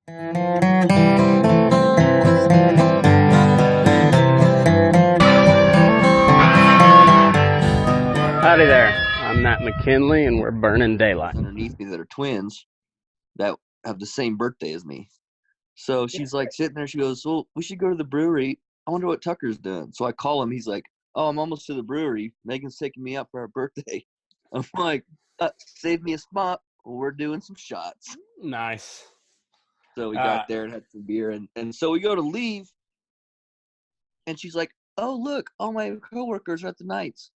Howdy there. I'm Matt McKinley, and we're burning daylight. Underneath me that are twins that have the same birthday as me. So she's like sitting there. She goes, "Well, we should go to the brewery. I wonder what Tucker's doing." So I call him. He's like, "Oh, I'm almost to the brewery. Megan's taking me out for our birthday." I'm like, "Save me a spot. We're doing some shots." Nice. So we got there and had some beer, and so we go to leave, and she's like, "Oh, look, all my coworkers are at the Knights."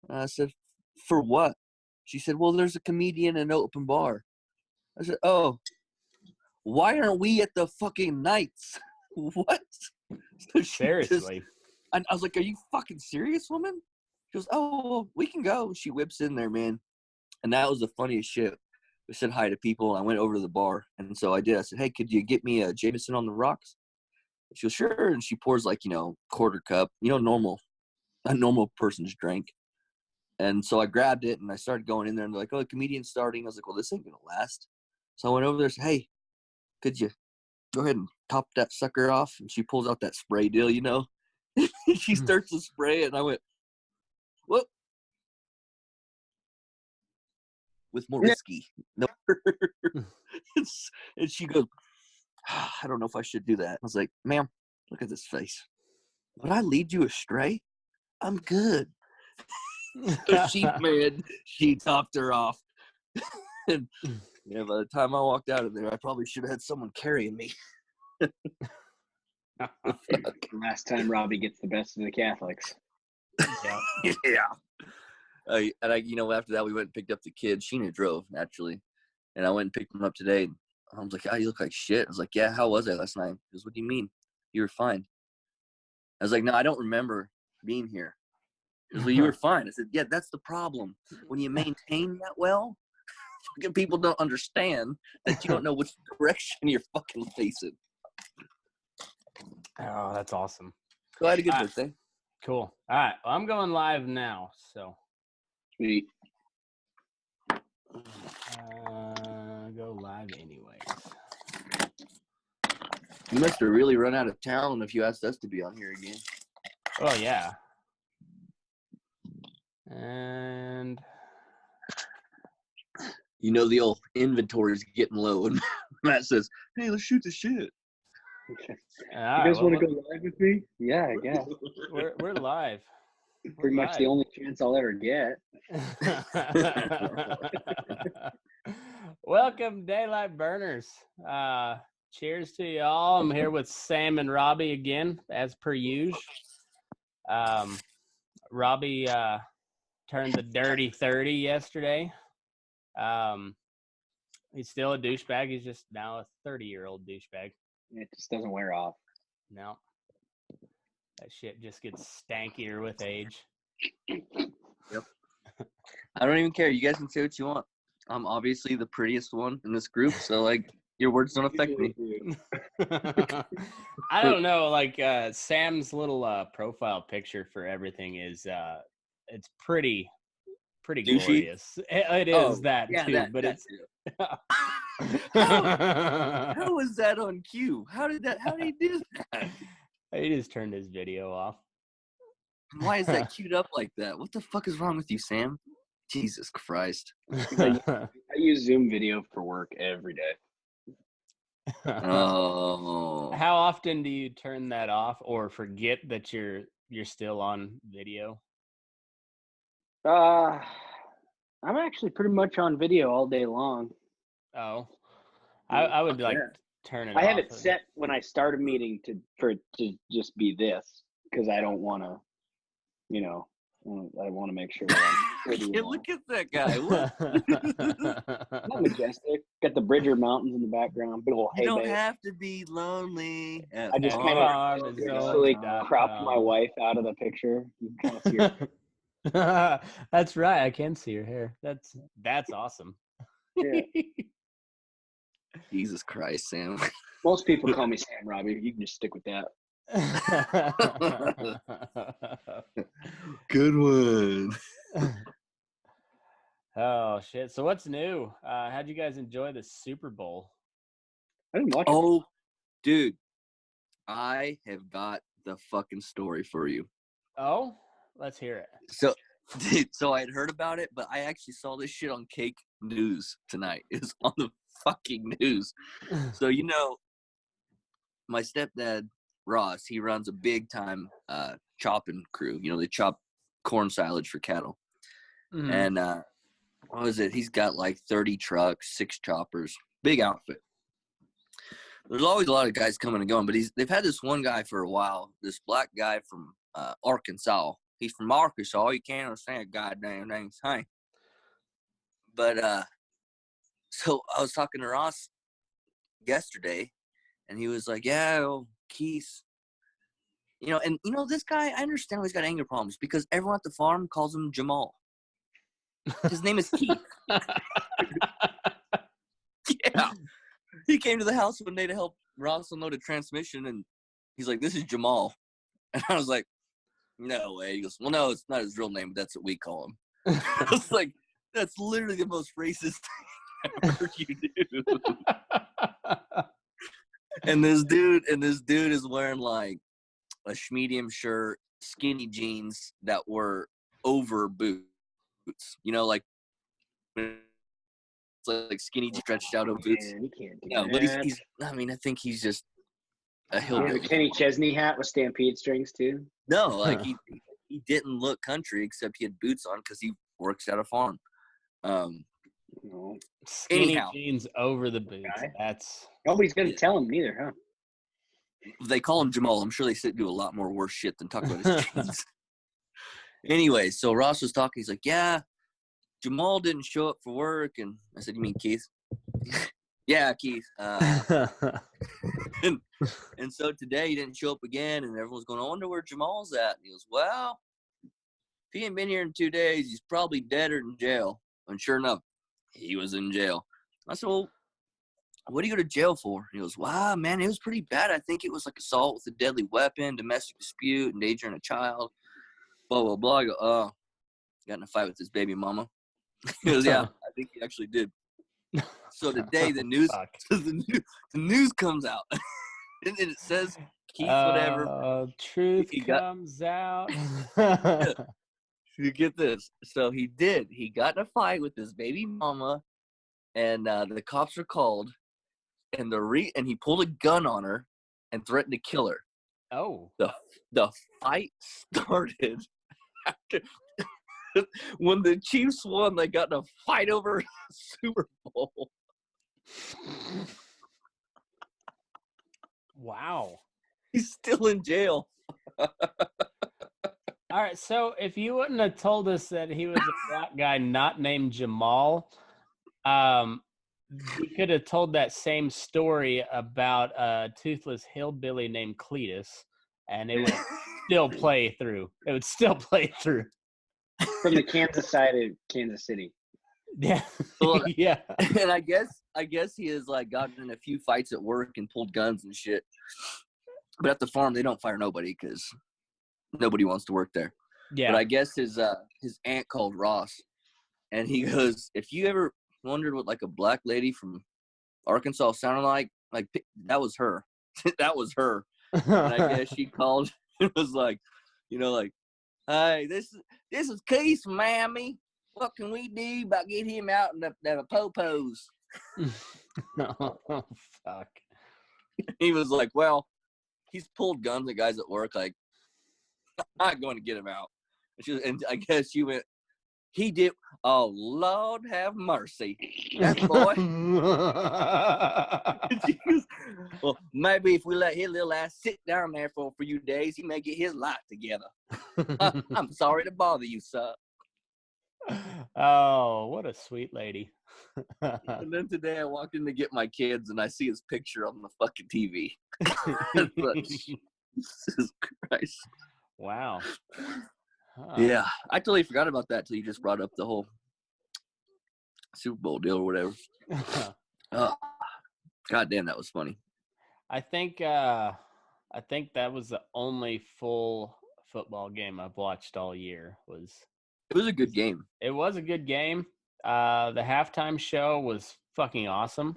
And I said, "For what?" She said, "Well, there's a comedian in an open bar." I said, "Oh, why aren't we at the fucking Knights?" What? So Seriously. I was like, "Are you fucking serious, woman?" She goes, "Oh, we can go." She whips in there, man. And that was the funniest shit. We said hi to people. And I went over to the bar. And so I did. I said, "Hey, could you get me a Jameson on the rocks?" She goes, "Sure." And she pours like, quarter cup, a normal person's drink. And so I grabbed it and I started going in there and they're like, "Oh, the comedian's starting." I was like, "Well, this ain't going to last." So I went over there and said, "Hey, could you go ahead and top that sucker off?" And she pulls out that spray deal, She starts to spray it, and I went, "What?" With more whiskey. No. And she goes, "I don't know if I should do that." I was like, "Ma'am, look at this face. Would I lead you astray? I'm good." So she topped her off. And by the time I walked out of there, I probably should have had someone carrying me. Last time Robby gets the best of the Catholics. Yeah. After that, we went and picked up the kids. Sheena drove, naturally. And I went and picked them up today. And I was like, "Oh, you look like shit." I was like, "Yeah, how was I last night?" He goes, "What do you mean? You were fine." I was like, "No, I don't remember being here." He goes, "Well, you were fine." I said, "Yeah, that's the problem. When you maintain that well, fucking people don't understand that you don't know which direction you're fucking facing." Oh, that's awesome. So I had a good birthday. Cool. All right. Well, I'm going live now, so. Sweet. Go live anyways. You must have really run out of talent if you asked us to be on here again. Oh, yeah. And the old inventory's getting low, and Matt says, "Hey, let's shoot the shit." Okay. right, You guys want to go live with me? Yeah, I guess. We're live. Pretty much the only chance I'll ever get. Welcome, Daylight Burners. Cheers to y'all. I'm here with Sam and Robby again, as per usual. Robby turned the dirty 30 yesterday. He's still a douchebag. He's just now a 30-year-old douchebag. It just doesn't wear off. No. That shit just gets stankier with age. Yep. I don't even care. You guys can say what you want. I'm obviously the prettiest one in this group, so your words don't affect me. I don't know. Sam's little profile picture for everything is it's pretty Douchey? glorious. It is that too, but it's how was that on cue? How did he do that? He just turned his video off. Why is that queued up like that? What the fuck is wrong with you, Sam? Jesus Christ. I use Zoom video for work every day. Oh. How often do you turn that off or forget that you're still on video? I'm actually pretty much on video all day long. Oh. I would turn it off. I have it set when I start a meeting for it to just be this, because I don't want to, I want to make sure that I'm pretty. Look at that guy. Not majestic. Got the Bridger Mountains in the background. Big old hay You don't bay. have to be lonely. I just kind of gracefully cropped my wife out of the picture. You can kind of see her. That's right. I can see your hair. That's awesome. Yeah. Jesus Christ, Sam. Most people call me Sam Robby. You can just stick with that. Good one. Oh shit! So what's new? How'd you guys enjoy the Super Bowl? I didn't watch it. Oh, dude, I have got the fucking story for you. Oh, let's hear it. So, dude, I had heard about it, but I actually saw this shit on Cake News tonight. It was on the fucking news. So, my stepdad, Ross, he runs a big time chopping crew. They chop corn silage for cattle. Mhm. And what was it? He's got like 30 trucks, 6 choppers, big outfit. There's always a lot of guys coming and going, but they've had this one guy for a while, this black guy from Arkansas. He's from Arkansas. You can't understand a goddamn thing. But so I was talking to Ross yesterday, and he was like, yeah, Keith. And this guy, I understand why he's got anger problems because everyone at the farm calls him Jamal. His name is Keith. Yeah. He came to the house one day to help Ross unload a transmission, and he's like, this is Jamal. And I was like, no way. He goes, well, no, it's not his real name, but that's what we call him. I was like, that's literally the most racist thing I've heard you do. And this dude is wearing like a medium shirt, skinny jeans that were over boots. Like like skinny stretched out over boots. Man, he can't do No, that. but I think he's just a hillbilly. The Kenny Chesney hat with Stampede strings too. No, like he didn't look country except he had boots on because he works at a farm. No. Skinny jeans over the boots. That's nobody's gonna tell him neither, huh? They call him Jamal. I'm sure they do a lot more worse shit than talk about his jeans. Anyway, so Ross was talking. He's like, yeah, Jamal didn't show up for work. And I said, you mean Keith? Yeah, Keith. And so today he didn't show up again. And everyone's going, I wonder where Jamal's at. And he goes, well, if he ain't been here in 2 days, he's probably dead or in jail. And sure enough, he was in jail. I said, well, what do you go to jail for? He goes, wow, man, it was pretty bad. I think it was like assault with a deadly weapon, domestic dispute, endangering a child, blah, blah, blah. I go, got in a fight with his baby mama. He goes, yeah, I think he actually did. So today the news comes out. And it says Keith whatever. Truth comes out. You get this. So he got in a fight with his baby mama, and the cops are called, and and he pulled a gun on her and threatened to kill her. Oh. The fight started after when the Chiefs won. They got in a fight over Super Bowl. Wow. He's still in jail. All right, so if you wouldn't have told us that he was a black guy not named Jamal, you could have told that same story about a toothless hillbilly named Cletus, and it would still play through. It would still play through. From the Kansas side of Kansas City. Yeah. Well, yeah. And I guess he has like gotten in a few fights at work and pulled guns and shit. But at the farm, they don't fire nobody because nobody wants to work there. Yeah. But I guess his aunt called Ross, and he goes, if you ever wondered what like a black lady from Arkansas sounded like that was her. That was her. And I guess she called and was like, hey, this is Keith, mammy. What can we do about get him out in the popos? Oh, fuck. He was like, well, he's pulled guns at guys at work. Like, I'm not going to get him out. And I guess she went, he did. Oh, Lord have mercy. That boy. Well, maybe if we let his little ass sit down there for a few days, he may get his life together. I'm sorry to bother you, sir. Oh, what a sweet lady. And then today I walked in to get my kids, and I see his picture on the fucking TV. Jesus Christ. Wow. Yeah, I totally forgot about that till you just brought up the whole Super Bowl deal or whatever. God damn, that was funny. I think that was the only full football game I've watched all year. It was a good game. It was a good game. The halftime show was fucking awesome.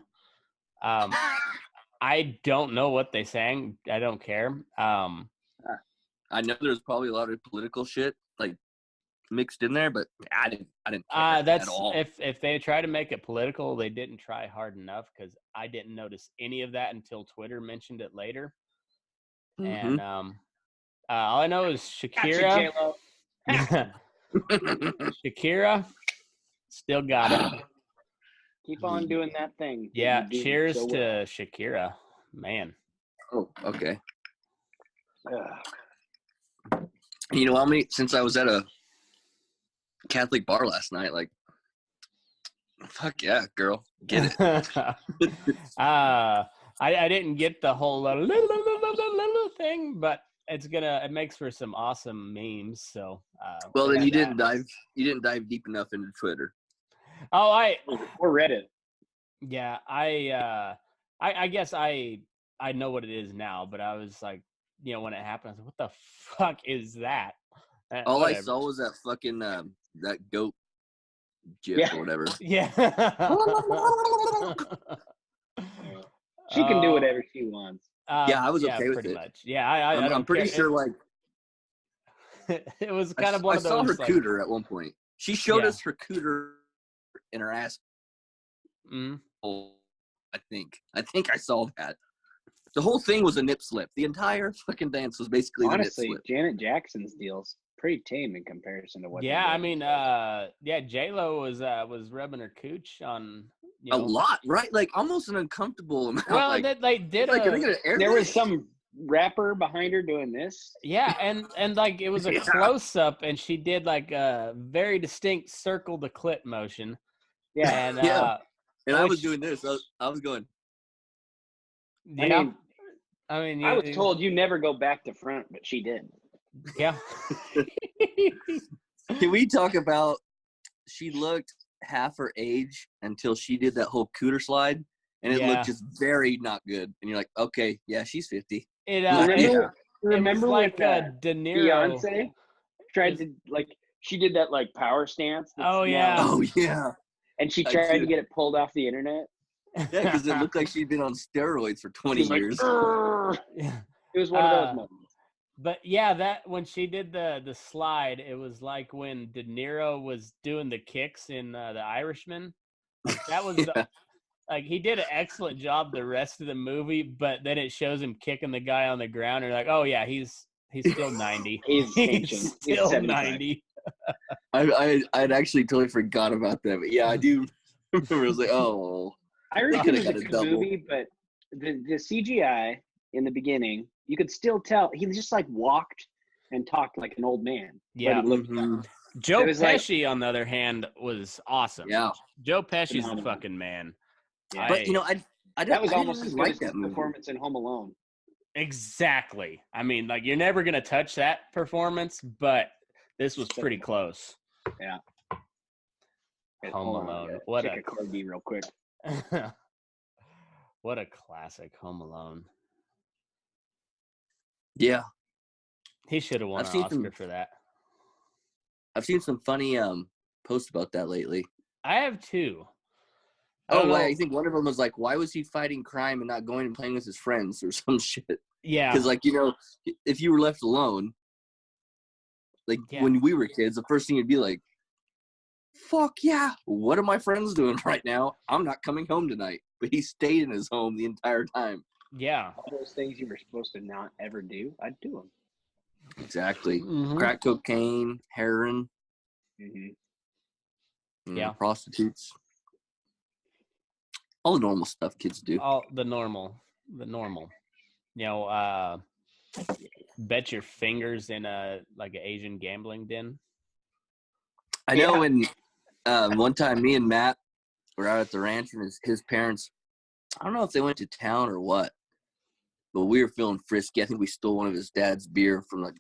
I don't know what they sang. I don't care. I know there's probably a lot of political shit like mixed in there, but I didn't care That's at all. if they try to make it political, they didn't try hard enough because I didn't notice any of that until Twitter mentioned it later. Mm-hmm. And all I know is Shakira. Gotcha, Shakira still got it. Keep on doing that thing. that Yeah, you do cheers so to well. Shakira, man. Oh, okay. Ugh. You know, since I was at a Catholic bar last night, like, fuck yeah, girl, get it. I didn't get the whole little thing, but it makes for some awesome memes. So Well, then there's you that. didn't dive deep enough into Twitter. Oh, Or Reddit. yeah, I guess I know what it is now, but I was like, when it happened, I was like, what the fuck is that? All Whatever. I saw was that fucking that goat gif Yeah. or whatever. Yeah. She can do whatever she wants. Yeah, I was okay with pretty it. much. Yeah, I I'm don't pretty care. sure. Like, It was kind of one I of saw those. her cooter at one point. She showed us her cooter in her ass. Mm. I think I saw that. The whole thing was a nip slip. The entire fucking dance was basically Honestly, the nip slip. Janet Jackson's deal's pretty tame in comparison to what. Yeah, I mean, J-Lo was rubbing her cooch on. A lot, right? Like almost an uncomfortable amount. Well, like, they did. Like, are they gonna air there this? was some rapper behind her doing this. Yeah, and like it was a close up, and she did like a very distinct circle the clit motion. Yeah, And yeah. And I was which- doing this. I was going. Yeah, I was told you never go back to front, but she did. Yeah. Can we talk about? She looked half her age until she did that whole cooter slide, and it looked just very not good. And you're like, okay, yeah, she's 50. Remember like when De Niro Beyonce tried to she did that like power stance. Oh yeah. And she tried to get it pulled off the internet. Yeah, because it looked like she'd been on steroids for 20 years. Yeah. It was one of those moments. But yeah, that when she did the slide, it was like when De Niro was doing the kicks in The Irishman. Like that was like he did an excellent job the rest of the movie, but then it shows him kicking the guy on the ground, and you're like, oh yeah, he's still 90. He's still 90. I'd actually totally forgot about that. But yeah, I do remember. I was like, oh. Irishman is a good movie, but the CGI in the beginning, you could still tell he just like walked and talked like an old man. Yeah. Joe Pesci, like, on the other hand, was awesome. Yeah. Joe Pesci's the fucking man. Yeah. But that was almost as good as his performance in Home Alone. Exactly. I mean, like you're never gonna touch that performance, but this was pretty close. Yeah. Home Alone. What a corgi real quick. What a classic, Home Alone. Yeah. He should have won an Oscar for that. I've seen some funny posts about that lately. I have too. I think one of them was like, why was he fighting crime and not going and playing with his friends or some shit? Yeah. Because, like, if you were left alone, like when we were kids, the first thing you'd be like, fuck yeah, what are my friends doing right now? I'm not coming home tonight. But he stayed in his home the entire time. Yeah. All those things you were supposed to not ever do, I'd do them. Exactly. Mm-hmm. Crack cocaine, heroin. Mm-hmm. Yeah. Prostitutes. All the normal stuff kids do. All the normal. Bet your fingers in an Asian gambling den. I know when one time me and Matt were out at the ranch and his parents, I don't know if they went to town or what, but we were feeling frisky. I think we stole one of his dad's beer from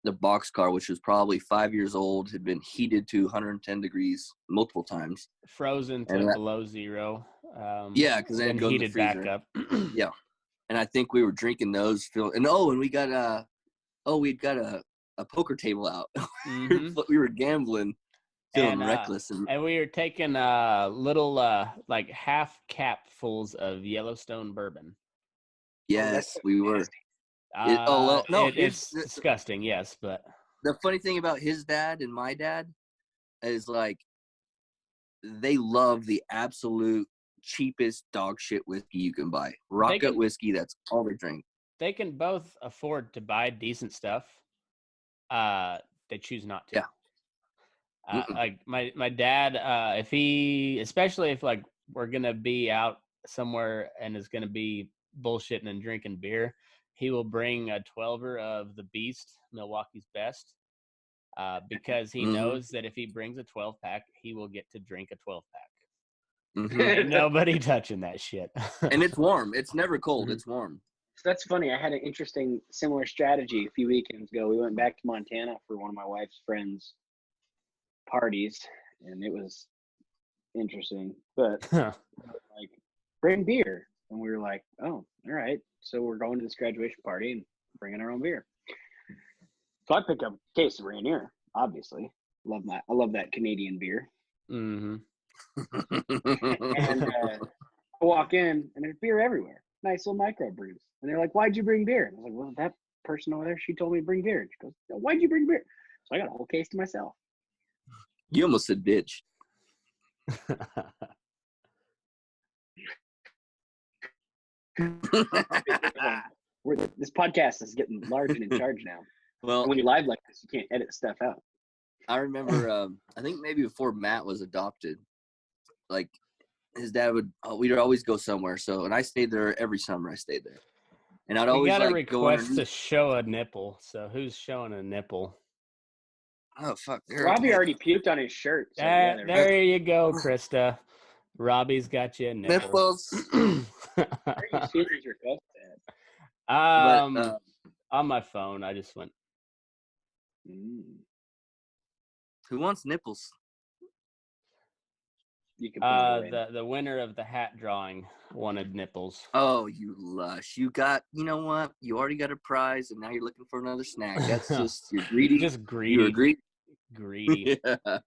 the boxcar, which was probably 5 years old, had been heated to 110 degrees multiple times. Frozen to below zero. Because then it heated back up. Yeah. And I think we were drinking those. And we got a poker table out. Mm-hmm. We were gambling. Feeling reckless. And we were taking little half capfuls of Yellowstone bourbon. Yes, we were. It's disgusting. Yes, but the funny thing about his dad and my dad is like they love the absolute cheapest dog shit whiskey you can buy. Rocket whiskey, that's all they drink. They can both afford to buy decent stuff. They choose not to. Yeah. Like my dad, especially if like we're gonna be out somewhere and is gonna be bullshitting and drinking beer, he will bring a 12er of the Beast, Milwaukee's Best, because he knows that if he brings a 12-pack, he will get to drink a 12-pack. Ain't nobody touching that shit. And it's warm. It's never cold. It's warm. So that's funny. I had an interesting similar strategy a few weekends ago. We went back to Montana for one of my wife's friends' parties, and it was interesting. But like, bring beer, and we were like, "Oh, all right." So we're going to this graduation party and bringing our own beer. So I picked up a case of Rainier. Obviously, I love that Canadian beer. Mm-hmm. And I walk in, and there's beer everywhere. Nice little microbrews. And they're like, "Why'd you bring beer?" And I was like, "Well, that person over there, she told me to bring beer." She goes, "Why'd you bring beer?" So I got a whole case to myself. You almost said bitch. This podcast is getting large and in charge now. Well, and when you live like this, you can't edit stuff out. I remember, I think maybe before Matt was adopted, like his dad we'd always go somewhere. So, and I stayed there every summer. I stayed there, and I'd always gotta like request to show a nipple. So who's showing a nipple? Oh fuck! Robby already puked on his shirt. So there you go, Krista. Robby's got you a nipple. Nipples. Where are you seeing these requests at? On my phone, I just went. Who wants nipples? You can the winner of the hat drawing wanted nipples. Oh, you lush! You know what? You already got a prize, and now you're looking for another snack. That's just you're greedy. Just greedy. You're greedy. Yeah.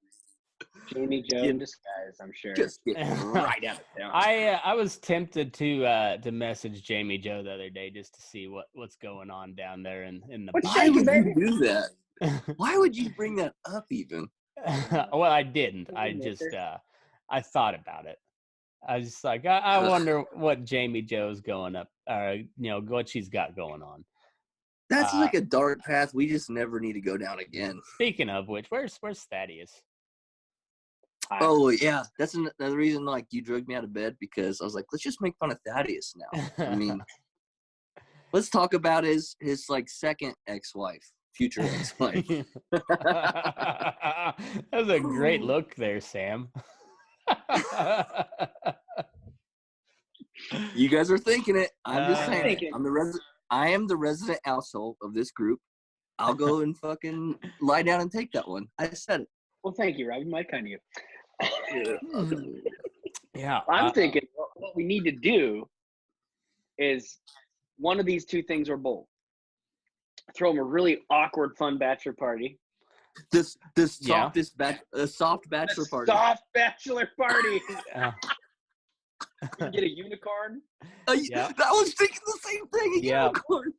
Jamie Joe in disguise, I'm sure. Just get right out of town. I was tempted to message Jamie Joe the other day just to see what's going on down there in the. Why would you do that? Why would you bring that up even? Well, I didn't. I just I thought about it. I was just like, I wonder what Jamie Joe's going up, what she's got going on. That's like a dark path we just never need to go down again. Speaking of which, where's Thaddeus? Oh yeah, that's another reason like you dragged me out of bed, because I was like, let's just make fun of Thaddeus now. I mean, let's talk about his like second ex-wife, future ex-wife. That was a great look there, Sam. You guys are thinking it. I'm just saying. I am the resident asshole of this group. I'll go and fucking lie down and take that one. I said it. Well, thank you, Robby. My kind of you. Yeah. I'm thinking what we need to do is one of these two things or both. Throw them a really awkward, fun bachelor party. Soft bachelor party. Soft bachelor party. Get a unicorn. I was thinking the same thing. Unicorn.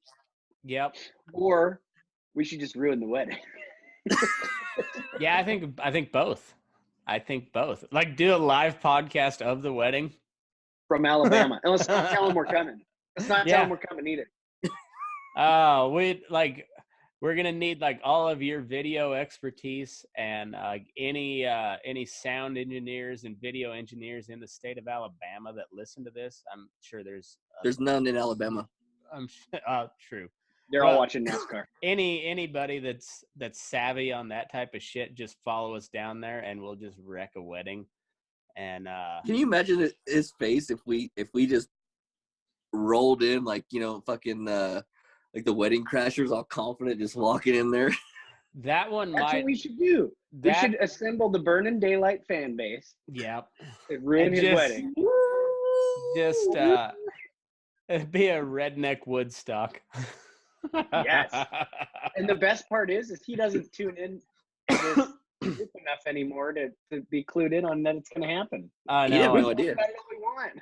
Yep. Or we should just ruin the wedding. Yeah, I think both. Like, do a live podcast of the wedding from Alabama. And let's not tell them we're coming. Let's not tell them we're coming either. Oh, we're gonna need like all of your video expertise and any sound engineers and video engineers in the state of Alabama that listen to this. I'm sure there's none in Alabama. I'm true. They're all watching NASCAR. Anybody that's savvy on that type of shit, just follow us down there, and we'll just wreck a wedding. And can you imagine his face if we just rolled in like fucking like the Wedding Crashers, all confident, just walking in there? That one. That's what we should do. We should assemble the Burning Daylight fan base. Yep. And ruin his wedding. Just it'd be a redneck Woodstock. Yes. And the best part is he doesn't tune in to this group enough anymore to be clued in on that it's going to happen. I He had know. no idea. That's what we want.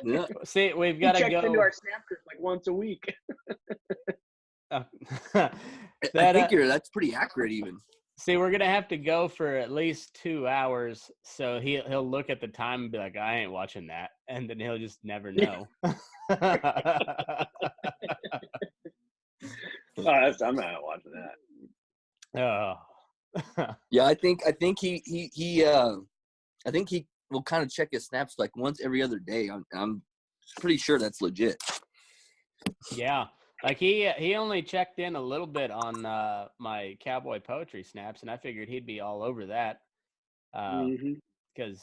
Yeah. See, we've He got to checks into go. our Snap group like once a week. I think that's pretty accurate even. See, we're gonna have to go for at least 2 hours, so he'll look at the time and be like, "I ain't watching that," and then he'll just never know. I'm not watching that. Oh. Yeah, I think he will kind of check his snaps like once every other day. I'm pretty sure that's legit. Yeah, like he only checked in a little bit on my cowboy poetry snaps, and I figured he'd be all over that. Because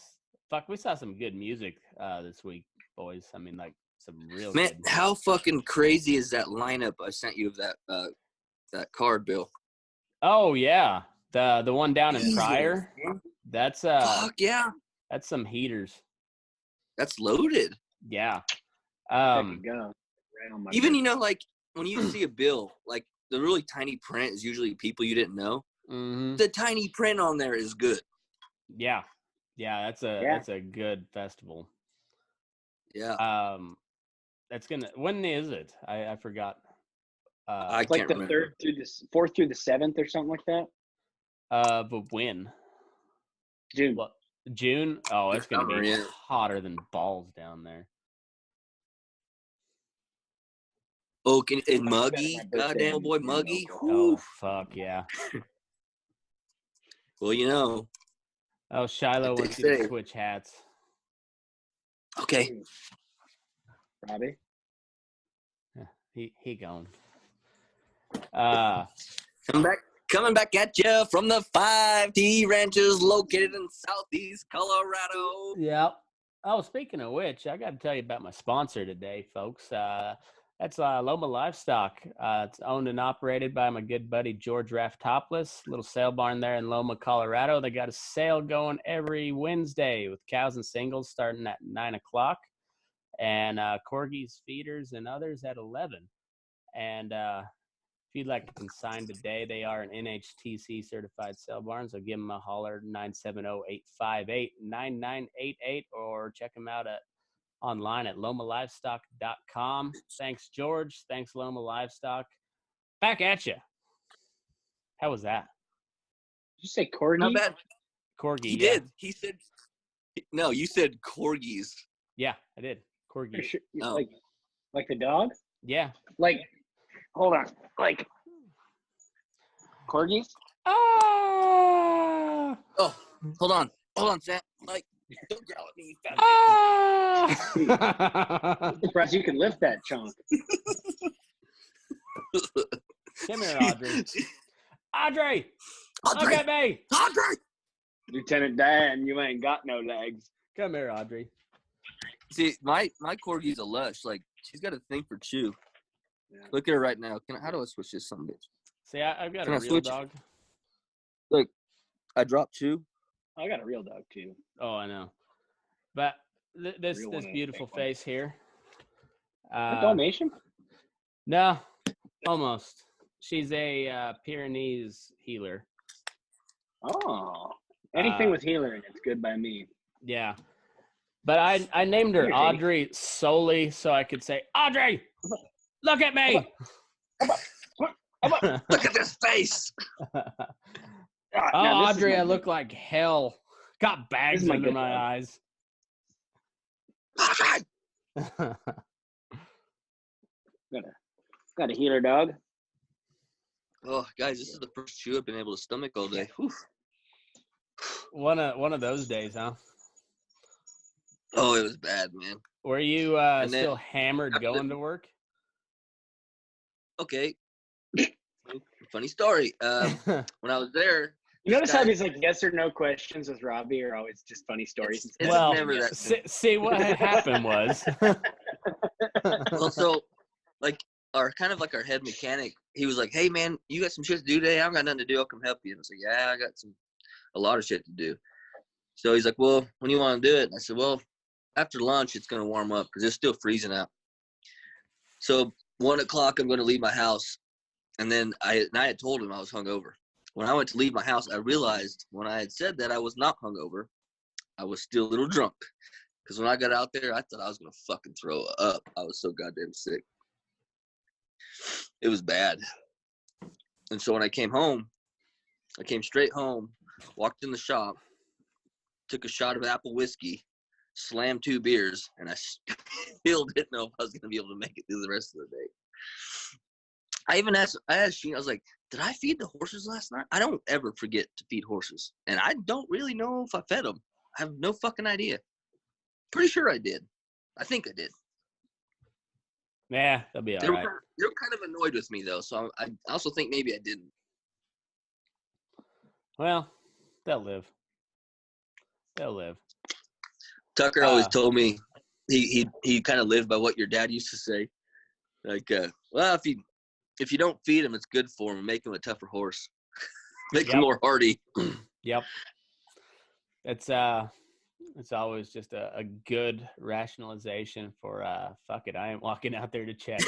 fuck, we saw some good music this week, boys. I mean, like some real Man, good. how fucking crazy is that lineup I sent you of that card, Bill? Oh yeah, the one down in Jesus, Pryor. man. That's Fuck yeah, that's some heaters. that's loaded. Yeah. There you go. Right on my Even birthday. like when you see a bill, like the really tiny print is usually people you didn't know. Mm-hmm. The tiny print on there is good. Yeah. That's a good festival. Yeah. That's gonna. When is it? I forgot. I It's like can't the remember. 3rd through the 4th through the 7th or something like that. But when? June. Well, June. Oh, it's gonna be Yeah. hotter than balls down there. Oh, and My Muggy, birthday goddamn boy, in Muggy. April. Oh fuck yeah. Well, you know. Oh, Shiloh What they wants you to say. switch hats. Okay. Robby. He gone. Coming back at you from the 5T ranches located in southeast Colorado. Yep. Oh, speaking of which, I got to tell you about my sponsor today, folks. That's Loma Livestock. It's owned and operated by my good buddy George Raftopoulos, little sale barn there in Loma, Colorado. They got a sale going every Wednesday with cows and singles starting at 9 o'clock, and corgis, feeders, and others at 11. And if you'd like to consign today, they are an NHTC certified sale barn, so give them a holler, 970-858-9988, or check them out online at lomalivestock.com. Thanks, George. Thanks, Loma Livestock. Back at you. How was that? Did you say corgi? Not bad. Corgi. He did. He said, no, you said corgis. Yeah, I did. Corgi. Sure, Oh. Like the dog? Yeah. Like, hold on. Like corgis? Ah! Oh, hold on, Sam. Like, don't yell at me, you fat Ah! I'm surprised you can lift that chunk. Come here, Audrey. Audrey! Look at me! Audrey! Lieutenant Dan, you ain't got no legs. Come here, Audrey. See, my corgi's a lush. Like, she's got a thing for chew. Yeah. Look at her right now. How do I switch this son of a bitch? See, I've got Can a I real switch? dog. Look, I dropped chew. I got a real dog too. Oh, I know. But this Real one and a beautiful fake one. face here. A Dalmatian? No, almost. She's a Pyrenees healer. Oh. Anything with healer in it's good by me. Yeah. But I named her Audrey solely so I could say, Audrey, look at me. Look at this face. Audrey, I look like hell. Got bags my under good my dog. eyes. Got a healer dog. Oh, guys, this is the first chew I've been able to stomach all day. Whew. One of those days, huh? Oh, it was bad, man. Were you then- still hammered going to work? Okay. Funny story. When I was there, You notice how guy- these like yes or no questions with Robby are always just funny stories. It's Well, never that see what had happened was. well, so like our head mechanic, he was like, "Hey man, you got some shit to do today? I haven't got nothing to do. I'll come help you." And I was like, "Yeah, I got a lot of shit to do." So he's like, "Well, when do you want to do it?" And I said, "Well, after lunch, it's gonna warm up because it's still freezing out." So 1 o'clock, I'm gonna leave my house, and then I had told him I was hungover, when I went to leave my house, I realized when I had said that I was not hungover, I was still a little drunk. Because when I got out there, I thought I was going to fucking throw up. I was so goddamn sick. It was bad. And so when I came home, I came straight home, walked in the shop, took a shot of apple whiskey, slammed 2 beers, and I still didn't know if I was going to be able to make it through the rest of the day. I asked Sheen, I was like, did I feed the horses last night? I don't ever forget to feed horses. And I don't really know if I fed them. I have no fucking idea. Pretty sure I did. I think I did. Yeah, they'll be all right. They were kind of annoyed with me, though, so I also think maybe I didn't. Well, they'll live. They'll live. Tucker always told me he kind of lived by what your dad used to say. Like, well, if you don't feed him, it's good for him. Make him a tougher horse. Make him more hardy. Yep. It's always just a good rationalization for fuck it, I ain't walking out there to check.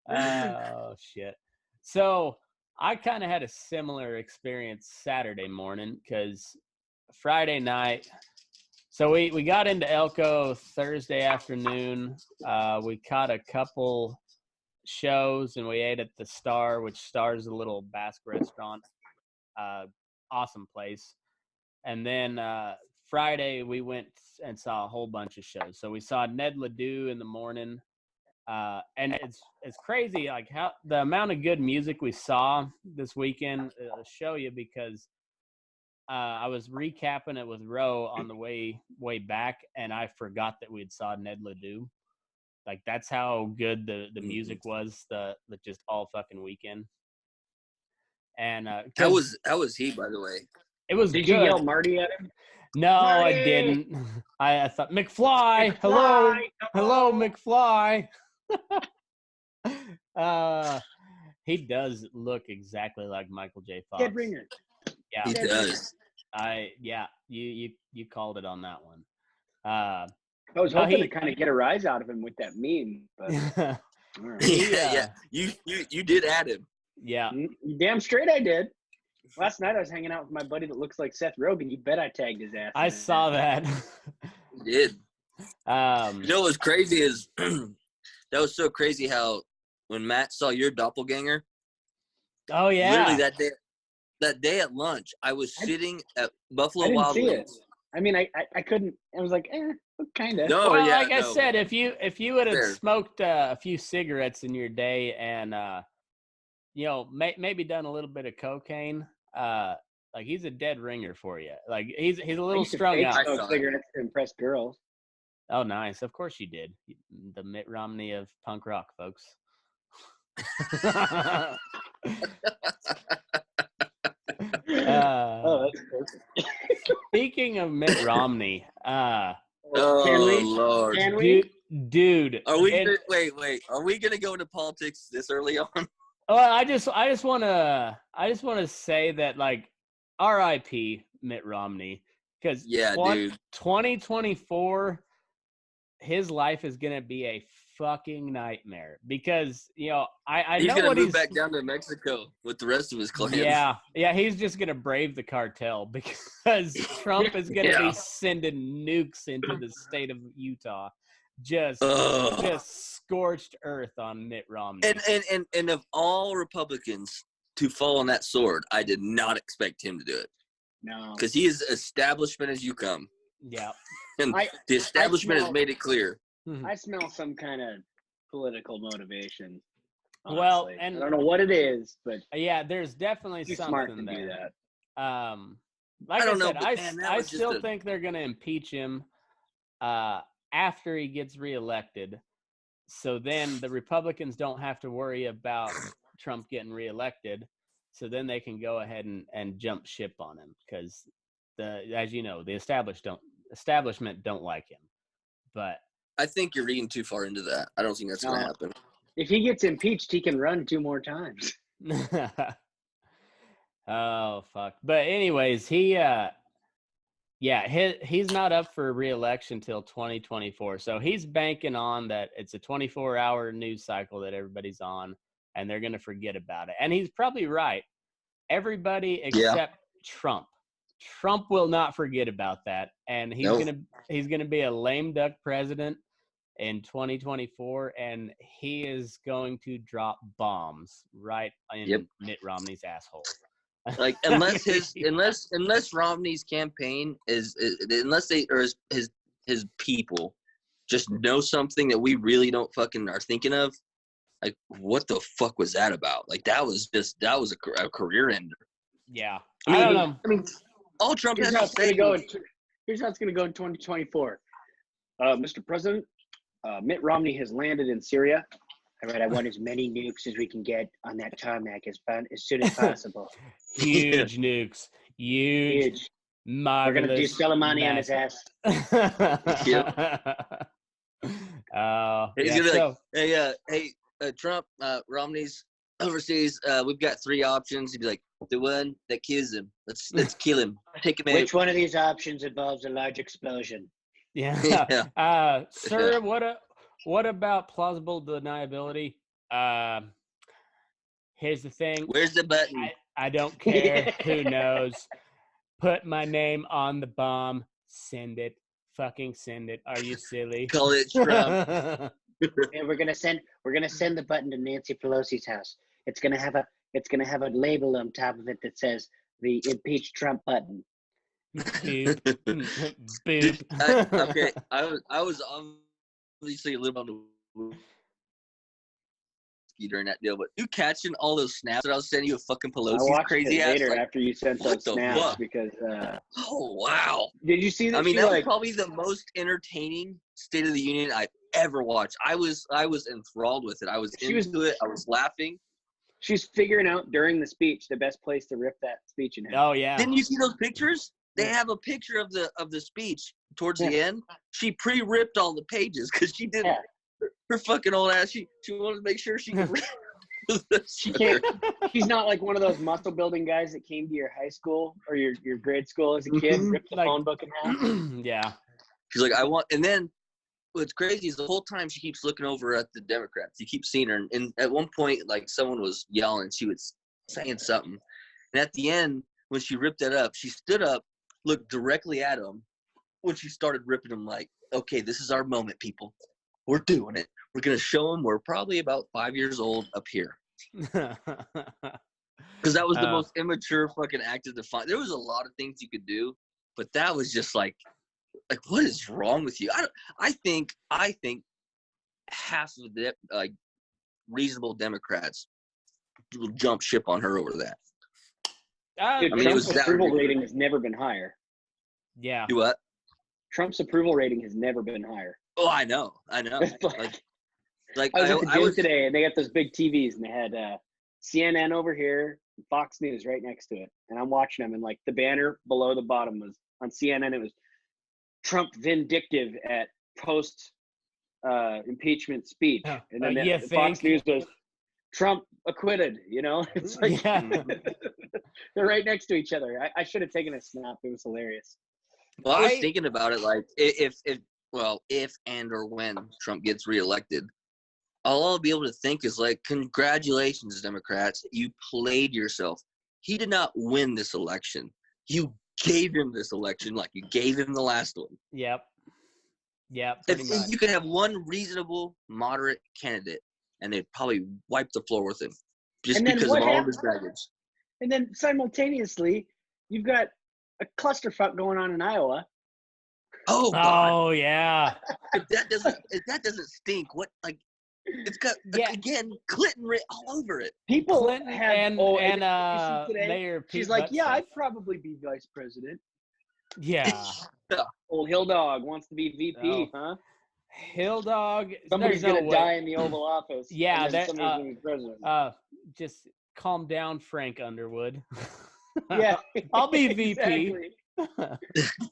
Oh shit. So I kind of had a similar experience Saturday morning because Friday night. So we got into Elko Thursday afternoon. We caught a couple shows and we ate at the Star, which Star's a little Basque restaurant. Awesome place. And then Friday we went and saw a whole bunch of shows. So we saw Ned Ledoux in the morning. And it's crazy like how the amount of good music we saw this weekend. I'll show you because I was recapping it with Ro on the way back, and I forgot that we'd saw Ned Ledoux. Like that's how good the music was the just all fucking weekend. And how was he, by the way? It was Did good. you yell Marty at him? No, Marty! I didn't. I thought McFly. Hello, McFly. He does look exactly like Michael J. Fox. Dead ringer. Yeah, he does. You called it on that one. I was hoping to kind of get a rise out of him with that meme, but all right. Yeah. You did add him. Yeah, you damn straight I did. Last night I was hanging out with my buddy that looks like Seth Rogen. You bet I tagged his ass. I saw that. You did. You know what's crazy is that was so crazy how when Matt saw your doppelganger. Oh yeah. Literally that day at lunch, I was sitting at Buffalo Wild Wings. I mean, I couldn't. I was like, kind of. No, well, yeah, like I said, if you would have smoked a few cigarettes in your day and maybe done a little bit of cocaine, like he's a dead ringer for you. Like he's a little strung out. I smoke cigarettes to impress girls. Oh, nice. Of course you did. The Mitt Romney of punk rock, folks. That's perfect. Speaking of Mitt Romney, Lord, can we? Dude, are we? Wait. Are we gonna go into politics this early on? Well, I just want to say that like, R.I.P. Mitt Romney, because 2024, his life is gonna be a fucking nightmare because I he's know gonna what move back down to Mexico with the rest of his clan. Yeah, he's just gonna brave the cartel because Trump is gonna be sending nukes into the state of Utah, just scorched earth on Mitt Romney. And of all Republicans to fall on that sword, I did not expect him to do it. No, because he is establishment as you come. Yeah, and the establishment has made it clear. I smell some kind of political motivation. Honestly. Well, and I don't know what it is, but yeah, there's definitely something smart to there. Do that. Like I said, I still think they're going to impeach him after he gets reelected. So then the Republicans don't have to worry about Trump getting reelected. So then they can go ahead and jump ship on him because as you know, the establishment don't like him. But I think you're reading too far into that. I don't think that's going to happen. If he gets impeached, he can run 2 more times. Oh fuck! But anyways, he's not up for re-election till 2024. So he's banking on that it's a 24-hour news cycle that everybody's on, and they're going to forget about it. And he's probably right. Everybody except Trump. Trump will not forget about that, and he's gonna be a lame duck president in 2024, and he is going to drop bombs right in Mitt Romney's asshole. Like unless Romney's campaign is unless they or his people just know something that we really don't fucking are thinking of, like what the fuck was that about? Like that was a career ender. Yeah, I don't know. I mean, all Trump has to say. Here's how it's going to go in 2024. Mr. President, Mitt Romney has landed in Syria. All right, I want as many nukes as we can get on that tarmac as soon as possible. Huge nukes. Huge. We're going to do Soleimani on his ass. He's going to be like, hey, Trump, Romney's overseas. We've got 3 options. He'd be like, the one that kills him. Let's kill him. Take him out. Which one of these options involves a large explosion? Yeah. Sir, what about plausible deniability? Here's the thing. Where's the button? I don't care. Who knows? Put my name on the bomb. Send it. Fucking send it. Are you silly? Call it Trump. And we're gonna send the button to Nancy Pelosi's house. It's gonna have a label on top of it that says the impeach Trump button. Boop. Boop. Okay, I was obviously a little on the during that deal, but you catching all those snaps that I was sending you of fucking Pelosi's crazy ass later after you sent those snaps fuck? Because oh wow, did you see that? I mean, that was probably the most entertaining State of the Union I've ever watched. I was enthralled with it. I was into it. I was laughing. She's figuring out during the speech the best place to rip that speech in half. Oh yeah. Didn't you see those pictures? They have a picture of the speech towards the end. She pre-ripped all the pages because she did her fucking old ass. She wanted to make sure she could. She can't. She's not like one of those muscle building guys that came to your high school or your grade school as a kid, ripped the phone book in half. Yeah. She's like, I want, and then what's crazy is the whole time she keeps looking over at the Democrats. You keep seeing her, and at one point, like someone was yelling, she was saying something, and at the end, when she ripped that up, she stood up, looked directly at him. When she started ripping them, like, okay, this is our moment, people. We're doing it. We're gonna show them we're probably about 5 years old up here. Because that was the most immature fucking act to define. There was a lot of things you could do, but that was just like what is wrong with you? I think half of the reasonable Democrats will jump ship on her over that. Dude, Trump's approval rating has never been higher. Yeah. Do what? Trump's approval rating has never been higher. Oh, I know. I was at the gym today, and they got those big TVs, and they had CNN over here, and Fox News right next to it, and I'm watching them, and like the banner below the bottom was on CNN. It was Trump vindictive at post impeachment speech, and then Fox News was Trump acquitted. You know, it's like they're right next to each other. I should have taken a snap. It was hilarious. Well, I was thinking about it, like if and or when Trump gets reelected, all I'll be able to think is like, congratulations, Democrats, you played yourself. He did not win this election. You gave him this election like you gave him the last one. Yep. If you could have one reasonable, moderate candidate, and they'd probably wipe the floor with him just because of all of his baggage. And then simultaneously, you've got a clusterfuck going on in Iowa. Oh God. Oh yeah. If that doesn't stink, what like? It's got again Clinton writ all over it. People Clinton had Mayor Pete she's like, Buttigieg. yeah, I'd probably be vice president. Yeah. Old Hill Dog wants to be VP, huh? Hill Dog. Somebody's gonna die in the Oval Office. Yeah, somebody's gonna be president. Just calm down, Frank Underwood. Yeah, I'll be VP.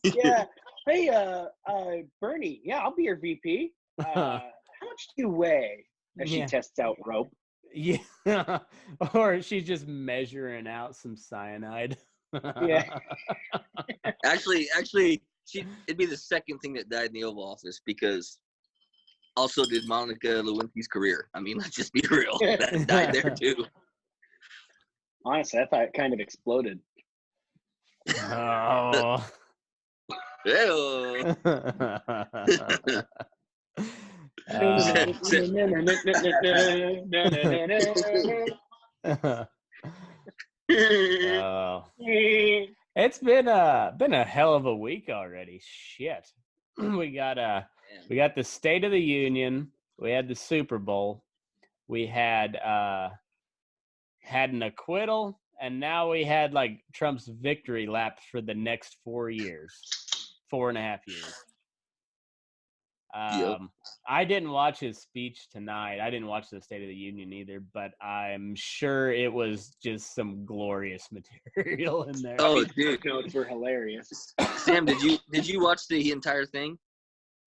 Yeah. Hey, Bernie. Yeah, I'll be your VP. How much do you weigh? As she tests out rope. Yeah. Or she's just measuring out some cyanide. Yeah. Actually, it'd be the second thing that died in the Oval Office because also did Monica Lewinsky's career. I mean, let's just be real. That died there too. Honestly, I thought it kind of exploded. Oh. Ew. Oh. It's been a hell of a week already. Shit. We got the State of the Union. We had the Super Bowl. We had an acquittal, and now we had like Trump's victory lap for the next 4 years, 4.5 years. Yep. I didn't watch his speech tonight. I didn't watch the State of the Union either, but I'm sure it was just some glorious material in there. Oh, dude, notes were hilarious. Sam, did you watch the entire thing?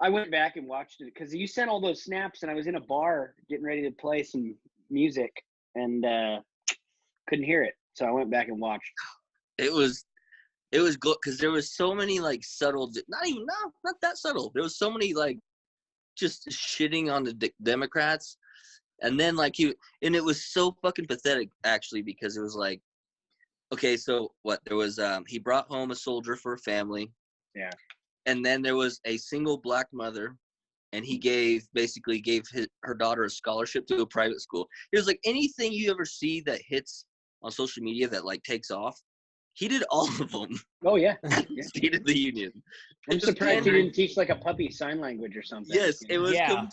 I went back and watched it because you sent all those snaps, and I was in a bar getting ready to play some music, and couldn't hear it, so I went back and watched. It was because there was so many like subtle, not that subtle. There was so many like just shitting on the Democrats, and then like and it was so fucking pathetic actually, because it was like, okay, so what, there was he brought home a soldier for a family, yeah, and then there was a single black mother, and he basically gave her daughter a scholarship to a private school. It was like anything you ever see that hits on social media that like takes off, he did all of them. Oh yeah, State of the Union. I'm surprised he didn't teach like a puppy sign language or something. Yes, it was Yeah.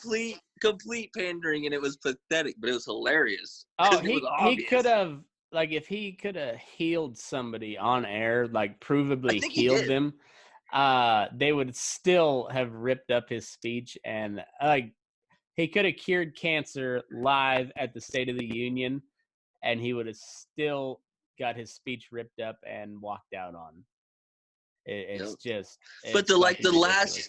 complete pandering, and it was pathetic, but it was hilarious. Oh, It was he obvious. could have, like, if he could have healed somebody on air, like provably think he healed did. them, they would still have ripped up his speech, and like he could have cured cancer live at the State of the Union, and he would have still got his speech ripped up and walked out on. It's just. But it's the fucking ridiculous.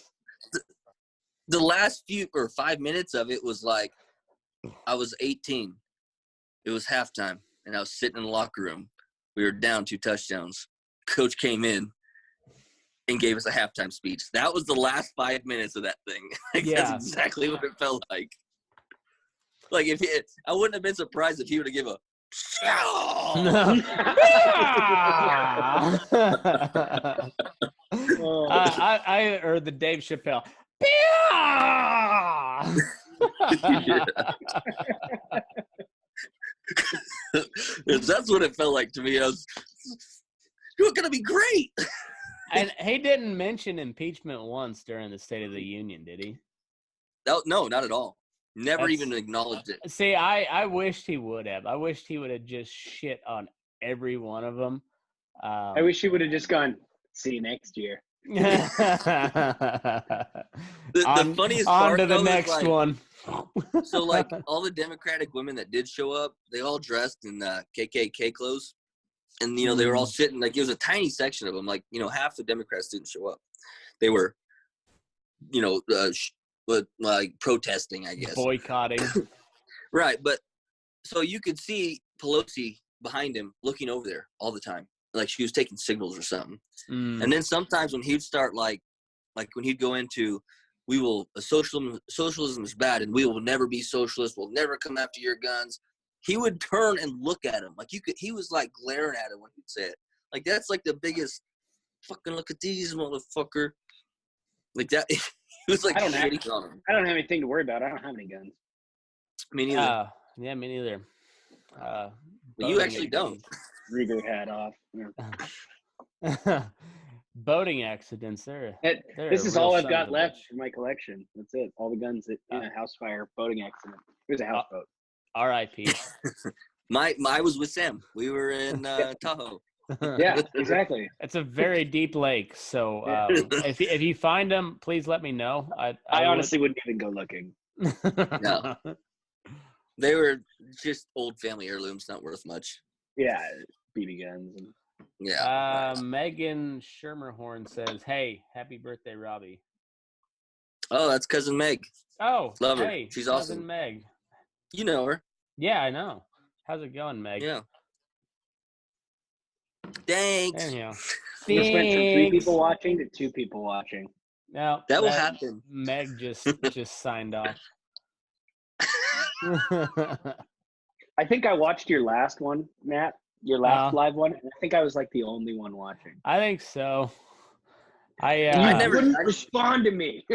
the last few or 5 minutes of it was like, I was 18. It was halftime, and I was sitting in the locker room. We were down 2 touchdowns. Coach came in and gave us a halftime speech. That was the last 5 minutes of that thing. Like, Yeah. That's exactly what it felt like. Like I wouldn't have been surprised if he would have given a. I heard the Dave Chappelle. That's what it felt like to me. You're gonna be great. And he didn't mention impeachment once during the State of the Union, did he? No, not at all. Never even acknowledged it. See, I wished he would have. I wished he would have just shit on every one of them. I wish he would have just gone, see you next year. The funniest on part to the though, next is like, one. So like all the Democratic women that did show up, they all dressed in KKK clothes, and they were all sitting, like it was a tiny section of them, like half the Democrats didn't show up. They were, like protesting, I guess, Boycotting. right? But so you could see Pelosi behind him looking over there all the time, like she was taking signals or something. And then sometimes when he'd start like when he'd go into, socialism is bad and we will never be socialist, we'll never come after your guns, he would turn and look at him like he was like glaring at him when he'd say it. Like that's like the biggest fucking look at these motherfucker. Like that. He was like shitting on him. I don't have anything to worry about. I don't have any guns. Me neither. Yeah, me neither. You actually don't. Rieger hat off. Yeah. Boating accidents. This is all I've got left in my collection. That's it. All the guns that in a house fire, boating accident. It was a houseboat. R.I.P. I was with Sam. We were in Tahoe. Yeah, exactly. It's a very deep lake, so if you find them, please let me know. I honestly wouldn't even go looking. No, they were just old family heirlooms, not worth much. Yeah, BB guns. Yeah. Megan Schermerhorn says, "Hey, happy birthday, Robby." Oh, that's cousin Meg. Oh, love her. Hey, She's cousin awesome. Meg. You know her. Yeah, I know. How's it going, Meg? Yeah. Thanks. Anyhow, We went from 3 people watching to 2 people watching. Now that will happen. Meg just signed off. I think I watched your last one, Matt. Your last live one. And I think I was like the only one watching. I think so. I You wouldn't respond to me.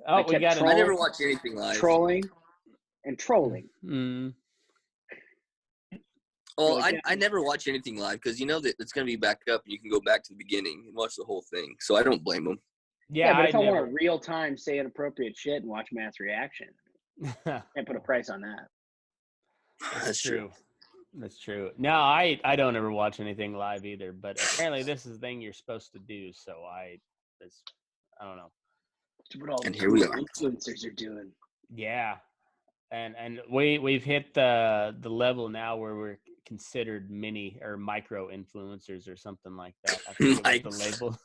Oh, we got. I never watch anything live. Trolling. Well, I never watch anything live because you know that it's going to be back up and you can go back to the beginning and watch the whole thing. So I don't blame them. Yeah, but if I want to real time say inappropriate shit and watch Matt's reaction, can't put a price on that. That's true. That's true. No, I don't ever watch anything live either. But apparently, this is the thing you're supposed to do. So I don't know. What all and here we are. Influencers are doing. Yeah, and we've hit the level now where we're considered mini or micro influencers or something like that. I think the label.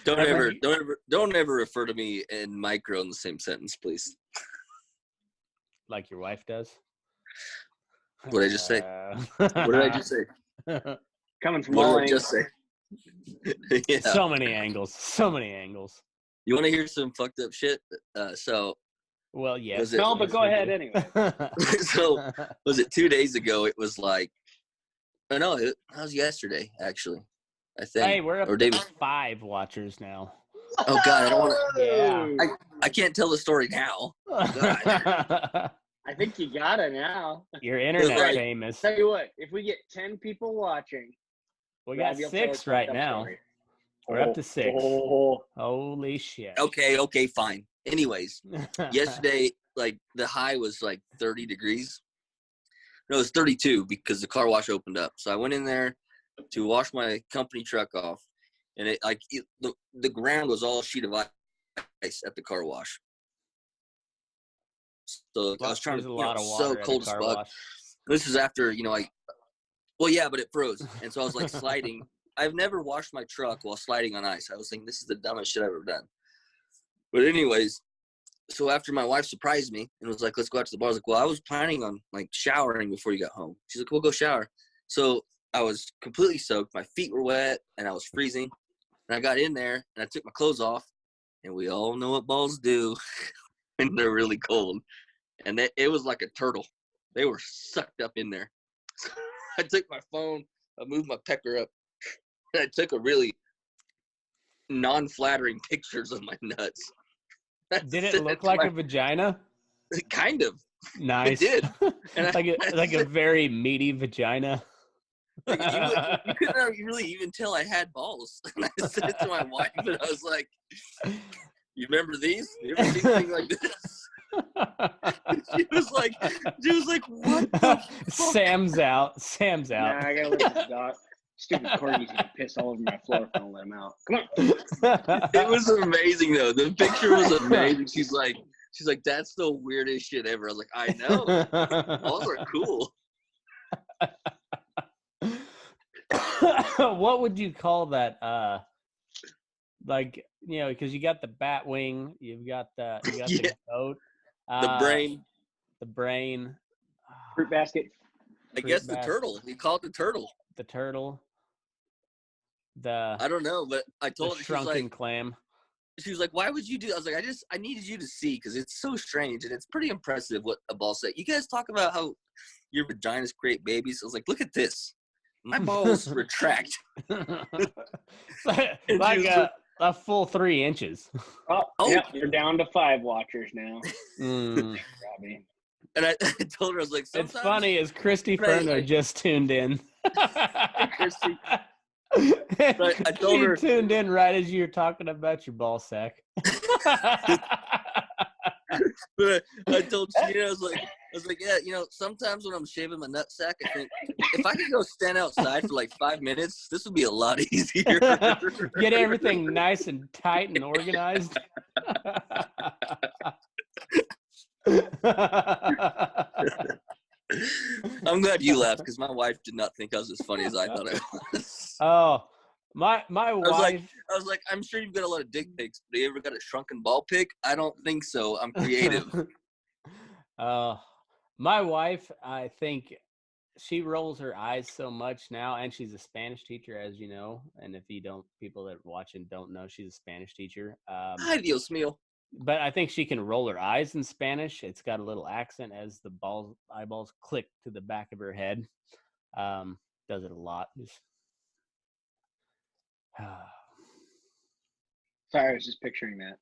Don't ever refer to me and micro in the same sentence, please. Like your wife does. What did I just say? What did I just say? Coming from all angles. Just say? Yeah. So many angles. You want to hear some fucked up shit? Well, yes. No, but go ahead anyway. So, was it 2 days ago? It was like, that was yesterday, actually, I think. Hey, we're up to 5 watchers now. Oh, God, I don't want to. Yeah. I can't tell the story now. God. I think you got it now. You're internet famous. Tell you what, if we get 10 people watching. We got 6 right now. Story. We're up to 6. Holy shit. Okay, fine. Anyways, yesterday, like, the high was like 30 degrees. No, it was 32 because the car wash opened up. So I went in there to wash my company truck off, and the ground was all a sheet of ice at the car wash. So I was trying to, so cold as fuck. This is after, well, yeah, but it froze. And so I was like sliding. I've never washed my truck while sliding on ice. I was thinking, this is the dumbest shit I've ever done. But anyways, so after my wife surprised me and was like, let's go out to the bar. I was like, well, I was planning on like showering before you got home. She's like, we'll go shower. So I was completely soaked. My feet were wet and I was freezing. And I got in there and I took my clothes off. And we all know what balls do when they're really cold. And it was like a turtle. They were sucked up in there. So I took my phone. I moved my pecker up. And I took a really non-flattering pictures of my nuts. Did it look like a vagina? Kind of. Nice. It did. And like a very meaty vagina. You couldn't really even tell I had balls. And I said it to my wife, and I was like, "You remember these? You ever seen anything like this?" She was like, "What the fuck?" Sam's out. Nah, I gotta let this dog. Stupid corgis gonna piss all over my floor if I don't let him out. Come on. It was amazing though. The picture was amazing. She's like, that's the weirdest shit ever. I was like, I know. Balls are cool. What would you call that? Like, because you got the bat wing, you've got the goat, the brain, fruit basket. I guess the turtle. We call it the turtle. The turtle. I don't know, but I told her, shrunken clam. She was like, "Why would you do?" I was like, I needed you to see because it's so strange and it's pretty impressive what a ball said. You guys talk about how your vaginas create babies. I was like, look at this. My balls retract. like a full 3 inches. Oh, yeah, you're down to 5 watchers now. Robby. And I told her, I was like, it's funny as Christy Ferno just tuned in. Christy. I told her tuned in right as you were talking about your ball sack. But I told you, I was like, yeah, sometimes when I'm shaving my nut sack, I think if I could go stand outside for like 5 minutes, this would be a lot easier. Get everything nice and tight and organized. I'm glad you laughed because my wife did not think I was as funny as I thought I was. Oh, my wife. I was like, I'm sure you've got a lot of dick pics, but you ever got a shrunken ball pic? I don't think so. I'm creative. My wife, I think she rolls her eyes so much now, and she's a Spanish teacher, as you know. And if you don't, people that watch and don't know, she's a Spanish teacher. Ay, Dios mío. but I think she can roll her eyes in Spanish. It's got a little accent as the eyeballs click to the back of her head. Does it a lot. Sorry, I was just picturing that.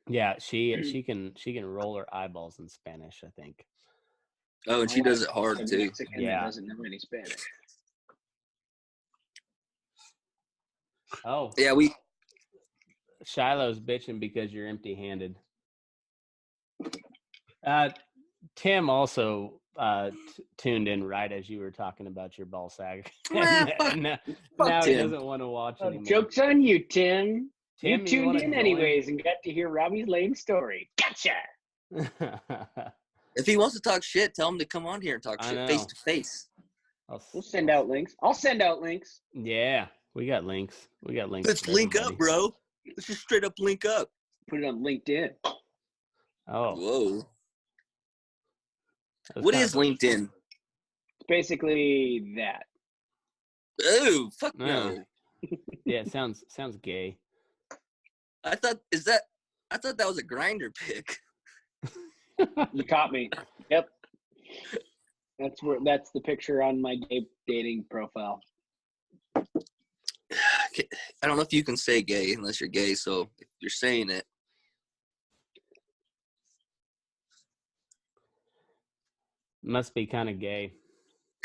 Yeah, she can roll her eyeballs in Spanish, I think. Oh, and she does it hard too. Mexican that doesn't know any Spanish. Oh. Yeah, Shiloh's bitching because you're empty-handed. Tim also tuned in right as you were talking about your ball sag. Now he doesn't want to watch anymore. Joke's on you, Tim. Tim, you tuned in anyways and got to hear Robby's lame story. Gotcha. If he wants to talk shit, tell him to come on here and talk shit face to face. We'll send out links. I'll send out links. Yeah, we got links. Let's link up, bro. Let's just straight up link up. Put it on LinkedIn. Oh. Whoa. What is LinkedIn? It's basically that. Oh, fuck no. Yeah, it sounds gay. I thought that was a grinder pic. You caught me. Yep. That's the picture on my dating profile. I don't know if you can say gay unless you're gay, so if you're saying it. Must be kind of gay.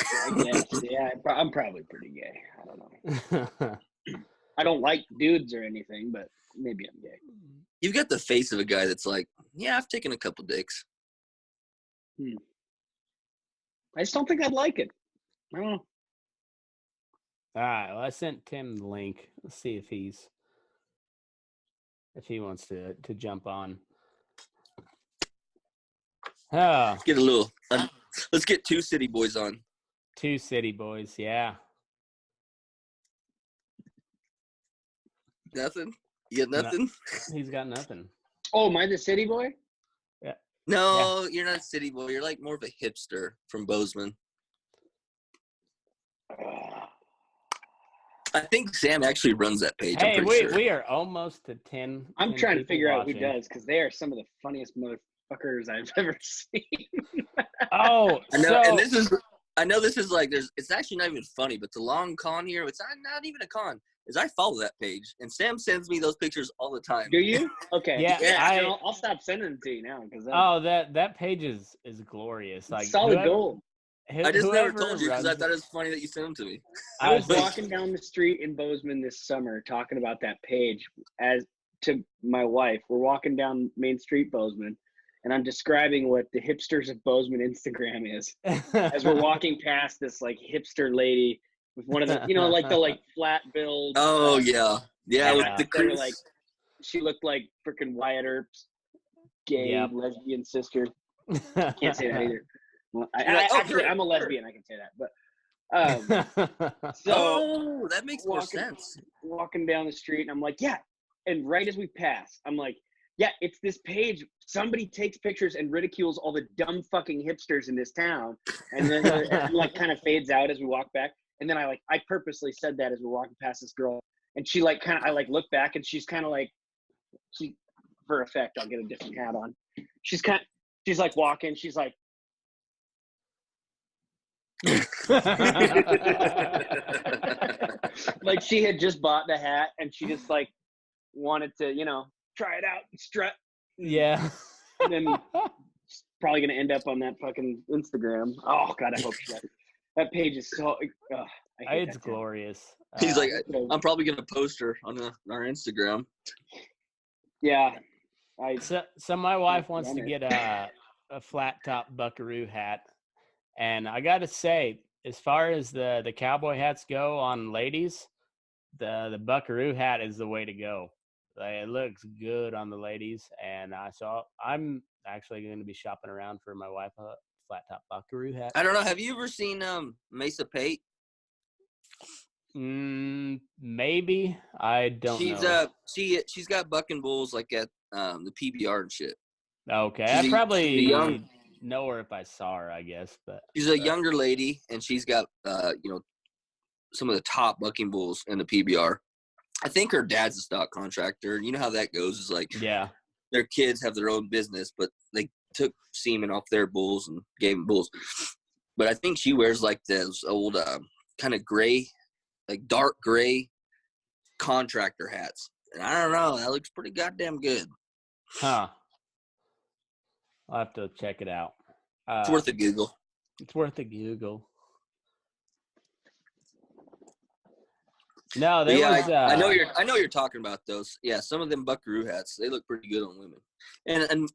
I guess. Yeah, I'm probably pretty gay. I don't know. I don't like dudes or anything, but maybe I'm gay. You've got the face of a guy that's like, yeah, I've taken a couple dicks. I just don't think I'd like it. I don't know. All right. Well, I sent Tim the link. Let's see if he wants to jump on. Let's get let's get two city boys on. Two city boys, yeah. Nothing? You got nothing? No, he's got nothing. Oh, am I the city boy? Yeah. No, You're not a city boy. You're like more of a hipster from Bozeman. I think Sam actually runs that page. Hey, we are almost to 10. I'm trying to figure out who does, because they are some of the funniest motherfuckers I've ever seen. Oh, I know, and I know this is like it's actually not even funny, but the long con here, it's not even a con. Is I follow that page, and Sam sends me those pictures all the time. Do you? Okay. Yeah, I'll stop sending them to you now, because that page is glorious. Like solid gold. I just never told you because I thought it was funny that you sent them to me. I was walking down the street in Bozeman this summer talking about that page as to my wife. We're walking down Main Street, Bozeman, and I'm describing what the hipsters of Bozeman Instagram is. As we're walking past this like hipster lady with one of the, like the flat build. Oh yeah, with the crease. Like she looked like freaking Wyatt Earp's gay lesbian sister. Can't say that either. Well, I'm a lesbian. I can say that, but so that makes more sense. Walking down the street, and I'm like, yeah. And right as we pass, I'm like, yeah, it's this page. Somebody takes pictures and ridicules all the dumb fucking hipsters in this town, and then it kind of fades out as we walk back. And then I purposely said that as we're walking past this girl, and she I look back, and she's kind of like, for effect, I'll get a different hat on. She's like walking. She's like. Like she had just bought the hat and she just like wanted to, try it out and strut. Yeah. And then she's probably gonna end up on that fucking Instagram. Oh God, I hope she does. That page is so. It's glorious. He's like, I'm probably gonna post her on our Instagram. Yeah. So my wife wants to get a flat top buckaroo hat. And I got to say, as far as the cowboy hats go on ladies, the buckaroo hat is the way to go. It looks good on the ladies. And so I'm actually going to be shopping around for my wife a flat top buckaroo hat. I don't know. Have you ever seen Mesa Pate? Maybe. I don't know. She's got bucking bulls like at the PBR and shit. Okay. I probably know her if I saw her, I guess. But she's a younger lady, and she's got some of the top bucking bulls in the PBR. I think her dad's a stock contractor. You know how that goes. Is like Yeah. their kids have their own business, but they took semen off their bulls and gave them bulls. But I think she wears like those old kind of gray, like dark gray contractor hats. And I don't know. That looks pretty goddamn good. Huh. I'll have to check it out. It's worth a Google. It's worth a Google. No, there was. I know you're talking about those. Yeah, some of them buckaroo hats, they look pretty good on women. And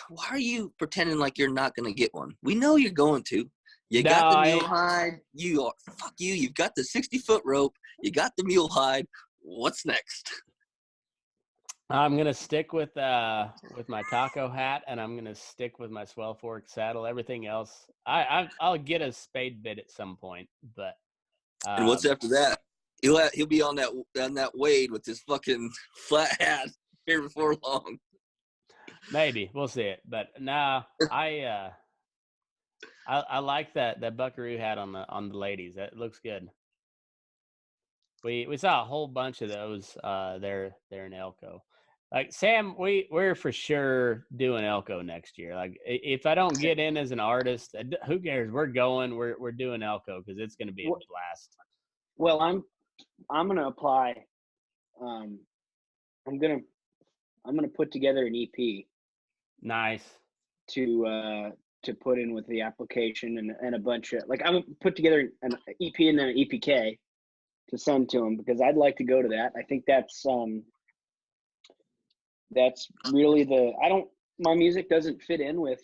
why are you pretending like you're not gonna get one? We know you're going to. You got the mule hide. You've got the 60-foot rope. You got the mule hide. What's next? I'm gonna stick with my taco hat, and I'm gonna stick with my swell fork saddle. Everything else, I'll get a spade bit at some point, but. And what's after that? He'll be on that Wade with his fucking flat hat here before long. Maybe we'll see it, but nah, I like that buckaroo hat on the ladies. That looks good. We saw a whole bunch of those there in Elko. Like Sam, we're for sure doing Elko next year. Like if I don't get in as an artist, who cares? We're going. We're doing Elko because it's going to be a blast. Well, I'm gonna apply. I'm gonna put together an EP. Nice. To put in with the application and a bunch of I'm gonna put together an EP and then an EPK to send to him because I'd like to go to that. I think that's really my music doesn't fit in with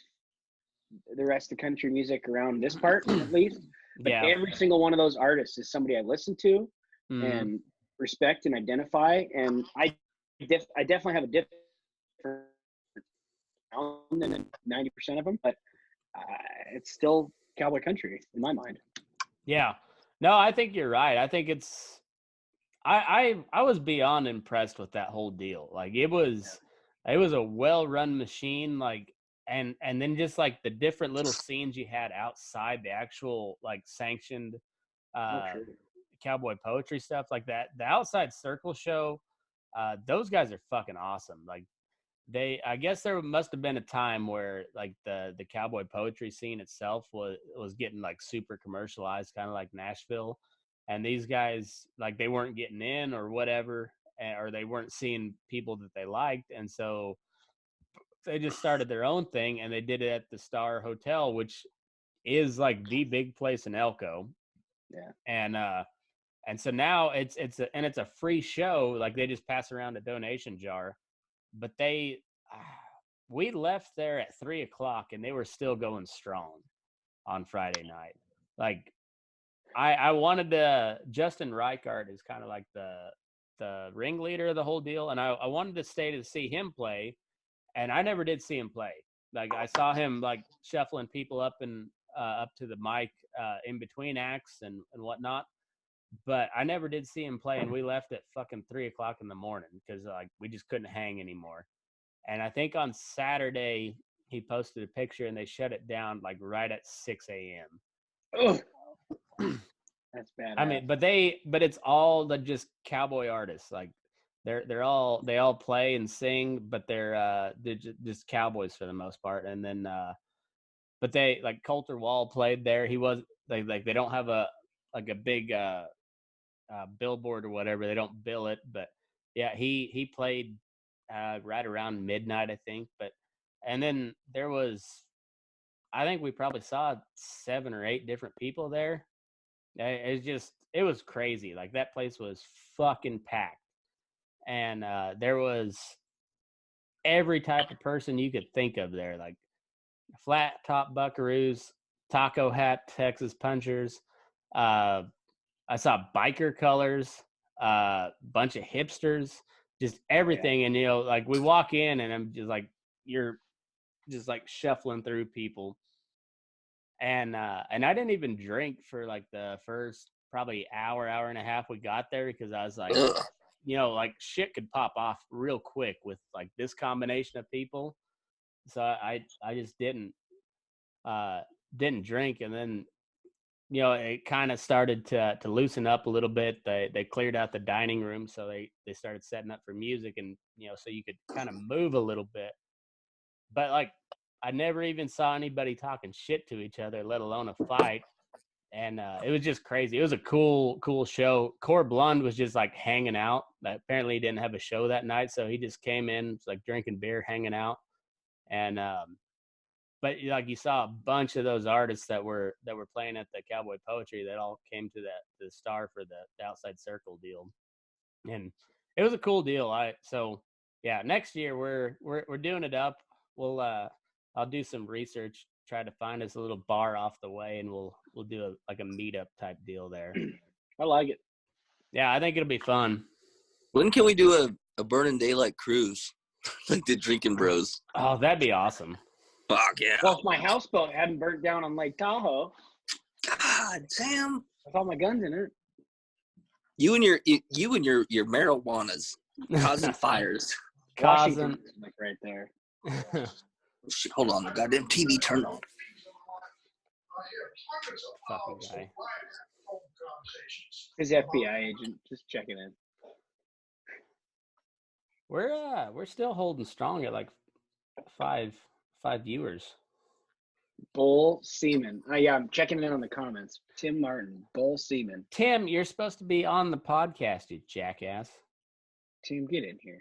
the rest of the country music around this part at least. But every single one of those artists is somebody I listen to and respect and identify. And I definitely have a different sound than 90% of them, but it's still cowboy country in my mind. Yeah. No, I think you're right. I think it's I was beyond impressed with that whole deal. Like it was a well-run machine, like and then just like the different little scenes you had outside the actual like sanctioned cowboy poetry stuff like that. The outside circle show, those guys are fucking awesome. Like I guess there must have been a time where like the cowboy poetry scene itself was getting like super commercialized, kind of like Nashville. And these guys, like they weren't getting in or whatever, or they weren't seeing people that they liked. And so they just started their own thing and they did it at the Star Hotel, which is like the big place in Elko. Yeah. And so now it's a free show. Like they just pass around a donation jar, but we left there at 3:00 and they were still going strong on Friday night. Like I wanted Justin Reichart is kind of like the ringleader of the whole deal. And I wanted to stay to see him play. And I never did see him play. Like I saw him like shuffling people up to the mic in between acts and whatnot. But I never did see him play, and we left at fucking 3:00 in the morning because like we just couldn't hang anymore. And I think on Saturday he posted a picture, and they shut it down like right at 6 a.m. Oh, that's bad. I mean, but it's all the just cowboy artists. Like they all play and sing, but they're just cowboys for the most part. And then, but they like Coulter Wall played there. He was they don't have a big billboard or whatever. They don't bill it, but yeah, he played right around midnight, I think. But and then there was, I think we probably saw 7 or 8 different people there. It was crazy. Like that place was fucking packed, and there was every type of person you could think of there, like flat top buckaroos, taco hat Texas punchers. I saw biker colors, bunch of hipsters, just everything. And, like we walk in and I'm just like, you're just like shuffling through people. And I didn't even drink for like the first probably hour and a half we got there because I was like, like shit could pop off real quick with like this combination of people. So I just didn't drink. And then it kind of started to loosen up a little bit. They cleared out the dining room, so they started setting up for music, and so you could kind of move a little bit. But like, I never even saw anybody talking shit to each other, let alone a fight. And it was just crazy. It was a cool show. Core Blund was just like hanging out. Apparently, he didn't have a show that night, so he just came in, like drinking beer, hanging out. And but like you saw a bunch of those artists that were playing at the Cowboy Poetry that all came to the Star for the Outside Circle deal, and it was a cool deal. Next year we're doing it up. We'll I'll do some research, try to find us a little bar off the way, and we'll do a meetup type deal there. I like it. Yeah, I think it'll be fun. When can we do a Burning Daylight cruise, like the Drinking Bros? Oh, that'd be awesome. Fuck yeah! Well, if my houseboat hadn't burnt down on Lake Tahoe, God, Sam, with all my guns in it. You and your marijuanas causing fires. Washington, like right there. Shit, hold on, the goddamn TV turned on. Fucking guy. His FBI agent, just checking in. We're still holding strong at like five viewers. Bull Seaman. Oh yeah, I'm checking in on the comments. Tim Martin, Bull Seaman. Tim, you're supposed to be on the podcast, you jackass. Tim, get in here.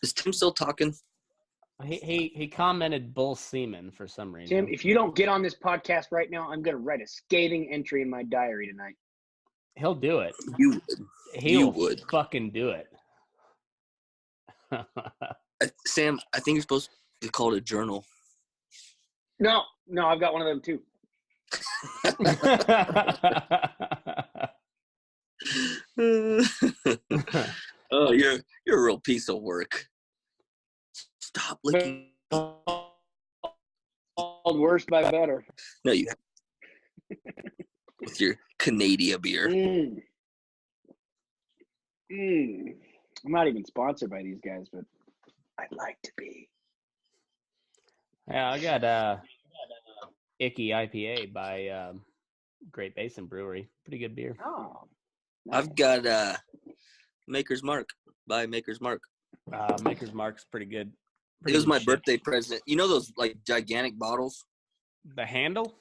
Is Tim still talking? He commented Bull Seaman for some reason. Tim, if you don't get on this podcast right now, I'm gonna write a scathing entry in my diary tonight. He'll do it. You would. He'll fucking do it. Sam, I think you're supposed to call it a journal. No, I've got one of them too. Oh, you're a real piece of work. Stop licking. Worst by better. No, you have. With your Canadian beer. I'm not even sponsored by these guys, but I'd like to be. Yeah, I got Icky IPA by Great Basin Brewery. Pretty good beer. Oh, nice. I've got Maker's Mark by Maker's Mark. Maker's Mark's pretty good. It was my birthday present. You know those like gigantic bottles? The handle?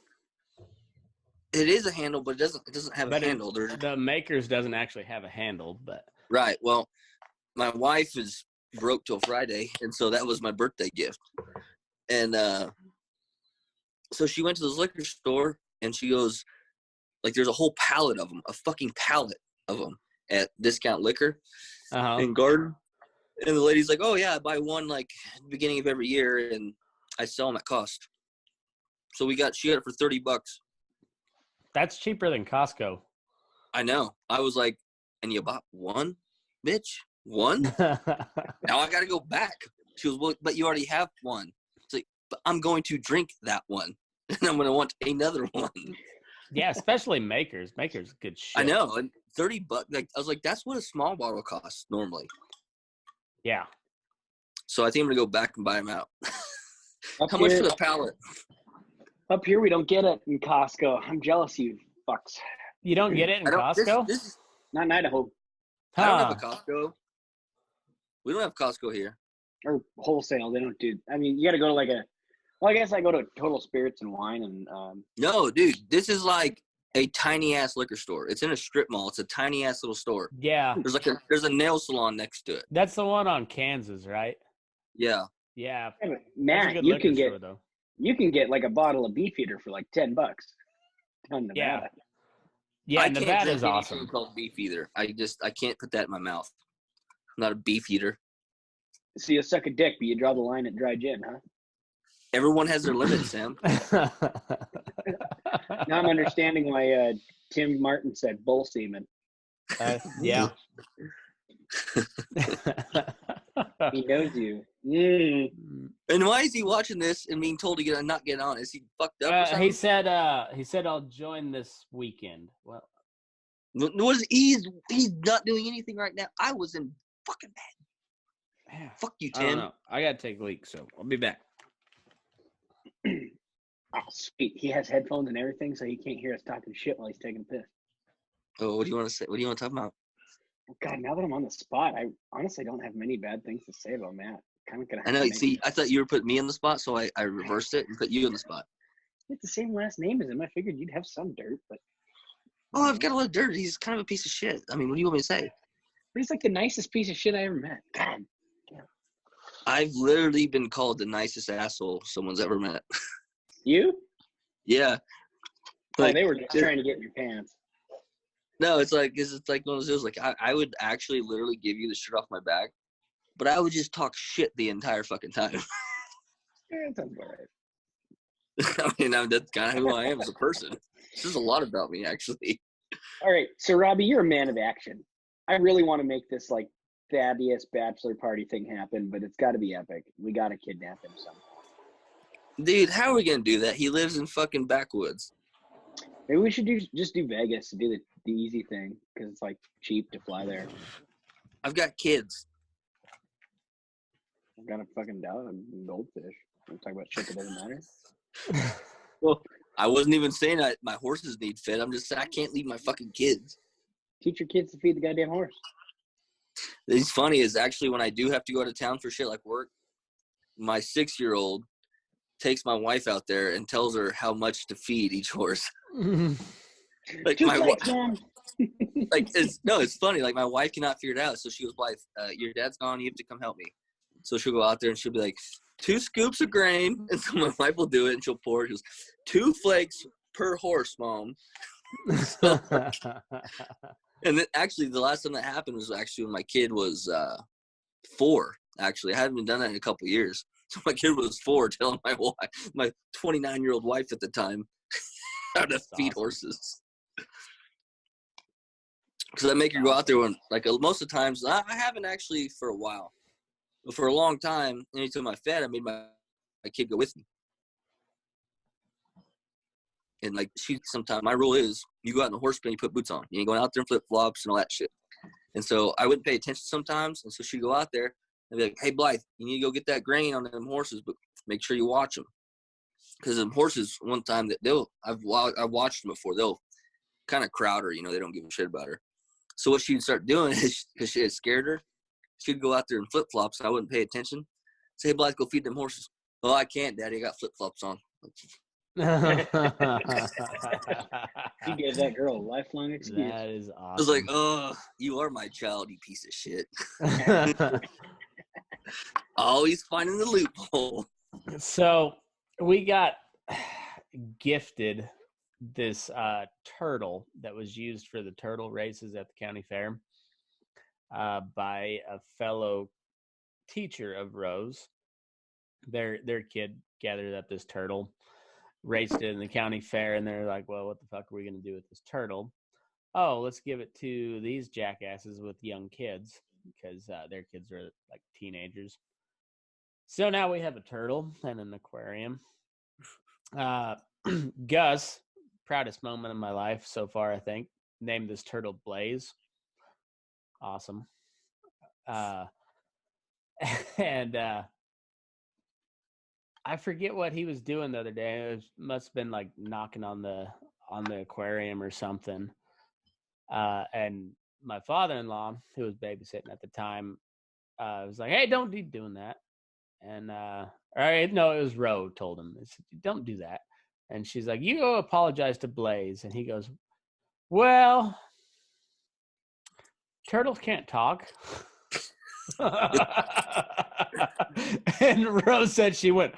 It is a handle, but it doesn't have a handle. The Maker's doesn't actually have a handle, but right. Well, my wife is broke till Friday, and so that was my birthday gift. And so she went to this liquor store, and she goes, like, there's a whole pallet of them, a fucking pallet of them at Discount Liquor in Garden. And the lady's like, oh, yeah, I buy one, like, at the beginning of every year, and I sell them at cost. So she got it for $30. That's cheaper than Costco. I know. I was like, and you bought one, bitch? One? Now I got to go back. She was, well, but you already have one. It's like, but I'm going to drink that one, and I'm going to want another one. Yeah, especially Maker's. Maker's good shit. I know. And $30, like, I was like, that's what a small bottle costs normally. Yeah. So I think I'm going to go back and buy them out. How much for the pallet? Up here, we don't get it in Costco. I'm jealous, you fucks. You don't get it in Costco? Not in Idaho. I don't have a Costco. We don't have Costco here. Or wholesale. They don't do. I mean, you got to go to like well, I guess I go to Total Spirits and Wine and. No, dude, this is like a tiny ass liquor store. It's in a strip mall. It's a tiny ass little store. Yeah. There's a nail salon next to it. That's the one on Kansas, right? Yeah. Yeah. Hey, Matt, you can get like a bottle of Beefeater for like $10 down Nevada. Yeah, Nevada's awesome. Called Beefeater. I can't put that in my mouth. I'm not a Beefeater. So you suck a dick, but you draw the line at dry gin, huh? Everyone has their limits, Sam. Now I'm understanding why Tim Martin said bull semen. Yeah. He knows you. Mm. And why is he watching this and being told to not get on? Is he fucked up or something? He said I'll join this weekend. Well, he's not doing anything right now. I was in fucking bed. Fuck you, Tim. I don't know. I gotta take a leak, so I'll be back. Oh, sweet. He has headphones and everything, so he can't hear us talking shit while he's taking a piss. Oh, what do you want to say? What do you want to talk about? God, now that I'm on the spot, I honestly don't have many bad things to say about Matt. Kind of gonna I have know. to make See, I thought you were putting me on the spot, so I reversed it and put you on the spot. It's the same last name as him. I figured you'd have some dirt, but Oh, I've got a lot of dirt. He's kind of a piece of shit. I mean, what do you want me to say? he's like the nicest piece of shit I ever met. God. I've literally been called the nicest asshole someone's ever met. You? Yeah. Oh, they were just trying to get in your pants. No, it's like one of those. Like I would actually literally give you the shirt off my back, but I would just talk shit the entire fucking time. Yeah, that sounds about right. I mean, that's kind of who I am as a person. This is a lot about me, actually. All right, so Robby, you're a man of action. I really want to make this like Thaddeus bachelor party thing happen, but it's got to be epic. We got to kidnap him somehow. Dude, how are we gonna do that? He lives in fucking backwoods. Maybe we should just do Vegas to do the easy thing because it's like cheap to fly there. I've got kids. I've got a fucking goldfish. We're talking about shit that doesn't matter. Well, I wasn't even saying that my horses need fed. I'm just saying I can't leave my fucking kids. Teach your kids to feed the goddamn horse. It's funny is actually when I do have to go out of town for shit like work, my 6-year-old takes my wife out there and tells her how much to feed each horse. Like Two my plates, Mom. like it's funny. Like my wife cannot figure it out, so she goes, "Blythe, your dad's gone. You have to come help me." So she'll go out there and she'll be like, 2 scoops of grain, and so my wife will do it, and she'll pour. She goes, 2 flakes per horse, Mom. And then actually, the last time that happened was actually when my kid was 4. Actually, I haven't done that in a couple of years. So my kid was 4, telling my 29-year-old wife at the time how to feed horses. Because I make her go out there when, like, most of the times, I haven't actually for a while. But for a long time, anytime I fed, I made my kid go with me. And, like, sometimes my rule is you go out in the horse pen, you put boots on. You ain't going out there in flip-flops and all that shit. And so I wouldn't pay attention sometimes. And so she'd go out there and be like, "Hey, Blythe, you need to go get that grain on them horses, but make sure you watch them." Because them horses, one time, that I've watched them before, they'll kind of crowd her, you know, they don't give a shit about her. So what she'd start doing is, because she had scared her, she'd go out there in flip-flops, and I wouldn't pay attention. Say, "Hey, Blythe, go feed them horses." "Oh, I can't, Daddy. I got flip-flops on." You gave that girl a lifelong excuse. That is awesome. I was like, "Oh, you are my child, you piece of shit." Always finding the loophole. So we got gifted this turtle that was used for the turtle races at the county fair by a fellow teacher of Rose. Their kid gathered up this turtle, raced it in the county fair, and they're like, "Well, what the fuck are we going to do with this turtle? Oh, let's give it to these jackasses with young kids because their kids are like teenagers." So now we have a turtle and an aquarium. Gus, proudest moment of my life so far, I think, named this turtle Blaze. Awesome. And I forget what he was doing the other day. It must have been like knocking on the aquarium or something. And my father-in-law, who was babysitting at the time, was like, "Hey, don't be doing that." And all right, no, it was Ro told him, "Don't do that." And she's like, "You go apologize to Blaze." And he goes, "Well, turtles can't talk." And Rose said she went,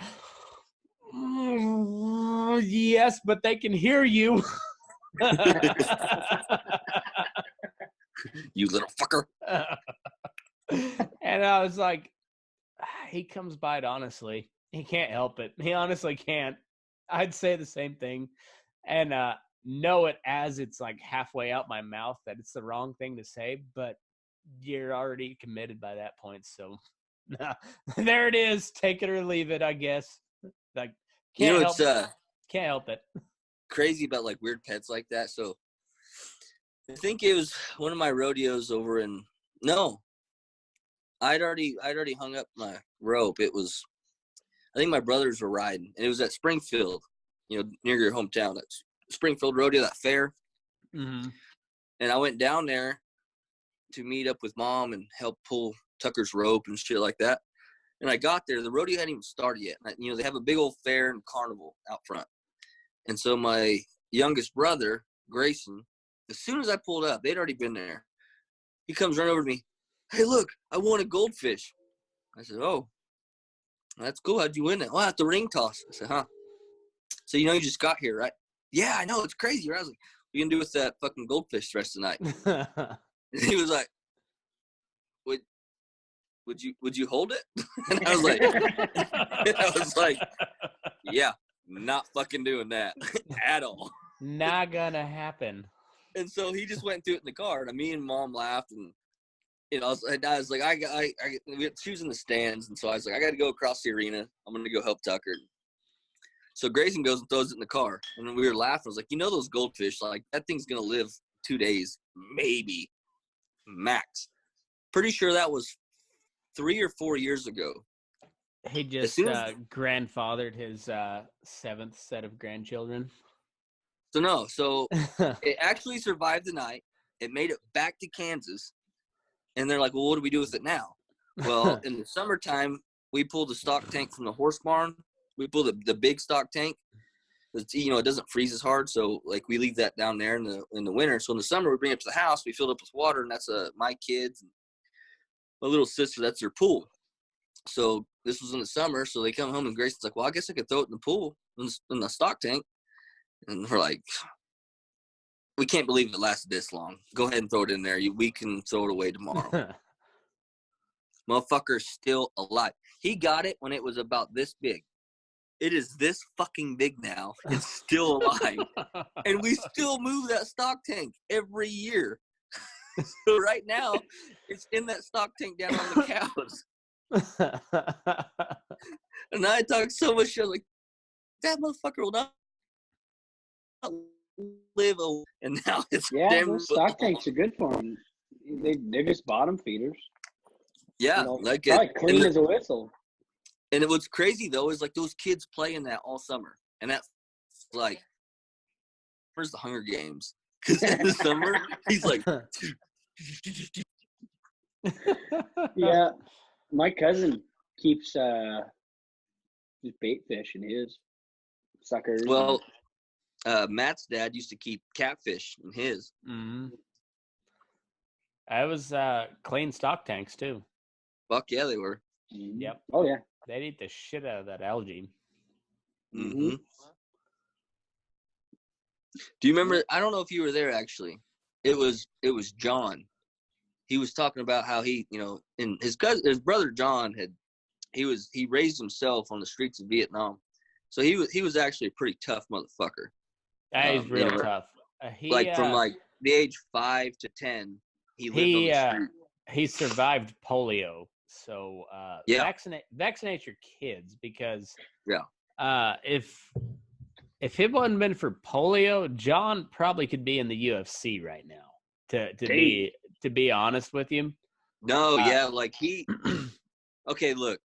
"Yes, but they can hear you." You little fucker. And I was like, he comes by it honestly. He can't help it. He honestly can't. I'd say the same thing. And know it as it's like halfway out my mouth that it's the wrong thing to say, but you're already committed by that point. So there it is. Take it or leave it, I guess. Like, can't help it. Crazy about like weird pets like that. So I think it was one of my rodeos over in I'd already hung up my rope. It was, I think my brothers were riding, and it was at Springfield. near your hometown. That's Springfield Rodeo, that fair. Mm-hmm. And I went down there to meet up with Mom and help pull Tucker's rope and shit like that. And I got there, the rodeo hadn't even started yet. They have a big old fair and carnival out front. And so my youngest brother, Grayson, as soon as I pulled up, they'd already been there. He comes running over to me. Hey, look, I won a goldfish. I said, oh, that's cool. How'd you win it? Well, at the ring toss. I said, huh? So, you just got here, right? Yeah, I know. It's crazy. Right? I was like, what are you going to do with that fucking goldfish the rest of the night? And he was like, would you hold it? And I was like, yeah, not fucking doing that at all. Not gonna happen. And so he just went through it in the car, and me and Mom laughed, and I was like, we had shoes in the stands, and so I was like, I got to go across the arena. I'm gonna go help Tucker. So Grayson goes and throws it in the car, and then we were laughing. I was like, those goldfish, like that thing's gonna live 2 days, maybe max. Pretty sure that was 3 or 4 years ago. He just grandfathered his 7th set of grandchildren. So it actually survived the night. It made it back to Kansas. And they're like, well, what do we do with it now? Well, in the summertime, we pull the stock tank from the horse barn. We pull the big stock tank. It doesn't freeze as hard. So, like, we leave that down there in the winter. So in the summer, we bring it to the house. We fill it up with water, and that's my kids and my little sister. That's their pool. So this was in the summer. So they come home, and Grayson's like, well, I guess I could throw it in the pool, in the stock tank. And we're like, we can't believe it lasted this long. Go ahead and throw it in there. We can throw it away tomorrow. Motherfucker's still alive. He got it when it was about this big. It is this fucking big now. It's still alive. And we still move that stock tank every year. So right now, it's in that stock tank down on the cows. And I talk so much shit, like, that motherfucker will not live. And now it's those stock tanks are good for them. They're just bottom feeders. Yeah, like it. Clean as a whistle. And what's crazy though is like those kids play in that all summer, and that's like, where's the Hunger Games? Because in the summer he's like, yeah. My cousin keeps just bait fish in his suckers. Well, Matt's dad used to keep catfish in his. Mm-hmm. I was clean stock tanks too. Fuck yeah, they were. Yep. Oh yeah. They'd eat the shit out of that algae. Mm-hmm. Do you remember? I don't know if you were there actually. It was John. He was talking about how he, and his brother John he raised himself on the streets of Vietnam, so he was actually a pretty tough motherfucker. He's real tough. From like the age 5 to 10, he lived on the street. He survived polio. So vaccinate your kids, because if it wasn't been for polio, John probably could be in the UFC right now. To be honest with you. No, like he. Okay, look,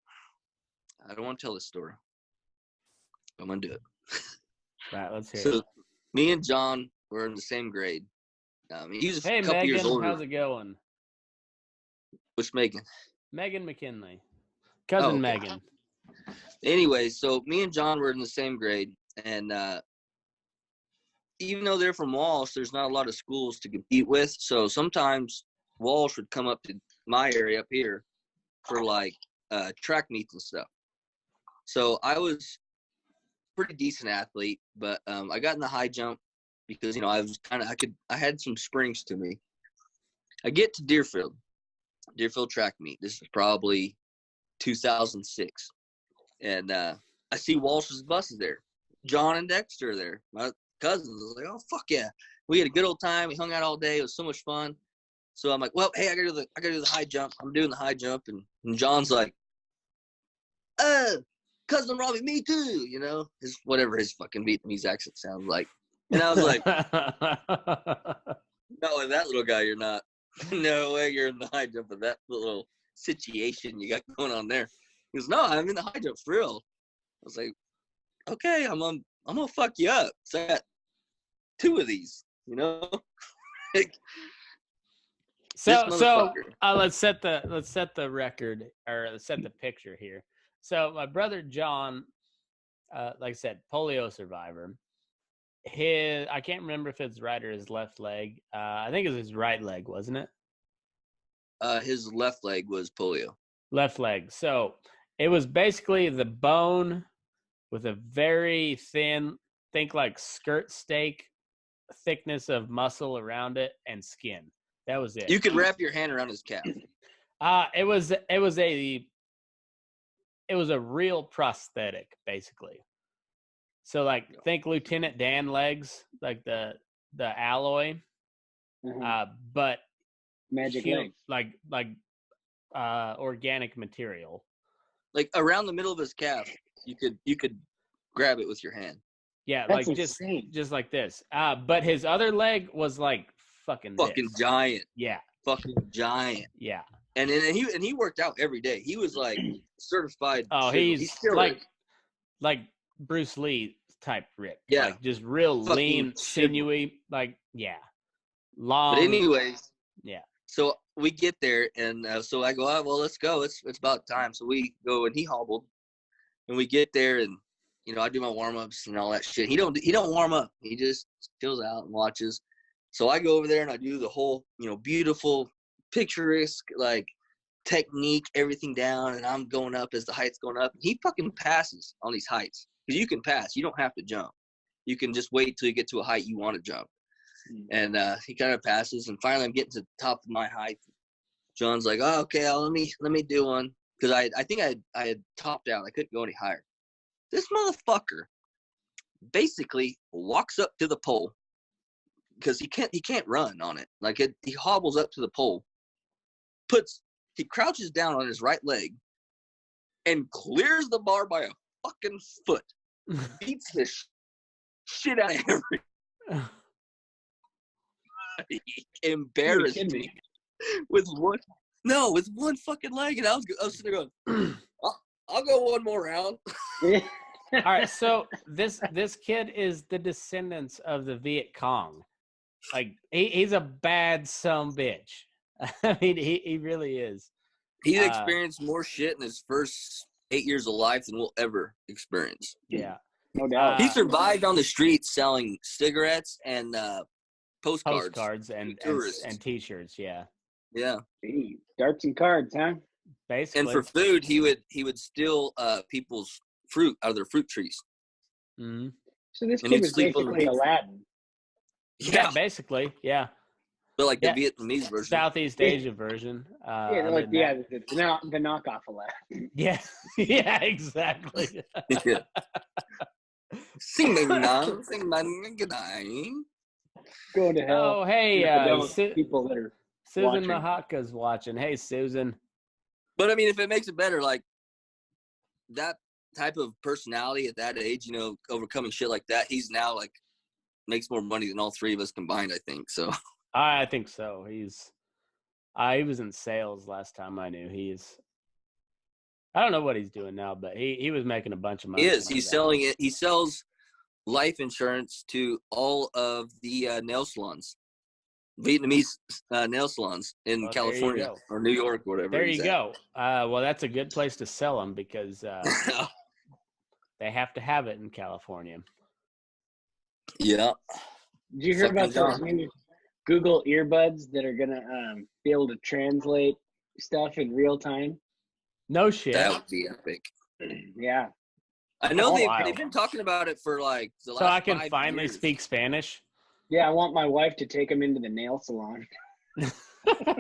I don't want to tell this story. I'm gonna do it. Right, let's hear it. So me and John were in the same grade. He was a couple Megan, years older. how's it going? Which Megan? Megan McKinley. Cousin Megan. Anyway, so me and John were in the same grade, and even though they're from Walsh, there's not a lot of schools to compete with. So sometimes Walsh would come up to my area up here for like track meets and stuff. So I was a pretty decent athlete, but I got in the high jump because I was I had some springs to me. I get to Deerfield track meet. This is probably 2006. And I see Walsh's buses there. John and Dexter are there. My cousins. I was like, oh, fuck yeah. We had a good old time. We hung out all day. It was so much fun. So I'm like, well, hey, I gotta do the high jump. I'm doing the high jump. And John's like, cousin Robby, me too. Whatever his fucking Vietnamese accent sounds like. And I was like, no, that little guy, you're not. No way you're in the high jump of that little situation you got going on there. He goes, no, I'm in the high jump for real. I was like, okay, I'm I'm gonna fuck you up. So I got 2 of these, you know. So let's set the record, or let's set the picture here. So my brother John, like I said, polio survivor. I can't remember if it's right or his left leg. I think it was his right leg, wasn't it? His left leg was polio. Left leg. So it was basically the bone with a very thin, think like skirt steak thickness of muscle around it and skin. That was it. You could wrap your hand around his calf. It was a real prosthetic, basically. So like think Lieutenant Dan legs, like the alloy, but magic legs, like organic material. Like around the middle of his calf, you could grab it with your hand. Yeah, that's like insane. just like this. But his other leg was like fucking giant. Yeah. Fucking giant. Yeah. And he worked out every day. He was like certified. Oh, he's still like Bruce Lee type rip. Yeah. Like just real fucking lean, sinewy, like long. But anyways. Yeah. So we get there, and so I go, oh, well, let's go. It's about time. So we go, and he hobbled, and we get there, and I do my warm-ups and all that shit. He don't warm up. He just chills out and watches. So I go over there and I do the whole, beautiful, picturesque, like, technique, everything down, and I'm going up as the height's going up. He fucking passes on these heights. Because you can pass. You don't have to jump. You can just wait till you get to a height you want to jump. And he kind of passes, and finally I'm getting to the top of my height. John's like, oh, okay, let me do one. Because I think I had topped out. I couldn't go any higher. This motherfucker basically walks up to the pole because he can't run on it. Like he hobbles up to the pole, he crouches down on his right leg and clears the bar by a fucking foot. Beats the shit out of every. He embarrassed me with one fucking leg, and I was sitting there going, I'll go one more round. All right, so this kid is the descendants of the Viet Cong. Like he's a bad son bitch. I mean, he really is. He's experienced more shit in his first 8 years of life than we'll ever experience. Yeah, no doubt. He survived on the streets selling cigarettes and postcards and T-shirts. Yeah. Yeah. Gee, darts and cards, huh? Basically. And for food, he would steal people's fruit out of their fruit trees. Mm-hmm. So this kid was basically Aladdin. Yeah, basically, yeah. But like the Vietnamese version, Southeast Asia version. The knockoff Aladdin. Yeah, yeah, exactly. Sing Go to hell. Oh, hey, people that are Susan Mahaka's watching. Hey, Susan. But I mean, if it makes it better, like that type of personality at that age, overcoming shit like that, he's now like makes more money than all 3 of us combined, I think. So I think so. He was in sales last time I knew. I don't know what he's doing now, but he was making a bunch of money. He is. He's selling it. He sells life insurance to all of the nail salons, Vietnamese nail salons in California or New York, or whatever. There you go. Well, that's a good place to sell them because they have to have it in California. Yeah. Did you hear about those new Google earbuds that are gonna be able to translate stuff in real time? No shit. That would be epic. Yeah. I know they've been talking about it for like the last 5 years. So I can finally speak Spanish? Yeah, I want my wife to take him into the nail salon.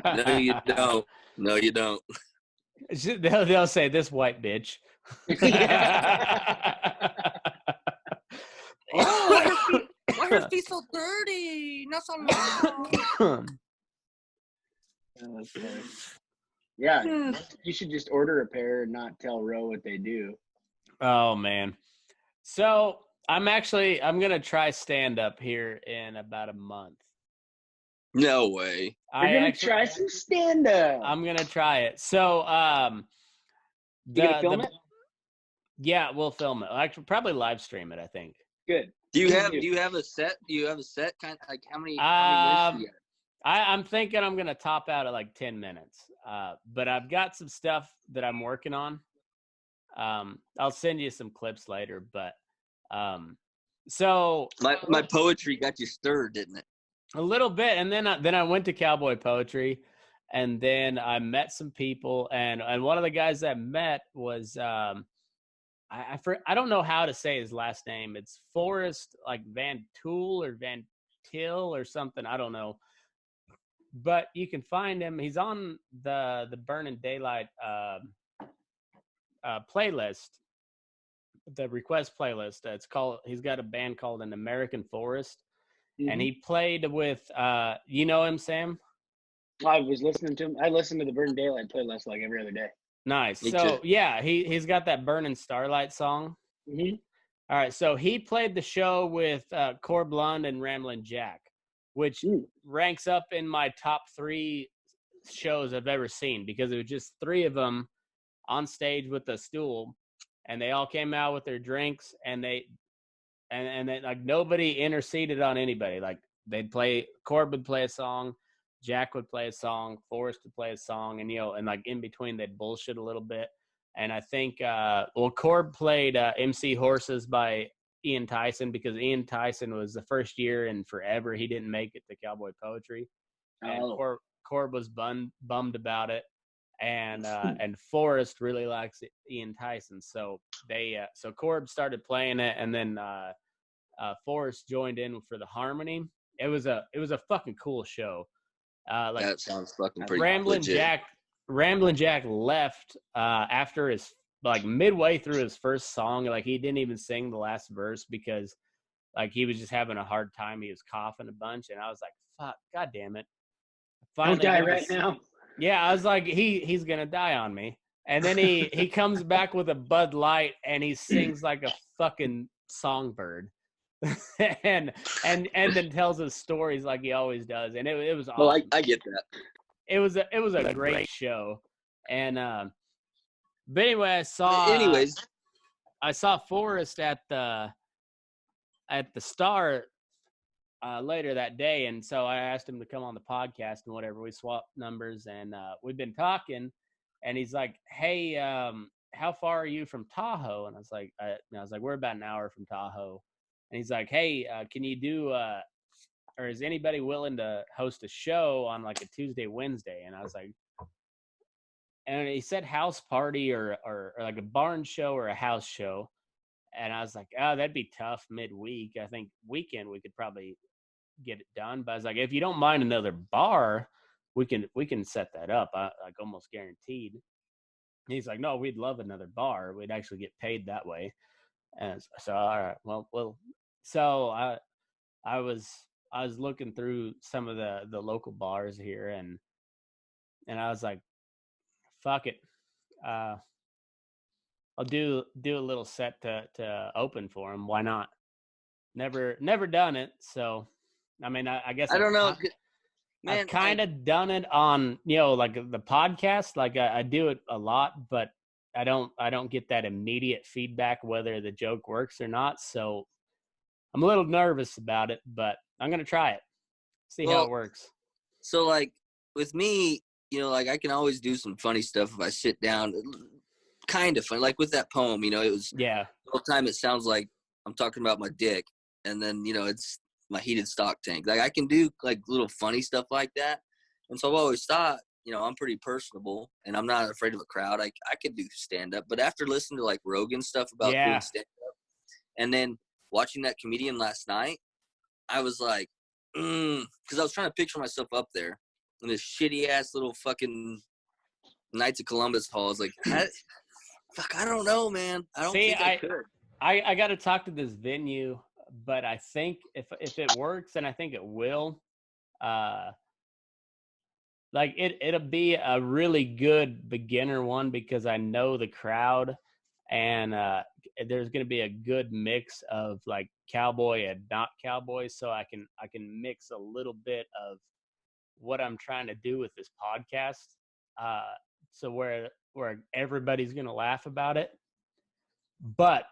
No, you don't. No, you don't. They'll say, this white bitch. Why her feet so dirty? Not so long. Yeah, you should just order a pair and not tell Ro what they do. Oh, man. So I'm going to try stand-up here in about a month. No way. You're going to try some stand-up. I'm going to try it. So you going to film it? Yeah, we'll film it. Actually, probably live stream it, I think. Good. Do you have a set? Do you have a set kind of, like how many minutes do you have? I'm thinking I'm gonna top out at like 10 minutes. But I've got some stuff that I'm working on. I'll send you some clips later, but so my poetry got you stirred, didn't it? a little bit, and then I went to Cowboy Poetry, and then I met some people, and one of the guys I met was I don't know how to say his last name. It's Forrest like Van Tool or Van Til or something. I don't know, but you can find him. He's on the Burning Daylight playlist, the request playlist. He's got a band called An American Forest, and he played with you know him, Sam? I was listening to him. I listened to the Burning Daylight playlist like every other day. Nice. So yeah, he's got that Burning Starlight song. All right, so he played the show with Corb Lund and Ramblin' Jack, which ranks up in my top 3 shows I've ever seen, because it was just 3 of them on stage with a stool, and they all came out with their drinks, and they like nobody interceded on anybody. Like Corb would play a song, Jack would play a song, Forrest would play a song, and and like in between they'd bullshit a little bit. And I think Corb played MC Horses by Ian Tyson, because Ian Tyson was the first year in forever he didn't make it to Cowboy Poetry, and Corb was bummed about it, and Forrest really likes Ian Tyson, so so Corb started playing it, and then Forrest joined in for the harmony. It was a fucking cool show. Like that sounds fucking pretty legit. Ramblin' Jack left after his, like, midway through his first song. Like, he didn't even sing the last verse because, like, he was just having a hard time. He was coughing a bunch, and I was like, "Fuck, god damn it!" Finally, don't die right now. Yeah, I was like, he's gonna die on me. And then he comes back with a Bud Light, and he sings like a fucking songbird, and then tells us stories like he always does, and it was awesome. Well, I get that. It was a great show, and but anyway, I saw Forrest at the Star later that day, and so I asked him to come on the podcast and whatever. We swapped numbers, and we've been talking, and he's like, "Hey, how far are you from Tahoe?" And I was like, "We're about an hour from Tahoe." And he's like, "Hey, can you do or is anybody willing to host a show on like a Tuesday, Wednesday?" And I was like, and he said house party or like a barn show or a house show. And I was like, "Oh, that'd be tough midweek. I think weekend we could probably get it done." But I was like, "If you don't mind another bar, we can set that up. Like almost guaranteed." And he's like, "No, we'd love another bar. We'd actually get paid that way." And so, all right, well, so I was looking through some of the local bars here, and I was like, "Fuck it, I'll do a little set to open for him. Why not? Never done it, so I mean, I guess I don't know, man. I've kind of done it on like the podcast. Like I do it a lot, but I don't get that immediate feedback whether the joke works or not. So I'm a little nervous about it, but I'm gonna try it. See how it works. So, like, with me, like, I can always do some funny stuff if I sit down. Kind of fun. Like, with that poem, it was... Yeah. The whole time it sounds like I'm talking about my dick, and then, it's my heated stock tank. Like, I can do, like, little funny stuff like that. And so I've always thought, I'm pretty personable, and I'm not afraid of a crowd. I could do stand-up. But after listening to, like, Rogan stuff about doing stand-up, and then watching that comedian last night, I was like, because I was trying to picture myself up there in this shitty ass little fucking Knights of Columbus hall. I was like, fuck, I don't know, man. I don't think I could. I got to talk to this venue, but I think if it works, and I think it will, like it'll be a really good beginner one because I know the crowd, and there's going to be a good mix of like cowboy and not cowboy, so I can mix a little bit of what I'm trying to do with this podcast, so where everybody's going to laugh about it. But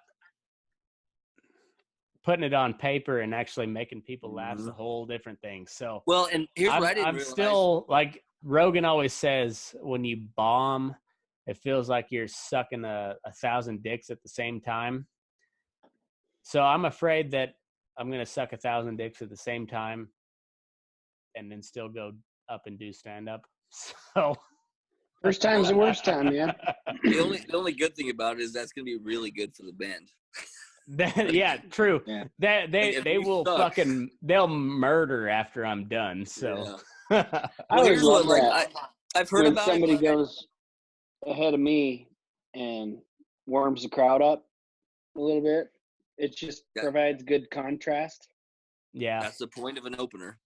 putting it on paper and actually making people laugh is a whole different thing. So, well, and here's what I didn't I'm realize. still like Rogan always says, when you bomb, it feels like you're sucking 1,000 dicks at the same time. So I'm afraid that I'm going to suck 1,000 dicks at the same time and then still go up and do stand up. So first time's the worst time, man. The only good thing about it is that's going to be really good for the band. Yeah, true. Yeah. They will suck. they'll murder after I'm done. So I always love that. I've heard when about somebody goes ahead of me and warms the crowd up a little bit. It just provides good contrast. Yeah, that's the point of an opener.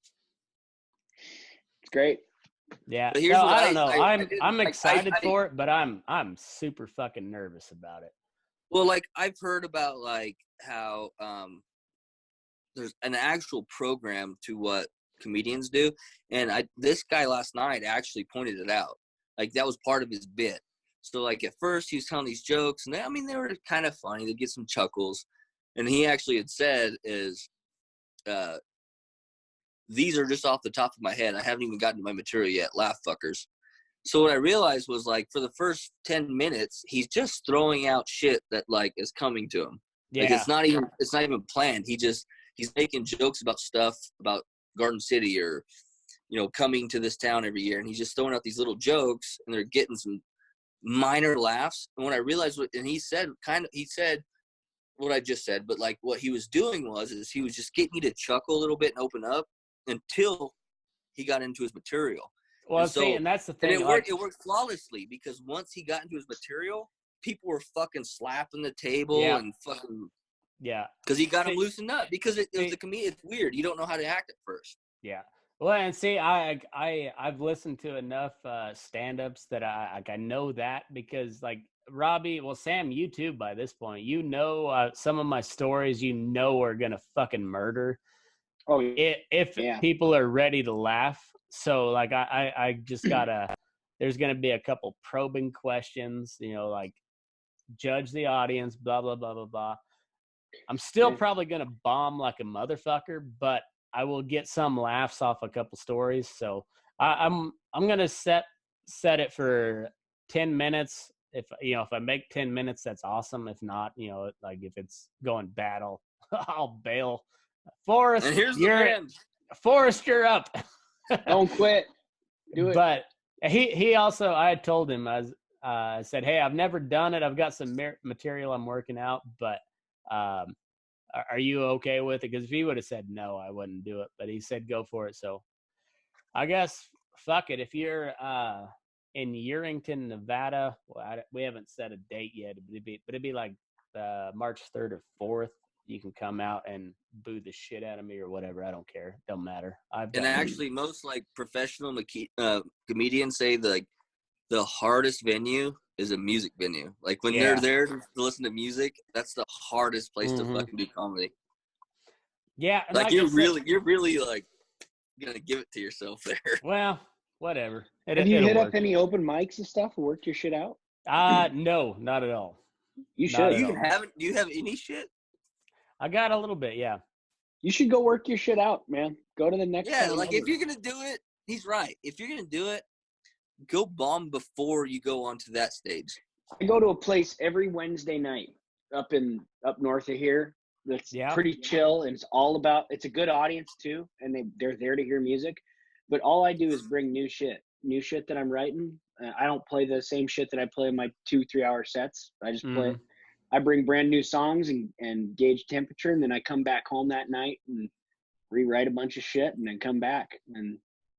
It's great. Yeah, but here's what I don't know. I'm excited for it, but I'm super fucking nervous about it. Well, like I've heard about like how there's an actual program to what comedians do, and this guy last night actually pointed it out. Like that was part of his bit. So like at first he was telling these jokes, and they were kind of funny. They get some chuckles, and he actually had said is, these are just off the top of my head. I haven't even gotten to my material yet. Laugh fuckers. So what I realized was like for the first 10 minutes, he's just throwing out shit that like is coming to him. Yeah. Like it's not even planned. He's making jokes about stuff about Garden City or, coming to this town every year. And he's just throwing out these little jokes and they're getting some minor laughs. And when I realized he said what I just said, but like what he was doing is he was just getting you to chuckle a little bit and open up until he got into his material. Well, and that's the thing. And it worked flawlessly because once he got into his material, people were fucking slapping the table and fucking because he got them loosened up. Because it was the comedian. It's weird. You don't know how to act at first. Yeah. Well, and see, I've listened to enough stand-ups that I know that because like Robby, well, Sam, you too. By this point, some of my stories, are gonna fucking murder. Oh, if people are ready to laugh. So like I just there's gonna be a couple probing questions, like judge the audience, blah blah blah blah blah. I'm still probably gonna bomb like a motherfucker, but I will get some laughs off a couple stories. So I'm gonna set it for 10 minutes. If I make 10 minutes, that's awesome. If not, like if it's going battle, I'll bail. Forrest, and here's the band. Forrest, you're up. Don't quit. Do it. But he also, I told him, I said, hey, I've never done it. I've got some material I'm working out, but are you okay with it? Because if he would have said no, I wouldn't do it. But he said go for it. So I guess fuck it. If you're in Urington, Nevada, we haven't set a date yet, but it'd be like March 3rd or 4th. You can come out and boo the shit out of me or whatever. I don't care. Don't matter. Actually, most like professional comedians say the hardest venue is a music venue. Like when they're there to listen to music, that's the hardest place to fucking do comedy. Yeah, like you're really like gonna give it to yourself there. Well, whatever. Have you hit up any open mics and stuff and worked your shit out? No, not at all. You should. Do you have any shit? I got a little bit, yeah. You should go work your shit out, man. Go to the next town like over. if you're gonna do it, he's right. If you're gonna do it, go bomb before you go onto that stage. I go to a place every Wednesday night up north of here. That's pretty chill, and it's a good audience too, and they're there to hear music. But all I do is bring new shit that I'm writing. I don't play the same shit that I play in my 2-3 hour sets. I just play. I bring brand new songs and gauge temperature, and then I come back home that night and rewrite a bunch of shit, and then come back. And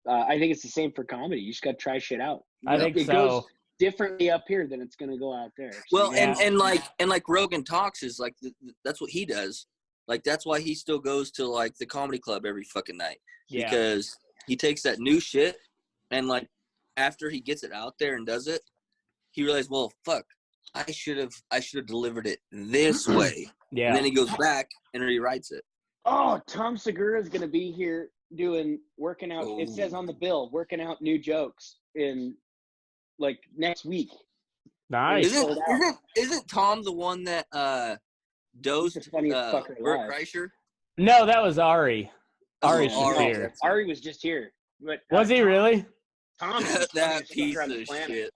I think it's the same for comedy. You just got to try shit out. I think it goes differently up here than it's going to go out there. So, well, and like Rogan Talks is like that's what he does. Like that's why he still goes to like the comedy club every fucking night because he takes that new shit and like after he gets it out there and does it, he realizes, well, fuck. I should have delivered it this way. Yeah. And then he goes back and rewrites it. Oh, Tom Segura is going to be here working out. It says on the bill, working out new jokes in like next week. Nice. Isn't Tom the one that dosed He's the funniest fucker Bert alive. Kreischer? No, that was Ari. Ari Oh, Ari, Shafir. that's- Ari was just here. But, Was he Tom- really? Tom is the that funniest piece fucker on the of planet. shit.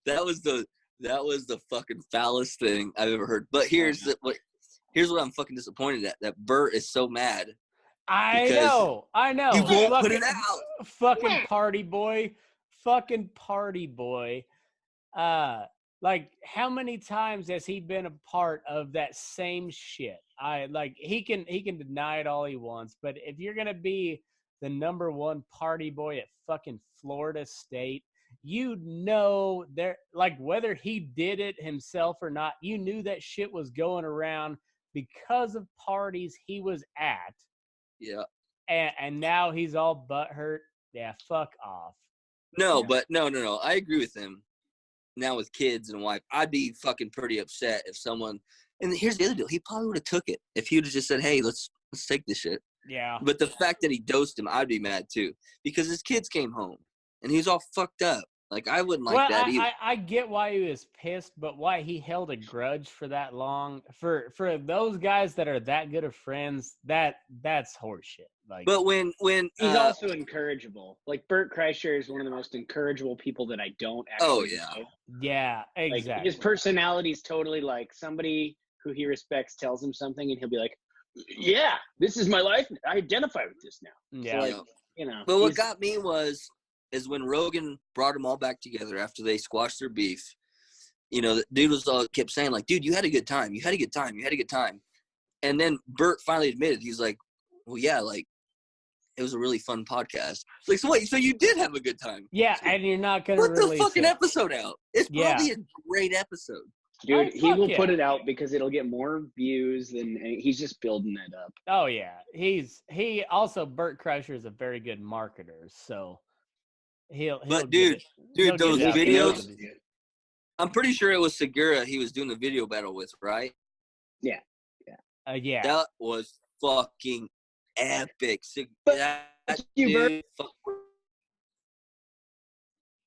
That was the fucking foulest thing I've ever heard. But here's what I'm fucking disappointed at. That Bert is so mad. I know. He won't put it out. Fucking party boy. Fucking party boy. Like, how many times has he been a part of that same shit? He can deny it all he wants, but if you're gonna be the number one party boy at fucking Florida State, you know there, like, whether he did it himself or not, you knew that shit was going around because of parties he was at. Yeah. And now he's all butthurt. Yeah, fuck off. No, Yeah. but no. I agree with him. Now with kids and wife, I'd be fucking pretty upset if someone. And here's the other deal: he probably would have took it if he would have just said, "Hey, let's take this shit." Yeah. But the fact that he dosed him, I'd be mad too, because his kids came home and he was all fucked up. Like, I wouldn't like that either. I get why he was pissed, but why he held a grudge for that long, for those guys that are that good of friends, that's horseshit. Like, But when He's also incorrigible. Like, Bert Kreischer is one of the most incorrigible people that I don't actually know. Yeah, Like, exactly. his personality is totally like somebody who he respects tells him something, and he'll be like, "Yeah, this is my life. I identify with this now." Yeah. So, like, you know. But what got me is when Rogan brought them all back together after they squashed their beef. You know, the dude kept saying, like, "Dude, you had a good time. You had a good time. You had a good time." And then Bert finally admitted, he's like, "Well, yeah, like, it was a really fun podcast." It's like, so wait, so you did have a good time? Yeah, like, and you're not gonna put the release fucking it. episode out. It's probably a great episode. Dude, he fuck will yeah. put it out because it'll get more views than he's just building it up. Oh yeah, he also Bert Kreischer is a very good marketer, so he'll But get dude, those it out there. videos, I'm pretty sure it was Segura he was doing the video battle with, right? Yeah. Yeah. That was fucking epic. That you, Bert. dude fucked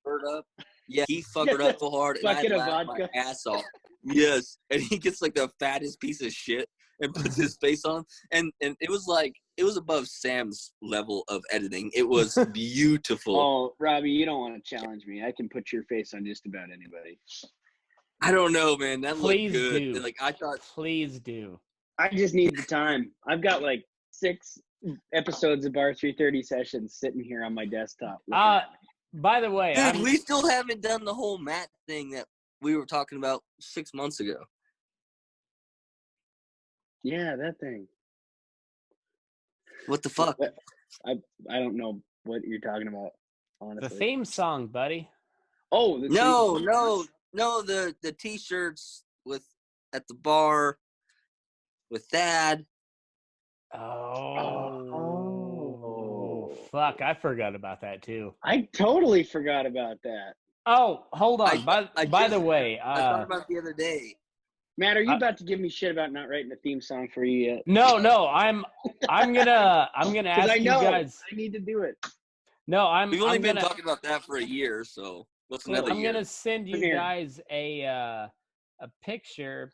Bert up. Yeah, he fucked it up so hard, and I Bucket of laughed my vodka. ass off. Yes, and he gets like the fattest piece of shit and puts his face on, and it was above Sam's level of editing. It was beautiful. Oh, Robby, you don't want to challenge me. I can put your face on just about anybody. I don't know, man. That Please looked good. do. And, like, I thought, Please do. I just need the time. I've got like 6 episodes of Bar 330 sessions sitting here on my desktop. By the way, dude, we still haven't done the whole Matt thing that we were talking about 6 months ago. Yeah, that thing. What the fuck? I don't know what you're talking about, honestly. the theme song, buddy. Oh, No, the T-shirts at the bar with Thad. Oh, fuck! I forgot about that too. I totally forgot about that. Oh, hold on. By the way, I thought about it the other day. Matt, are you about to give me shit about not writing a theme song for you yet? No, I'm gonna ask you guys. I need to do it. No, We've only been talking about that for a year, so what's another year? I'm gonna send you guys a picture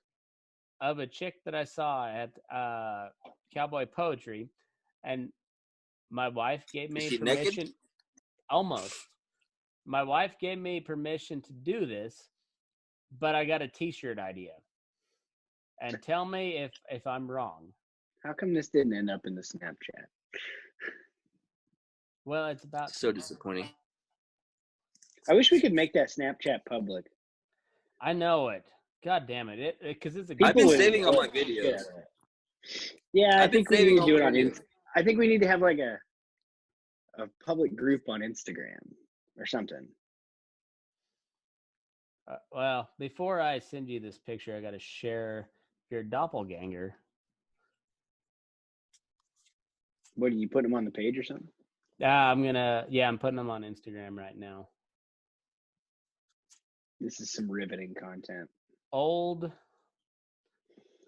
of a chick that I saw at Cowboy Poetry, and my wife gave me Is she permission. naked? Almost. My wife gave me permission to do this, but I got a T-shirt idea. And tell me if I'm wrong. How come this didn't end up in the Snapchat? Well, it's about So disappointing. I wish we could make that Snapchat public. I know it. God damn it! Because it's a. I've been People saving all my would- videos. Yeah, I I've been think we saving need to all do it my on. videos. I think we need to have like a public group on Instagram or something. Well, before I send you this picture, I got to share your doppelganger. What, are you putting them on the page or something? I'm putting them on Instagram right now. This is some riveting content. Old,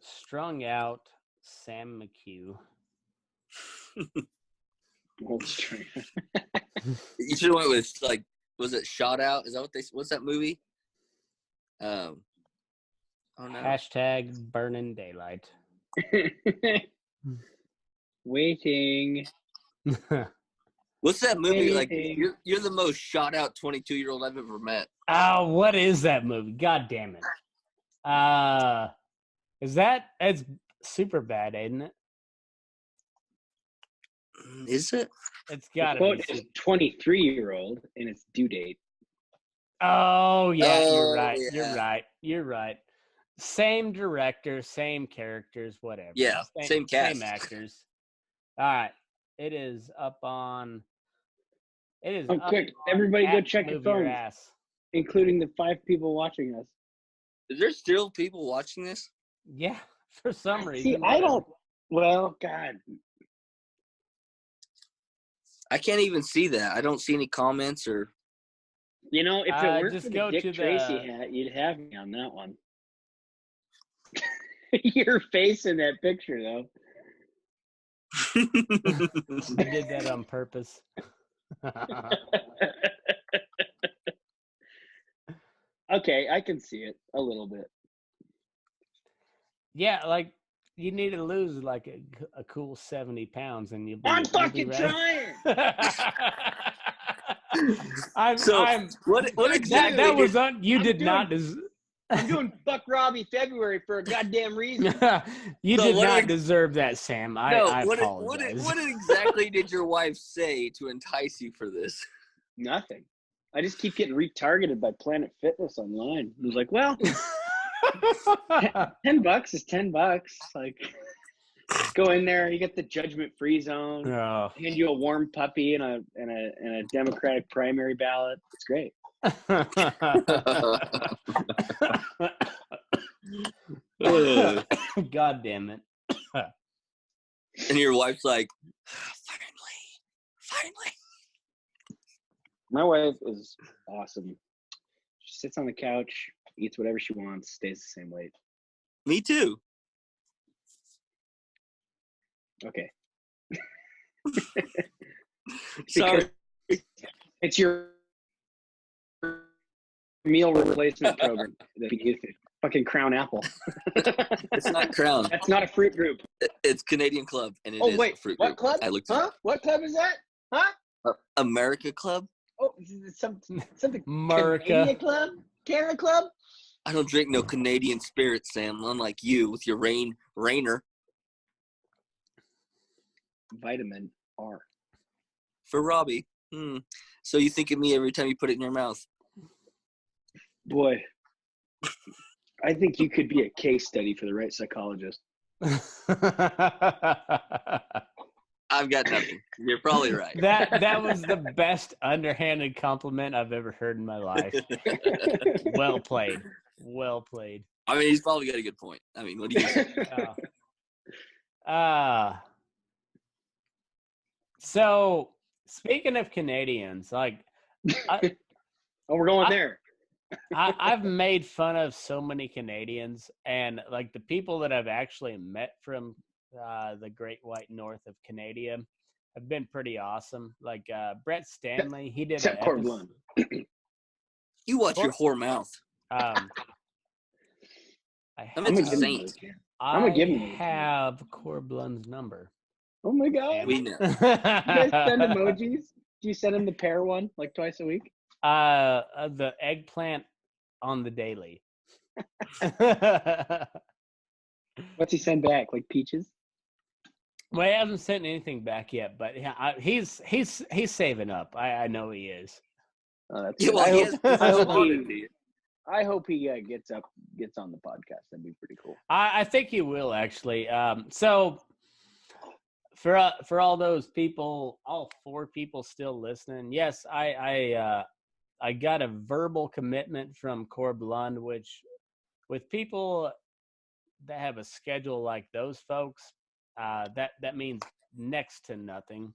strung out Sam McCue. Old string. You should have went with, like, was it Shot Out? Is that what's that movie? Oh no. Hashtag burning daylight. Waiting. What's that movie? Like Waiting. you're the most shot out 22-year-old I've ever met. Oh, what is that movie? God damn it. It's super bad, ain't it? Is it? It's The gotta quote be. is 23-year-old and its due date. Oh yeah, you're Oh, right. yeah. You're right. Same director, same characters, whatever. Yeah, same cast. Same actors. All right. It is up on. It is Oh, up quick. on Everybody go at check your Move Your phones, Ass. including the 5 people watching us. Is there still people watching this? Yeah, for some reason. See, I whatever. don't. Well, God. I can't even see that. I don't see any comments or. You know, if it weren't just for go the Dick to Tracy hat, you'd have me on that one. Your face in that picture, though. I did that on purpose. Okay, I can see it a little bit. Yeah, like you need to lose like a cool 70 pounds, and you'll be. I'm you'll fucking be ready. trying. What exactly? That was you I'm did doing- not. I'm doing fuck Robby February for a goddamn reason. You So did what not ex- deserve that, Sam. I apologize. What exactly did your wife say to entice you for this? Nothing. I just keep getting retargeted by Planet Fitness online. I was like, well, $10 is $10. Like, go in there, you get the judgment-free zone. Oh. Hand you a warm puppy and a Democratic primary ballot. It's great. God damn it. And your wife's like, finally. My wife is awesome. She sits on the couch, eats whatever she wants, stays the same weight. Me too. Okay. Sorry. It's your meal replacement program that you use. Fucking Crown Apple. It's not Crown. That's not a fruit group. It's Canadian Club, and it is a fruit what group. club? I looked. Huh? What club is that? Huh? America Club. Oh, something. America. Canadian Club? Canada Club? I don't drink no Canadian spirits, Sam. Unlike you with your Rainer. Vitamin R. For Robby. So you think of me every time you put it in your mouth. Boy, I think you could be a case study for the right psychologist. I've got nothing. You're probably right. That was the best underhanded compliment I've ever heard in my life. Well played. Well played. I mean, he's probably got a good point. I mean, what do you say? So speaking of Canadians, like, we're going there. I've made fun of so many Canadians, and like the people that I've actually met from the Great White North of Canada have been pretty awesome. Like Brett Stanley, he did Except Cord Blunt. You watch your whore mouth. I'm a saint. I'm gonna give him. I have Corblin's number. Oh my god! We know. You guys send emojis? Do you send him the pear one like twice a week? The eggplant on the daily. What's he send back? Like peaches? Well, he hasn't sent anything back yet, but yeah, he's saving up. I know he is. Oh, that's Yeah, well, I hope he gets on the podcast. That'd be pretty cool. I think he will actually. So for all those people, all 4 people still listening, yes, I got a verbal commitment from Corb Lund, which with people that have a schedule like those folks, that means next to nothing.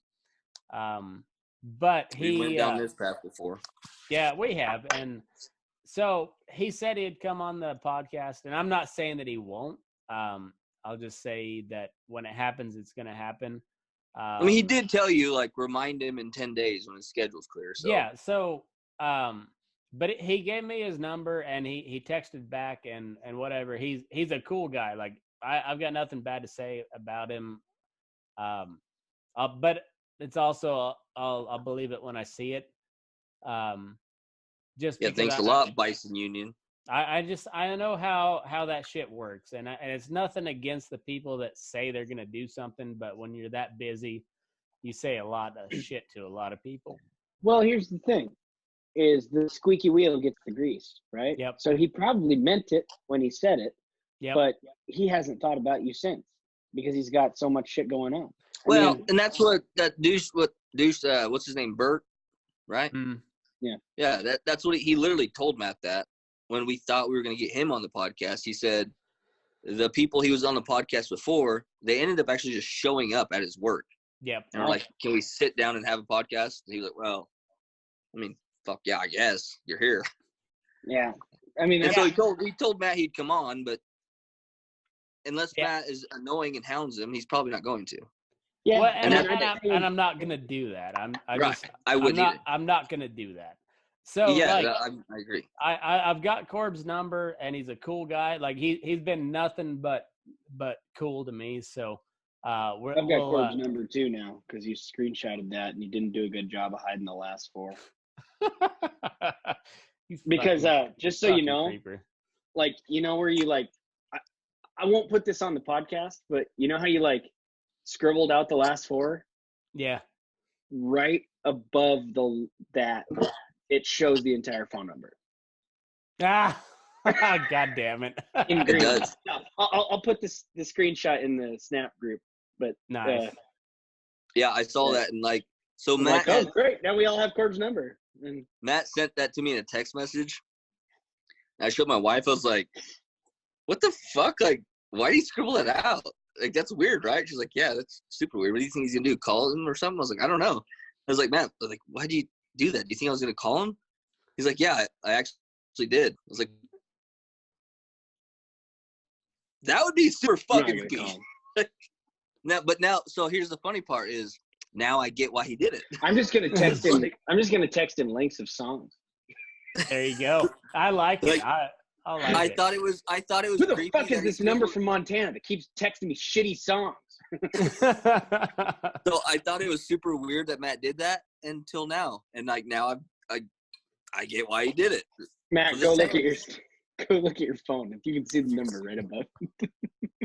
But we went down this path before. Yeah, we have. And so he said he'd come on the podcast, and I'm not saying that he won't. I'll just say that when it happens, it's going to happen. I mean, he did tell you, like, remind him in 10 days when his schedule's clear. So. Yeah, so but he gave me his number and he texted back and whatever. He's a cool guy. Like I've got nothing bad to say about him. But it's also I'll believe it when I see it. Just because thanks a lot, Bison Union. I know how that shit works, and it's nothing against the people that say they're gonna do something, but when you're that busy, you say a lot of shit to a lot of people. Well, here's the thing: is the squeaky wheel gets the grease, right? Yep. So he probably meant it when he said it, Yep. but he hasn't thought about you since because he's got so much shit going on. Well, and that's what that douche, what's his name, Bert, right? Mm. Yeah. That's what he literally told Matt that when we thought we were going to get him on the podcast. He said the people he was on the podcast before, they ended up actually just showing up at his work. Yep. And we're like, can we sit down and have a podcast? And he was like, well, I mean, fuck yeah, I guess you're here. Yeah. I mean, and so he told Matt he'd come on, but unless Matt is annoying and hounds him, he's probably not going to. Yeah. Well, and I'm not gonna do that. I wouldn't. I'm not gonna do that. So I agree. I've got Corb's number, and he's a cool guy. Like he's been nothing but cool to me. So I've got Corb's number too now because you screenshotted that and you didn't do a good job of hiding the last four. Because just so you know, creeper. like where you like, I won't put this on the podcast, but you know how you like scribbled out the last four? Yeah. Right above that. It shows the entire phone number. Ah, God damn it! In green. It does. I'll put the screenshot in the Snap group. But nice. Yeah, I saw that and like so Matt. Like, oh, great! Now we all have Corb's number. And Matt sent that to me in a text message. I showed my wife. I was like, "What the fuck? Like, why do you scribble that out? Like, that's weird, right?" She's like, "Yeah, that's super weird. What do you think he's gonna do? Call him or something?" I was like, "I don't know." I was like, "Matt, like, why do you do that? Do you think I was gonna call him?" He's like, "Yeah, I actually did." I was like, "That would be super fucking Now, so here's the funny part is now I get why he did it. I'm just gonna text him. I'm just gonna text him links of songs. There you go. I like it. I thought it was. Who the fuck is this number from Montana that keeps texting me shitty songs? So I thought it was super weird that Matt did that until now, and like now I get why he did it. Matt, go look at your phone if you can see the number right above.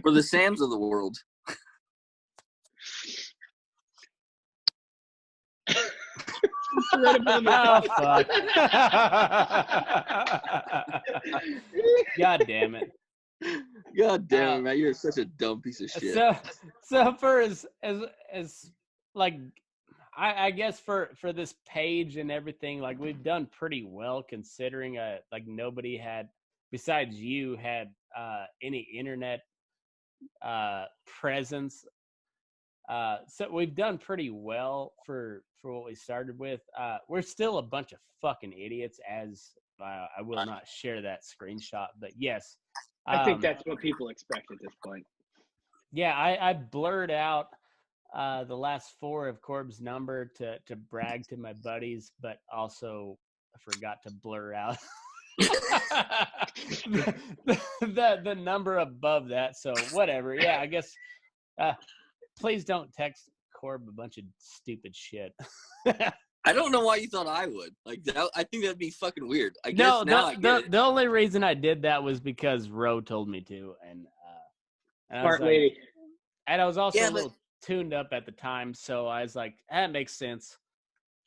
For the Sams of the world. Right above oh fuck! God damn it! God damn it, man! You're such a dumb piece of shit. So for as like, I guess for this page and everything, like we've done pretty well considering like nobody had besides you had any internet presence. So we've done pretty well for what we started with. We're still a bunch of fucking idiots, as I will not share that screenshot, but yes. I think that's what people expect at this point. Yeah, I blurred out the last four of Corb's number to brag to my buddies, but also I forgot to blur out the number above that. So whatever. Yeah, I guess please don't text Corb a bunch of stupid shit. I don't know why you thought I would. Like, I think that'd be fucking weird. I guess the only reason I did that was because Ro told me to, and smart lady. And I was also a little tuned up at the time, so I was like, that makes sense.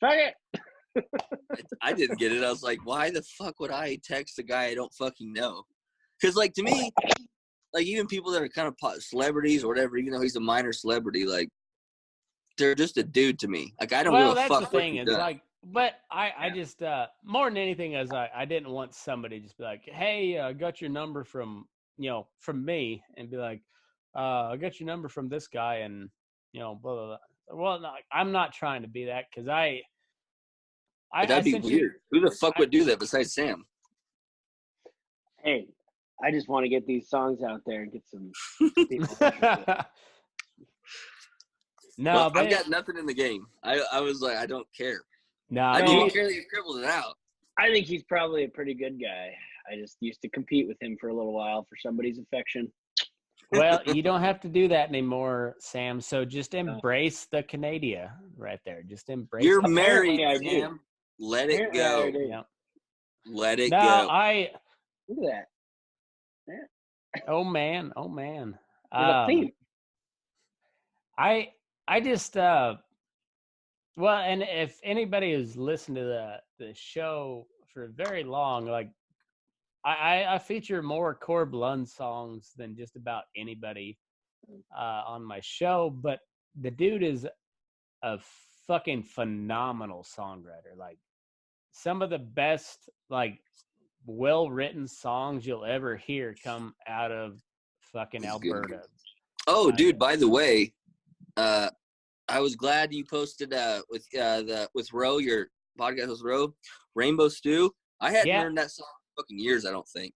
Fuck it. I didn't get it. I was like, why the fuck would I text a guy I don't fucking know? Because, like, to me, like, even people that are kind of celebrities or whatever, even though he's a minor celebrity, like, they're just a dude to me. Like, I don't give a fuck. Well, that's the thing. It's like, but I just, more than anything, as I didn't want somebody to just be like, hey, I got your number from me, and be like, I got your number from this guy, and, blah, blah, blah. Well, no, I'm not trying to be that, because that'd be weird. Who the fuck would do that besides Sam? Hey, I just want to get these songs out there and get some people. No, well, I've got nothing in the game. I was like, I don't care. No, I didn't even care that you scribbled it out. I think he's probably a pretty good guy. I just used to compete with him for a little while for somebody's affection. Well, you don't have to do that anymore, Sam. So just embrace the Canada right there. Just embrace You're it. married, Apparently I do. Sam. Let it Apparently I go. do. Yeah. Let it No, go. Look at that. oh man. Oh man. There's a theme. I just well, and if anybody who's listened to the show for very long, like I feature more Corb Lund songs than just about anybody on my show, but the dude is a fucking phenomenal songwriter. Like some of the best, like well-written songs you'll ever hear come out of fucking He's good. Alberta. Oh, dude, by the way, I was glad you posted with Ro, your podcast with Ro, Rainbow Stew. I hadn't heard that song in fucking years, I don't think.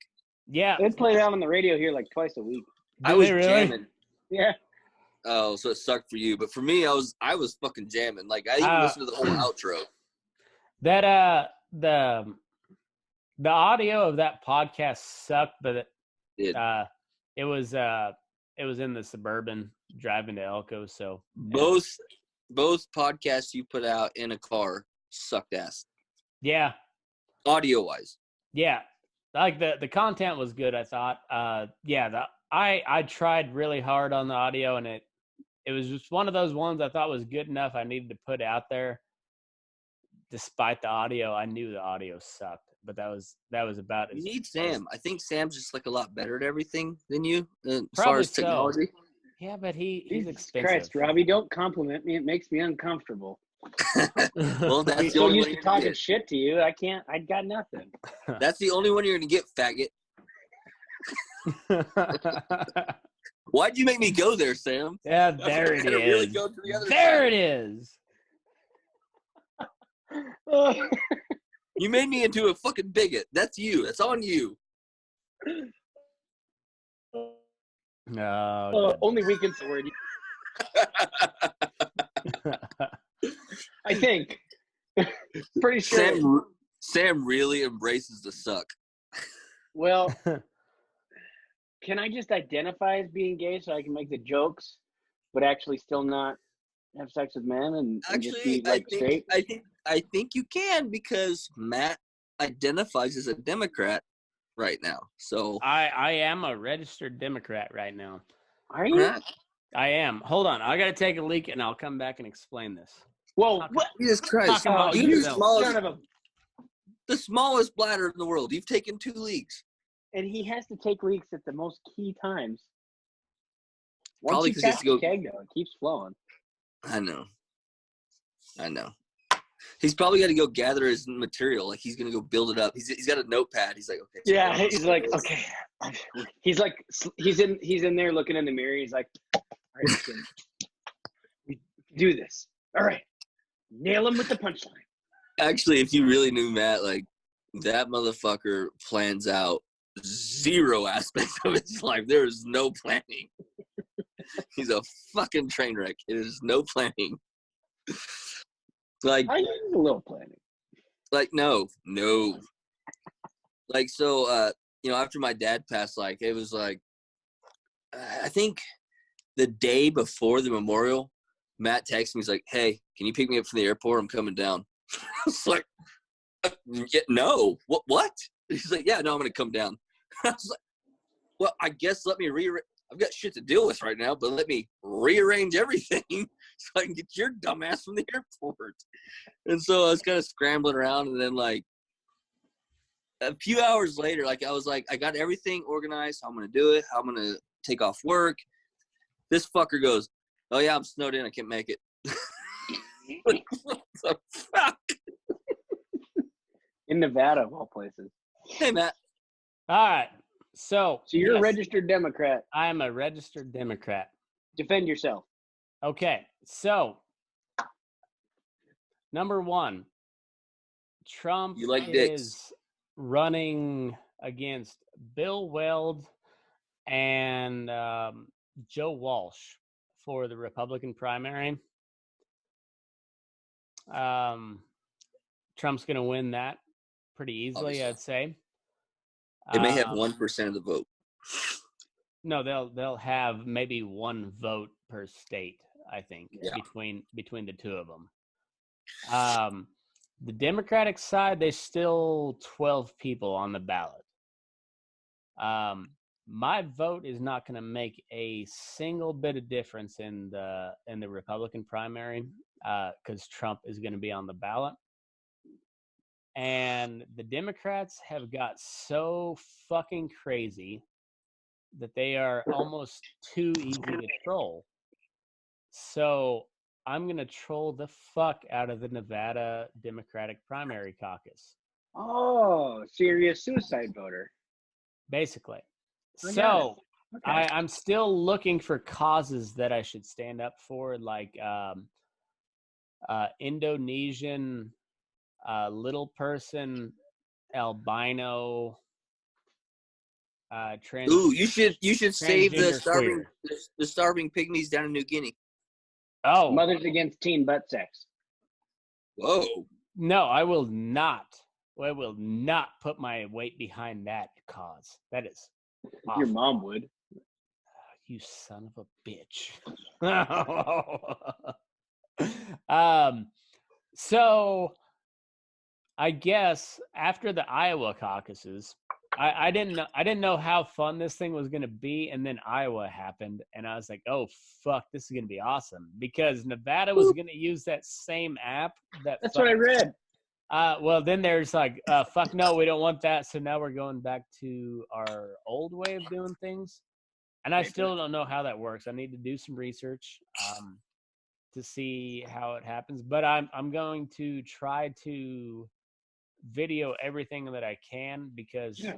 Yeah. They play it out on the radio here like twice a week. I was jamming. Yeah. Oh, so it sucked for you. But for me, I was fucking jamming. Like I even listened to the whole outro. That the audio of that podcast sucked, but it was in the Suburban driving to Elko, so both podcasts you put out in a car sucked ass. Yeah. Audio wise. Yeah. Like the content was good, I thought. I tried really hard on the audio, and it was just one of those ones I thought was good enough I needed to put out there. Despite the audio, I knew the audio sucked, but that was about it. You need Sam. I think Sam's just like a lot better at everything than you as Probably far as technology. So. Yeah, but he's expensive. Christ, Robbie, don't compliment me. It makes me uncomfortable. Well, that's I'm the so only used one to talking shit to you. I got nothing. That's the only one you're gonna get, faggot. Why'd you make me go there, Sam? Yeah, there it is. Really go to the other there side. It is. You made me into a fucking bigot. That's you. That's on you. No. Only weakens the word. I think. Pretty sure. Sam really embraces the suck. Well, can I just identify as being gay so I can make the jokes, but actually still not have sex with men and just be like straight? I think you can, because Matt identifies as a Democrat right now. So I am a registered Democrat right now. Are you? I am. Hold on. I got to take a leak, and I'll come back and explain this. Whoa. What? Jesus Christ. The smallest bladder in the world. You've taken 2 leaks. And he has to take leaks at the most key times. Probably because he has to go. Keg, though, it keeps flowing. I know. He's probably got to go gather his material. Like he's gonna go build it up. He's got a notepad. He's like, okay. Yeah, he's like, okay. He's like, he's in there looking in the mirror. He's like, all right, we do this. All right, nail him with the punchline. Actually, if you really knew Matt, like that motherfucker plans out 0 aspects of his life. There is no planning. He's a fucking train wreck. It is no planning. Like, I need a little planning. Like, no. Like, so, after my dad passed, like, it was like, I think the day before the memorial, Matt texted me. He's like, hey, can you pick me up from the airport? I'm coming down. I was like, no. What? He's like, yeah, no, I'm going to come down. I was like, well, I guess let me I've got shit to deal with right now, but let me rearrange everything so I can get your dumbass from the airport. And so I was kind of scrambling around, and then like a few hours later, like I was like, I got everything organized, how I'm going to do it, how I'm going to take off work. This fucker goes, oh yeah, I'm snowed in, I can't make it. What the fuck? In Nevada, of all places. Hey, Matt. All right. So you're a registered Democrat. I am a registered Democrat. Defend yourself. Okay. So, number 1, Trump is running against Bill Weld and Joe Walsh for the Republican primary. Trump's going to win that. pretty easily, Obviously. I'd say. They may have 1% of the vote. No, they'll have maybe one vote per state, I think, Yeah. between the two of them. The Democratic side, there's still 12 people on the ballot. My vote is not going to make a single bit of difference in the Republican primary because Trump is going to be on the ballot. And the Democrats have got so fucking crazy that they are almost too easy to troll. So I'm going to troll the fuck out of the Nevada Democratic primary caucus. Oh, serious suicide voter. Basically. I got So it. Okay. I'm still looking for causes that I should stand up for, like Indonesian little person, albino, Ooh, you should save the transgender starving pygmies down in New Guinea. Oh, Mothers Against Teen Butt Sex. Whoa. no, I will not. I will not put my weight behind that cause. That is awful. Your mom would. You son of a bitch. So I guess after the Iowa caucuses, I didn't know how fun this thing was gonna be, and then Iowa happened, and I was like, oh fuck, this is gonna be awesome because Nevada was gonna use that same app. That's what I read. Well, then there's like, fuck no, we don't want that. So now we're going back to our old way of doing things. And I still don't know how that works. I need to do some research to see how it happens. But I'm going to try to video everything that I can because I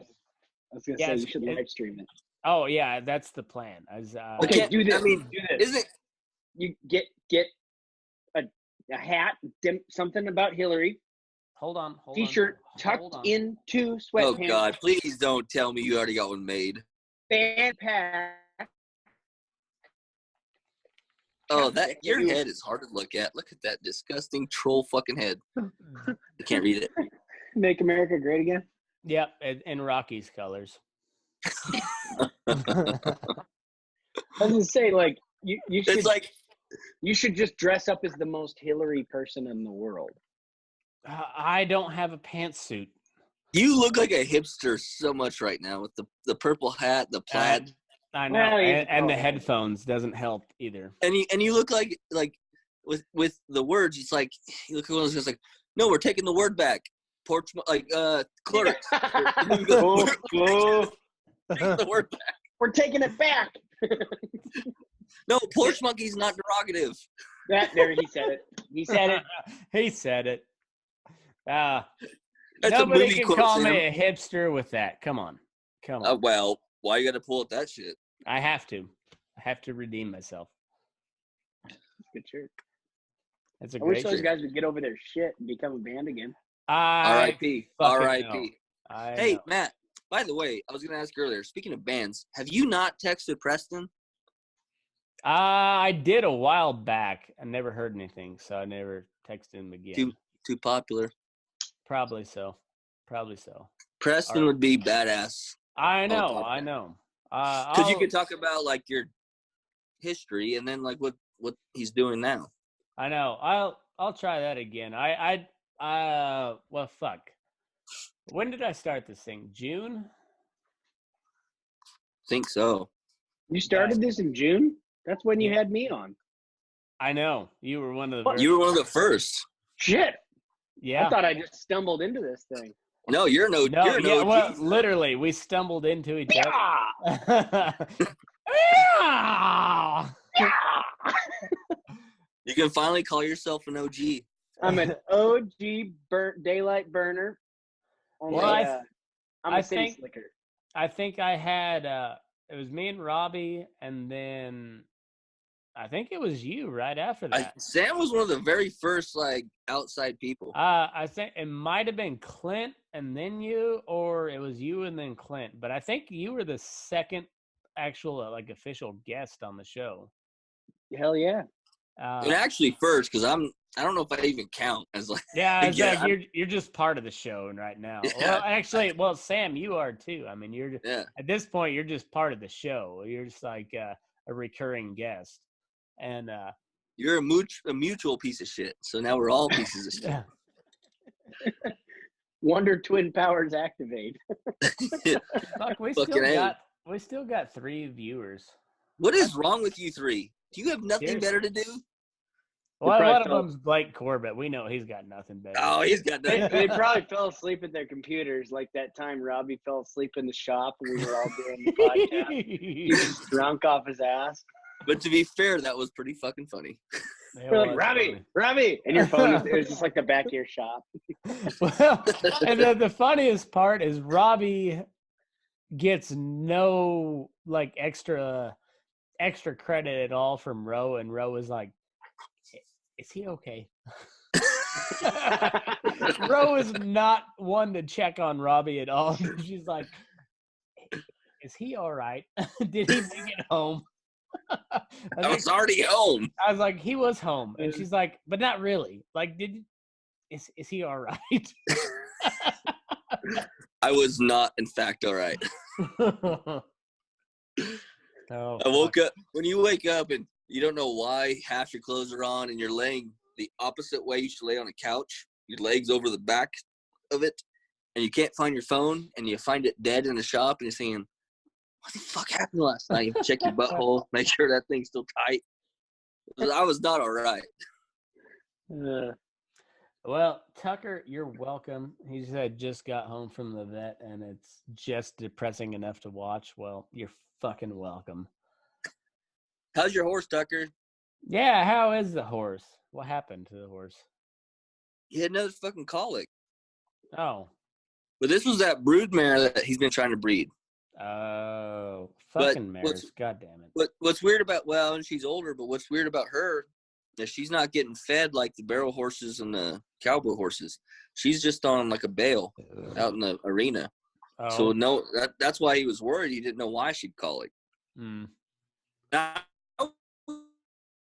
was gonna say you should live stream it. Oh yeah, that's the plan. Okay, do this. I mean, do this. isn't it? You get a hat, something about Hillary. Hold on. T-shirt tucked into sweatpants. Oh God! Please don't tell me you already got one made. Fan pack. Oh, your head is hard to look at. Look at that disgusting troll fucking head. I can't read it. Make America Great Again. Yep, in Rocky's colors. I was gonna say, like you should. It's like you should just dress up as the most Hillary person in the world. I don't have a pantsuit. You look like a hipster so much right now with the purple hat, the plaid. I know, and the headphones doesn't help either. And you look like with the words, it's like you look at one of those guys like, no, we're taking the word back. Clerks. Taking the word back. We're taking it back. No, porch monkey's not derogative. There, he said it. He said it. He said it. That's nobody a movie can quote, call Sam. me a hipster with that. Come on. Well, why you got to pull up that shit? I have to redeem myself. Good shirt. That's a I great wish those shirt. guys would get over their shit and become a band again. R.I.P. R.I.P. Hey, know. Matt, by the way, I was going to ask earlier, speaking of bands, have you not texted Preston? I did a while back. I never heard anything, so I never texted him again. Too popular. Probably so. Preston would be badass. I know. Because you could talk about like your history and then like what he's doing now. I know. I'll try that again. Well, fuck. When did I start this thing? June? Think so. You started this in June? That's when you had me on. I know. You were one of the You were one of the first. Shit. Yeah. I thought I just stumbled into this thing. No, you're no. Well, literally, we stumbled into each other. You can finally call yourself an OG. I'm an OG daylight burner. Only, Well, I'm a city slicker. I think I had it was me and Robby, and then I think it was you right after that. Sam was one of the very first like outside people. I think it might have been Clint and then you, or it was you and then Clint. But I think you were the second actual like official guest on the show. Hell yeah! And actually first, because I don't know if I even count as like. Yeah, it's like you're just part of the show right now. Yeah. Well, actually, Sam, you are too. I mean, you're Yeah. at this point, you're just part of the show. You're just like a recurring guest, and you're a mutual piece of shit. So now we're all pieces of shit. yeah. Wonder Twin powers activate. Fuck, we still got 3 viewers. What is wrong with you 3? Do you have nothing better to do? Well, one of them's Blake Corbett. We know he's got nothing better. Oh, he's got nothing. They probably fell asleep at their computers, like that time Robby fell asleep in the shop and we were all doing the podcast. He was drunk off his ass. But to be fair, that was pretty fucking funny. We're like, Robby, and your phone it was just like the back of your shop. Well, and then the funniest part is Robby gets no like extra credit at all from Ro, and Ro is like, is he okay? Ro is not one to check on Robby at all. She's like, is he all right? Did he make it home? I was already home. I was like, he was home. And she's like, but not really. Like, is he all right? I was not, in fact, all right. Oh, I woke up. When you wake up and you don't know why half your clothes are on and you're laying the opposite way you should lay on a couch, your legs over the back of it, and you can't find your phone and you find it dead in the shop and you're saying, what the fuck happened last night? You check your butthole, make sure that thing's still tight. I was not all right. Well, Tucker, you're welcome. He said just got home from the vet and it's just depressing enough to watch. Well, you're fucking welcome. How's your horse, Tucker? Yeah, how is the horse? What happened to the horse? He had another fucking colic. Oh. But this was that brood mare that he's been trying to breed. Oh, fucking mares. God damn it. What's weird about, well, and she's older, but what's weird about her is she's not getting fed like the barrel horses and the cowboy horses. She's just on like a bale out in the arena. Oh. So no, that's why he was worried. He didn't know why she'd colic. I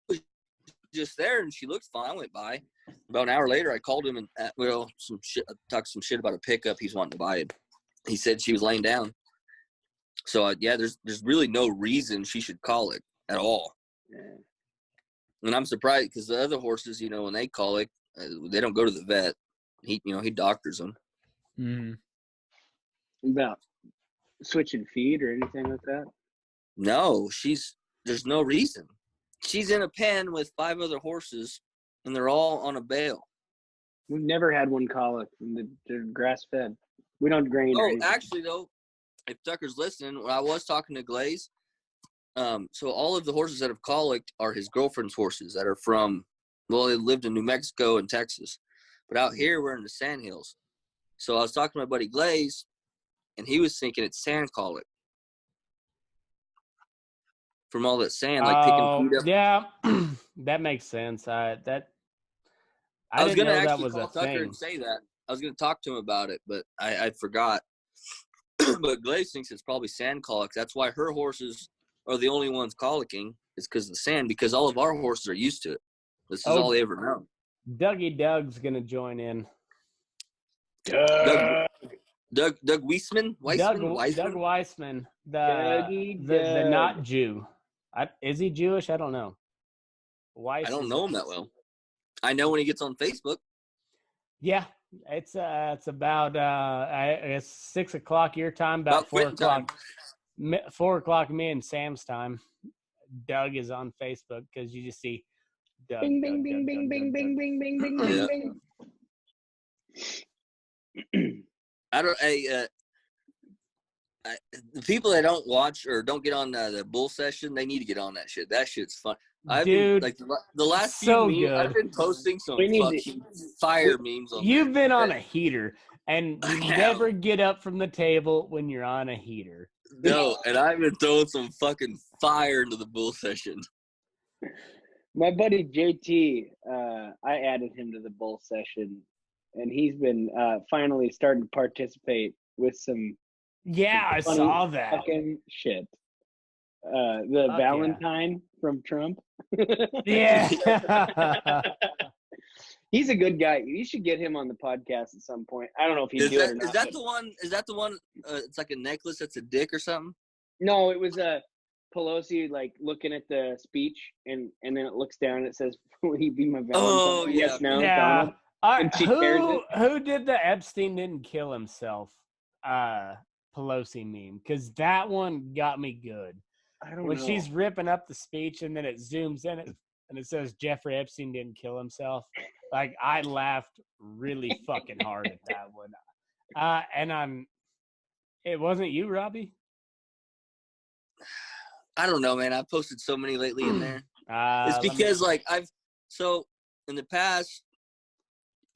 was just there and she looked fine. I went by. About an hour later, I called him and talked some shit about a pickup he's wanting to buy it. He said she was laying down. So there's really no reason she should colic at all. Yeah. And I'm surprised because the other horses, when they colic, they don't go to the vet. He doctors them. Mm-hmm. About switching feed or anything like that? No, there's no reason. She's in a pen with 5 other horses, and they're all on a bale. We've never had one colic. They're grass fed. We don't grain. Oh, actually though, if Tucker's listening, when I was talking to Glaze, so all of the horses that have colicked are his girlfriend's horses that are from, well, they lived in New Mexico and Texas. But out here, we're in the Sandhills. So I was talking to my buddy Glaze, and he was thinking it's sand colic. From all that sand, like picking feed up. Yeah, that makes sense. I was going to that actually was call a Tucker thing. and say that. I was going to talk to him about it, but I forgot. But Glaze thinks it's probably sand colic. That's why her horses are the only ones colicking, is because of the sand, because all of our horses are used to it. This is all they ever know. Dougie Doug's going to join in. Doug Weissman? Doug Weissman. The not Jew. Is he Jewish? I don't know. I don't know him that well. I know when he gets on Facebook. Yeah, it's about it's 6:00 your time, about 4:00. 4:00 me and Sam's time. Doug is on Facebook because you just see Doug. Bing, bing, bing, bing, bing, bing, bing, bing, bing, bing, bing. The people that don't watch or don't get on the bull session, they need to get on that shit. That shit's fun. Dude, the last so few memes, good. I've been posting some fucking fire memes on You've been on a heater, and you never get up from the table when you're on a heater. No, and I've been throwing some fucking fire into the bull session. My buddy JT, I added him to the bull session, and he's been finally starting to participate with some. Yeah, I saw that. Fucking shit. The Valentine from Trump. Yeah. He's a good guy. You should get him on the podcast at some point. I don't know if he'd do it or not. Is that the one? Is that the one? It's like a necklace that's a dick or something. No, it was Pelosi like looking at the speech, and then it looks down and it says, "Will he be my Valentine?" Oh yeah, yes, no, yeah. Donald. Who did the Epstein didn't kill himself Pelosi meme? Because that one got me good. I don't know. When she's ripping up the speech and then it zooms in and it says Jeffrey Epstein didn't kill himself. Like, I laughed really fucking hard at that one. It wasn't you, Robby? I don't know, man. I've posted so many lately in there. It's because in the past,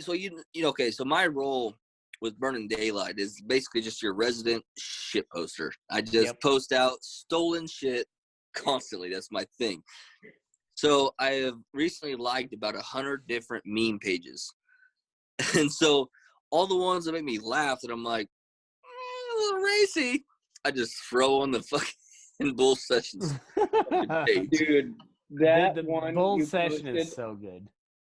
so okay, so my role with Burning Daylight is basically just your resident shit poster. I just post out stolen shit constantly. That's my thing. So I have recently liked about 100 different meme pages. And so all the ones that make me laugh that I'm like, a little racy, I just throw on the fucking bull sessions page. Dude, the one bull session is so good.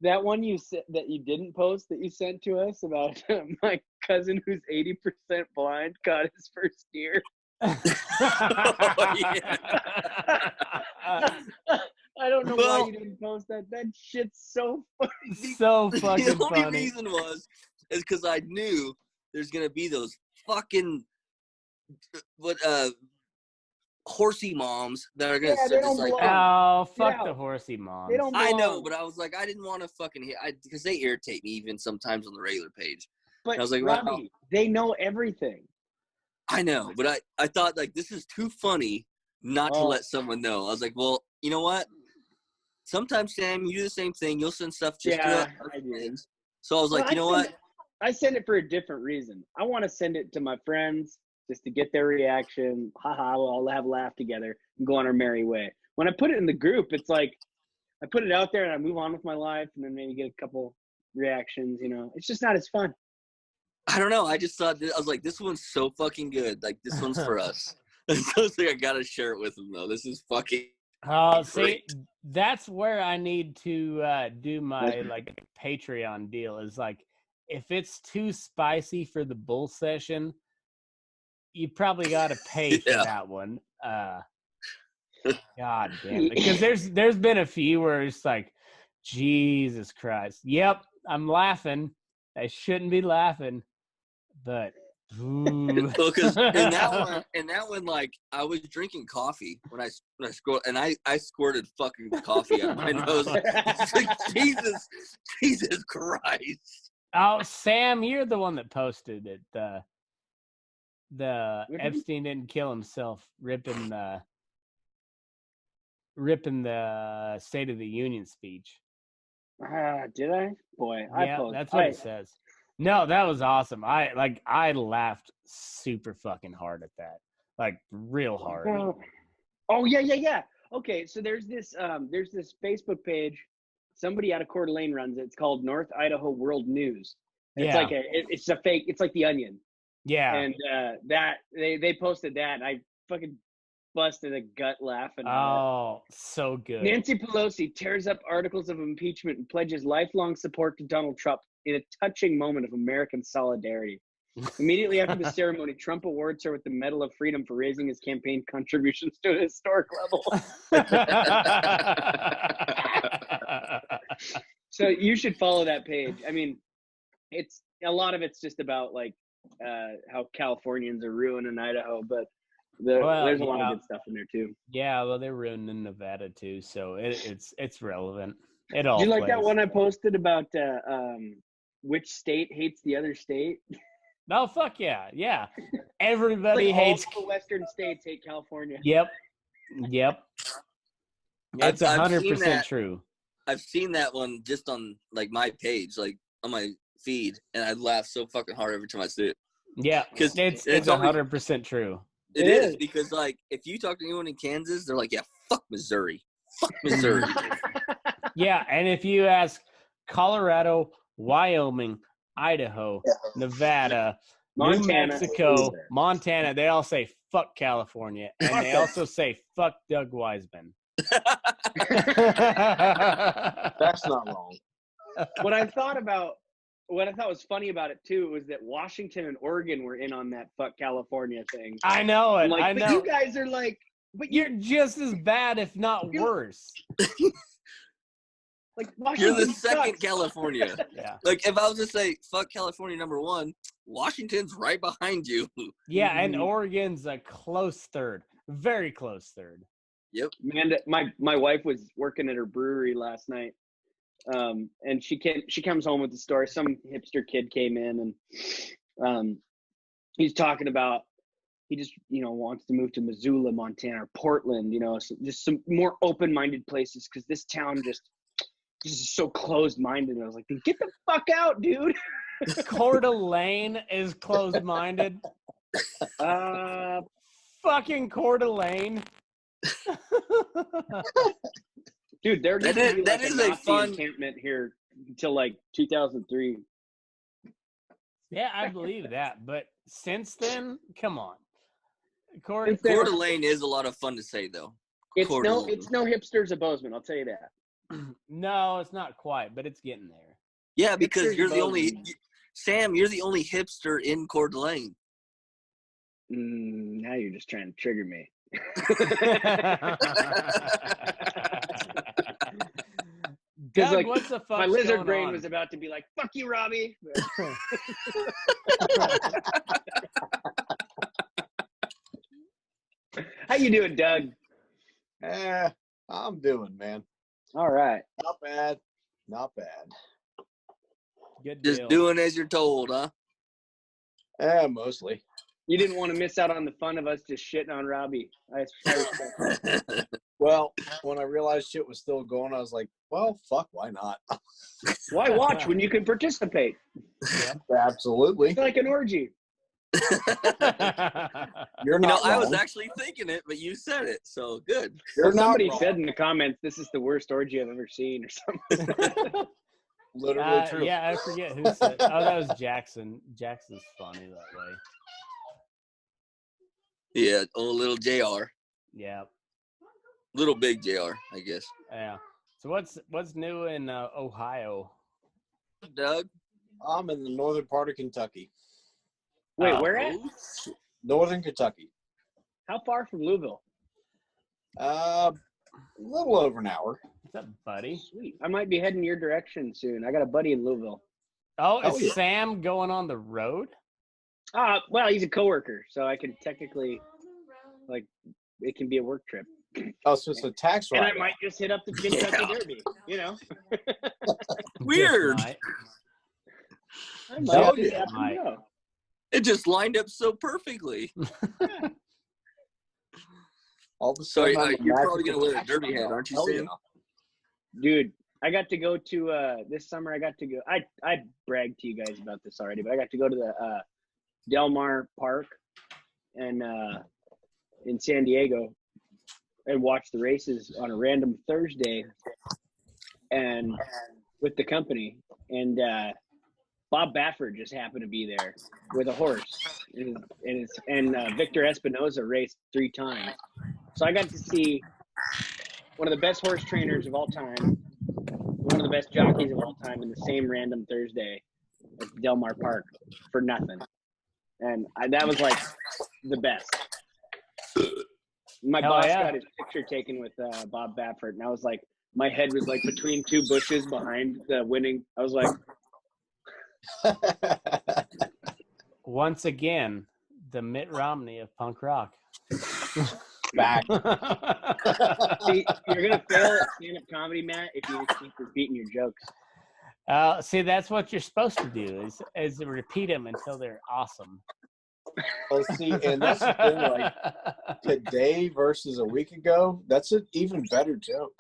That one you said that you didn't post that you sent to us about my cousin who's 80% blind caught his first deer. Oh, yeah. I don't know why you didn't post that. That shit's so funny. So fucking funny. The only reason is because I knew there's gonna be those fucking horsey moms that are gonna say just like, oh, fuck the horsey moms. They don't belong. I know, but I was like, I didn't want to fucking hear because they irritate me even sometimes on the regular page. But I was like, Robby, they know everything. I know, but I thought like this is too funny not to let someone know. I was like, well, you know what? Sometimes, Sam, you do the same thing. You'll send stuff just to our friends. So I was like, you know what? I send it for a different reason. I want to send it to my friends just to get their reaction. Haha, we'll all have a laugh together and go on our merry way. When I put it in the group, it's like I put it out there and I move on with my life and then maybe get a couple reactions, you know. It's just not as fun. I don't know. I just thought, I was like, this one's so fucking good. Like, this one's for us. So I was like, I got to share it with them, though. This is fucking see, that's where I need to do my, like, Patreon deal is, like, if it's too spicy for the bull session, you probably got to pay for that one. God damn it. Because there's been a few where it's like, Jesus Christ. Yep, I'm laughing. I shouldn't be laughing. But because in that one, like I was drinking coffee when I scored, and I squirted fucking coffee out of my nose. It's like, Jesus Christ! Oh, Sam, you're the one that posted it. The Epstein didn't kill himself, ripping the State of the Union speech. Did I? Boy, that's what it says. No, that was awesome. I laughed super fucking hard at that. Like real hard. Oh yeah. Okay, so there's this Facebook page. Somebody out of Coeur d'Alene runs it. It's called North Idaho World News. It's like it's a fake. It's like The Onion. Yeah. And that they posted that, and I fucking busted a gut laughing. Oh, so good. Nancy Pelosi tears up articles of impeachment and pledges lifelong support to Donald Trump in a touching moment of American solidarity. Immediately after the ceremony, Trump awards her with the Medal of Freedom for raising his campaign contributions to a historic level. So you should follow that page. I mean, it's a lot of it's just about like how Californians are ruining Idaho, but there's a lot of good stuff in there too. Yeah, well, they're ruining Nevada too, so it's relevant. It all. Do you like plays. that one I posted about which state hates the other state? Oh, fuck yeah. Everybody hates. All the Western states hate California. Yep. It's 100% true. I've seen that one just on like my page, like on my feed, and I laugh so fucking hard every time I see it. Yeah, because it's 100% true. It is because like if you talk to anyone in Kansas, they're like, yeah, fuck Missouri. Yeah, and if you ask Colorado, Wyoming, Idaho, Nevada, Montana, New Mexico, Montana, they all say fuck California, and they also say fuck Doug Weissman. That's not wrong. what I thought was funny about it too was that Washington and Oregon were in on that fuck California thing. I know it. I'm like, I but know. you guys are like, but You're just as bad, if not worse. like You're Washington the second sucks. California. Yeah. Like, if I was to say, fuck California #1, Washington's right behind you. Yeah, and Oregon's a close third. Very close third. Yep. Man, my wife was working at her brewery last night, and she comes home with the story. Some hipster kid came in, and he's talking about he just wants to move to Missoula, Montana, or Portland. So just some more open-minded places because this town just is so closed-minded. And I was like, get the fuck out, dude. Coeur d'Alene is closed-minded. Fucking Coeur d'Alene. Dude, there used to be that like is a a Nazi fun encampment here until like 2003. Yeah, I believe that. But since then, come on. Coeur Coeur d'Alene is a lot of fun to say, though. It's no hipsters of Bozeman, I'll tell you that. No, it's not quite, but it's getting there. Yeah, because Hipsters you're of the only Bozeman. Sam. You're the only hipster in Coeur d'Alene. Now you're just trying to trigger me. Doug, like, what's the fuck? My lizard brain was about to be like, "Fuck you, Robby." How you doing, Doug? I'm doing, man. All right. Not bad. Not bad. Good Just deal. doing as you're told, huh? Mostly. You didn't want to miss out on the fun of us just shitting on Robby. I respect that. Well, when I realized shit was still going, I was like, well, fuck, why not? Why watch when you can participate? Absolutely. It's like an orgy. You're not I was wrong. actually thinking it, but you said it, so good. You're not Somebody wrong. said in the comments, "This is the worst orgy I've ever seen," or something. Literally true. Yeah, I forget who said. Oh, that was Jackson. Jackson's funny that way. Yeah, old little JR. Yeah. Little big JR, I guess. Yeah. So what's new in Ohio? Doug? I'm in the northern part of Kentucky. Wait, where at? Northern Kentucky. How far from Louisville? A little over an hour. What's up, buddy? Sweet. I might be heading your direction soon. I got a buddy in Louisville. Oh, is yeah. Sam going on the road? Well, he's a coworker, so I can technically, like, it can be a work trip. Oh, so it's a tax And I write-off. might just hit up the Kentucky Derby, Weird. Just might. I Oh, might yeah. just happen to know. It just lined up so perfectly. All of a So sudden, you're probably going to wear a derby hat, aren't you, Hell Sam? yeah. Dude, I got to go to this summer. I bragged to you guys about this already, but I got to go to the Del Mar Park and in San Diego and watch the races on a random Thursday and with the company. And Bob Baffert just happened to be there with a horse, and Victor Espinoza raced 3 times. So I got to see one of the best horse trainers of all time, one of the best jockeys of all time in the same random Thursday at Del Mar Park for nothing. And that was like the best. My Hell boss yeah. got his picture taken with Bob Baffert, and I was like, my head was like between 2 bushes behind the winning. I was like, Once again, the Mitt Romney of punk rock. Back. see, you're going to fail at stand-up comedy, Matt, if you just keep repeating your jokes. See, that's what you're supposed to do is repeat them until they're awesome. Well, see, and that's the thing, like, today versus a week ago, that's an even better joke.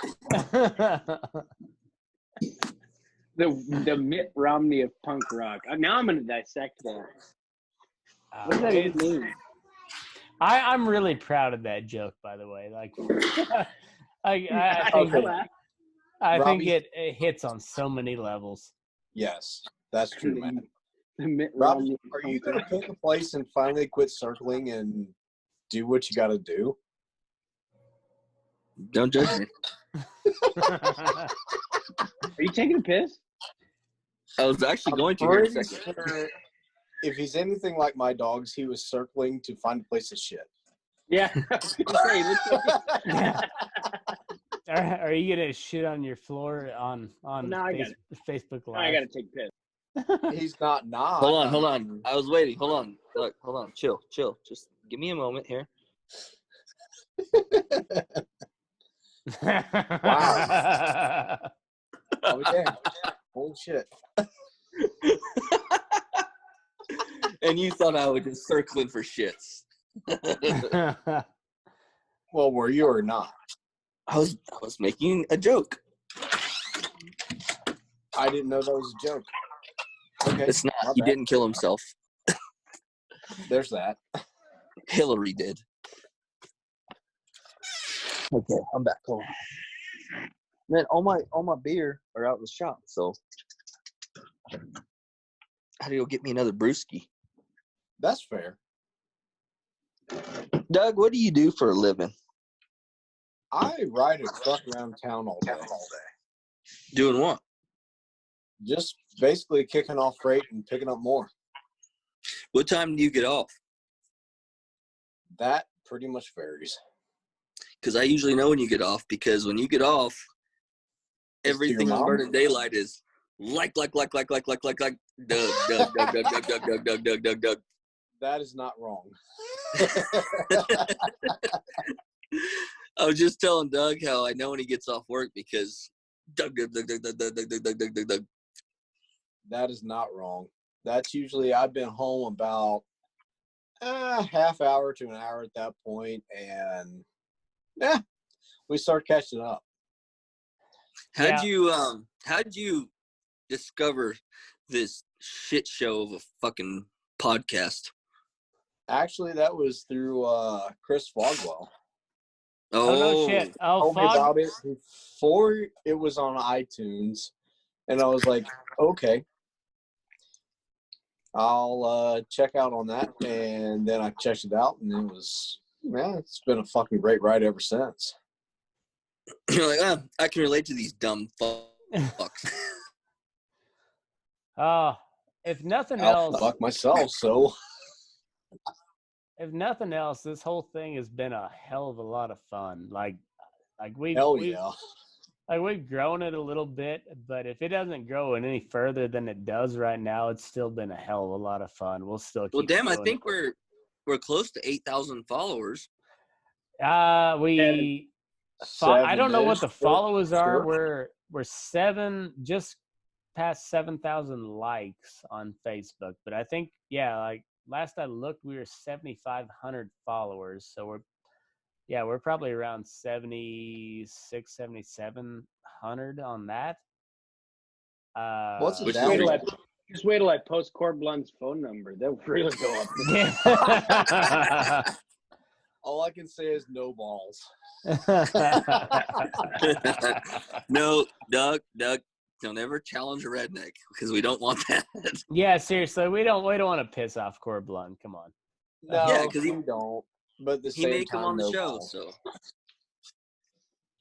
The Mitt Romney of punk rock. Now I'm going to dissect that. What does that even mean? I'm really proud of that joke, by the way. Like, I think it hits on so many levels. Yes, that's true, man. The Mitt Robbie, Romney. are you going to pick a place and finally quit circling and do what you got to do? Don't judge me. Are you taking a piss? I was actually I'm going to here in a pretty second. sure if he's anything like my dogs, he was circling to find a place to shit. Yeah, I was gonna say, looks like Yeah. Are you gonna shit on your floor on No, I got Facebook Live? I gotta take piss. He's not. Hold on. I was waiting. Hold on. Look, hold on. Chill. Just give me a moment here. Wow. Oh, damn. Holy shit. And you thought I was just circling for shits. Well, were you or not? I was making a joke. I didn't know that was a joke. Okay. It's not. my He bad. didn't kill himself. There's that. Hillary did. Okay, I'm back. Hold on. Man, all my beer are out in the shop, so I had to go get me another brewski. That's fair. Doug, what do you do for a living? I ride a truck around town all day. Doing what? Just basically kicking off freight and picking up more. What time do you get off? That pretty much varies. Because I usually know when you get off, because when you get off, Is to your everything on mom? Burning Daylight is like, Doug. That is not wrong. I was just telling Doug how I know when he gets off work because Doug. That is not wrong. That's usually, I've been home about a half hour to an hour at that point, and we start catching up. How'd you discover this shit show of a fucking podcast? Actually, that was through Chris Fogwell. Oh no shit! Oh, Told me Fog. about it before it was on iTunes, and I was like, okay, I'll check out on that. And then I checked it out, and it was, it's been a fucking great ride ever since. You're like, I can relate to these dumb fucks. Oh, if nothing I'll else, fuck myself, so. if nothing else, this whole thing has been a hell of a lot of fun. Like we've grown it a little bit, but if it doesn't grow any further than it does right now, it's still been a hell of a lot of fun. We'll still keep. Well, damn, I doing think we're close to 8,000 followers. I don't know what the followers are. We're just past 7,000 likes on Facebook, but I think like last I looked, we were 7,500 followers. So we're probably around 76, 7,700 on that. What's the Just wait till I post Cord Blunt's phone number. They'll really go up. Yeah. All I can say is no balls. No, Doug, don't ever challenge a redneck because we don't want that. Yeah, seriously, we don't want to piss off Cord Blunt. Come on. No, Yeah, because we don't. But at the he same may time, come on the no show. balls. So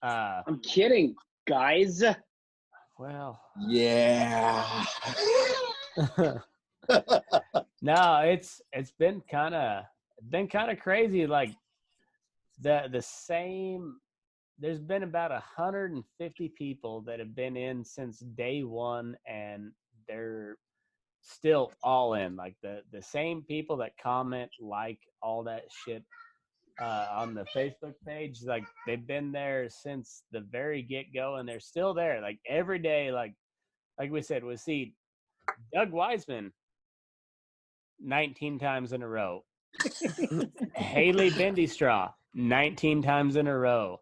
I'm kidding, guys. Well. yeah. No, it's been kind of crazy. Like the same. There's been about 150 people that have been in since day one, and they're still all in. Like the same people that comment, like all that shit on the Facebook page. Like they've been there since the very get-go, and they're still there. Like every day, like we said, we see Doug Weissman 19 times in a row. Haley Bendystraw 19 times in a row.